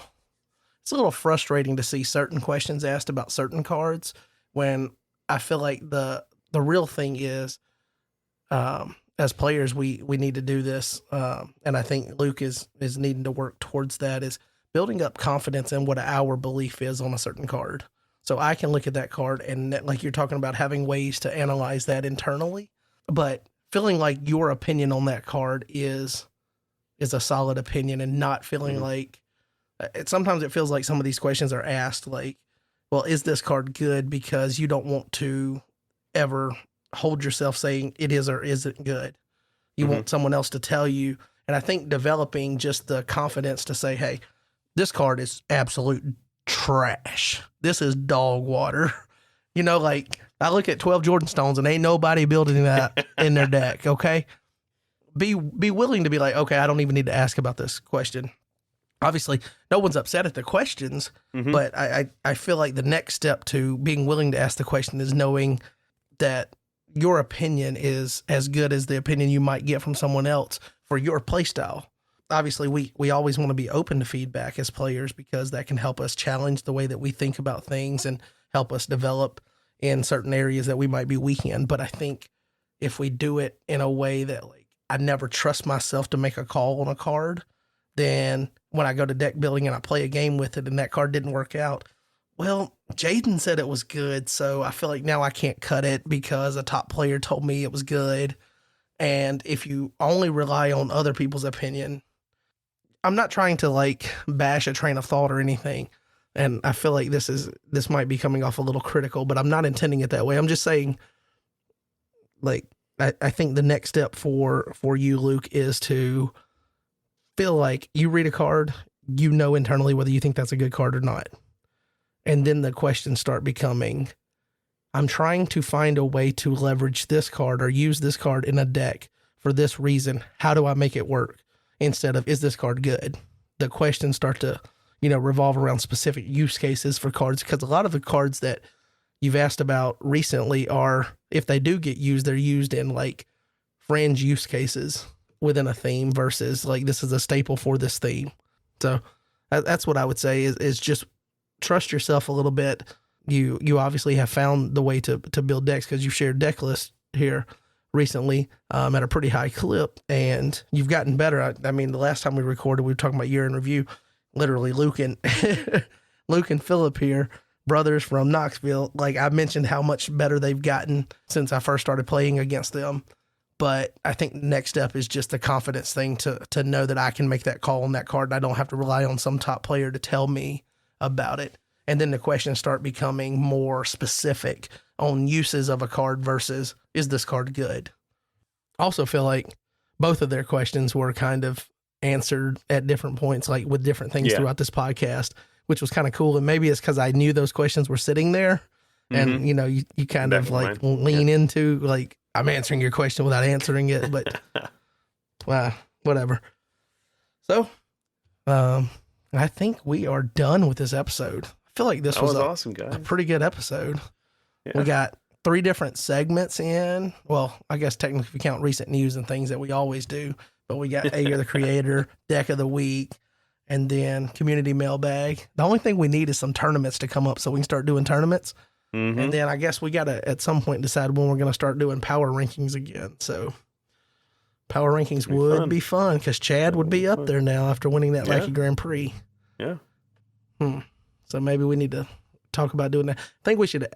frustrating to see certain questions asked about certain cards when I feel like the the real thing is, as players, we need to do this. And I think Luke is needing to work towards that, is building up confidence in what our belief is on a certain card. So I can look at that card and, like you're talking about, having ways to analyze that internally, but feeling like your opinion on that card is a solid opinion, and not feeling like sometimes it feels like some of these questions are asked like, well, is this card good? Because you don't want to ever hold yourself saying it is or isn't good. You want someone else to tell you. And I think developing just the confidence to say, hey, this card is absolute trash. This is dog water. You know, like I look at 12 Jordan Stones and ain't nobody building that in their deck. Okay. Be willing to be like, okay, I don't even need to ask about this question. Obviously, no one's upset at the questions, but I feel like the next step to being willing to ask the question is knowing that your opinion is as good as the opinion you might get from someone else for your play style. Obviously, we always want to be open to feedback as players, because that can help us challenge the way that we think about things and help us develop in certain areas that we might be weak in. But I think if we do it in a way that, like, I never trust myself to make a call on a card, then when I go to deck building and I play a game with it and that card didn't work out, well, Jaden said it was good, so I feel like now I can't cut it because a top player told me it was good. And if you only rely on other people's opinion, I'm not trying to like bash a train of thought or anything, and I feel like this might be coming off a little critical, but I'm not intending it that way. I'm just saying, like, I think the next step for you, Luke, is to feel like you read a card, you know internally whether you think that's a good card or not. And then the questions start becoming, I'm trying to find a way to leverage this card or use this card in a deck for this reason. How do I make it work? Instead of, is this card good? The questions start to, revolve around specific use cases for cards, because a lot of the cards that you've asked about recently are, if they do get used, they're used in like fringe use cases within a theme versus like, this is a staple for this theme. So that's what I would say is just trust yourself a little bit. You obviously have found the way to build decks, because you've shared deck lists here recently at a pretty high clip, and you've gotten better. I mean, the last time we recorded, we were talking about year in review. Literally, Luke and Philip here, brothers from Knoxville. Like, I mentioned how much better they've gotten since I first started playing against them. But I think the next step is just the confidence thing to know that I can make that call on that card, and I don't have to rely on some top player to tell me about it. And then the questions start becoming more specific on uses of a card versus, is this card good? Also feel like both of their questions were kind of answered at different points, like with different things throughout this podcast, which was kind of cool. And maybe it's because I knew those questions were sitting there, and you kind of like lean into like, I'm answering your question without answering it, but whatever. So, I think we are done with this episode. I feel like this was awesome, guys. A pretty good episode. Yeah. We got 3 different segments in. Well, I guess technically if we count recent news and things that we always do, but we got A, You're the Creator, Deck of the Week, and then Community Mailbag. The only thing we need is some tournaments to come up so we can start doing tournaments. And then I guess we got to, at some point, decide when we're going to start doing power rankings again. So power rankings would be fun, because Chad would be up there now after winning that Lackey Grand Prix. Yeah. So maybe we need to talk about doing that. I think we should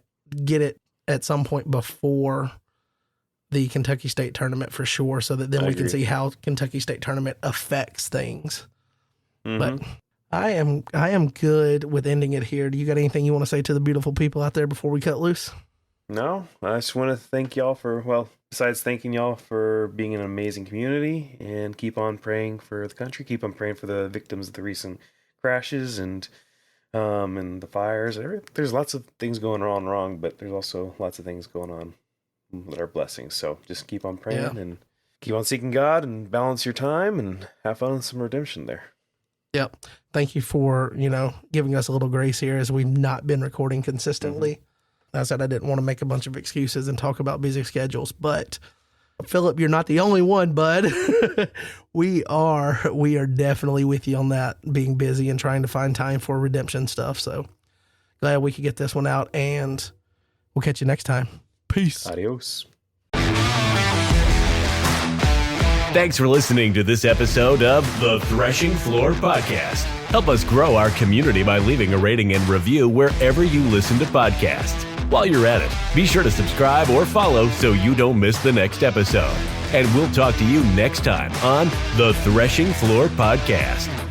get it at some point before the Kentucky State tournament for sure, so that then we can see how Kentucky State tournament affects things. But I am good with ending it here. Do you got anything you want to say to the beautiful people out there before we cut loose? No, I just want to thank y'all besides thanking y'all for being an amazing community, and keep on praying for the country, keep on praying for the victims of the recent crashes and the fires. There's lots of things going on wrong, but there's also lots of things going on that are blessings. So just keep on praying and keep on seeking God, and balance your time and have fun with some redemption there. Yep. Thank you for, giving us a little grace here as we've not been recording consistently. I said I didn't want to make a bunch of excuses and talk about busy schedules, but Philip, you're not the only one, bud. We are definitely with you on that, being busy and trying to find time for redemption stuff. So glad we could get this one out, and we'll catch you next time. Peace. Peace. Adios. Thanks for listening to this episode of the Threshing Floor Podcast. Help us grow our community by leaving a rating and review wherever you listen to podcasts. While you're at it, be sure to subscribe or follow so you don't miss the next episode. And we'll talk to you next time on the Threshing Floor Podcast.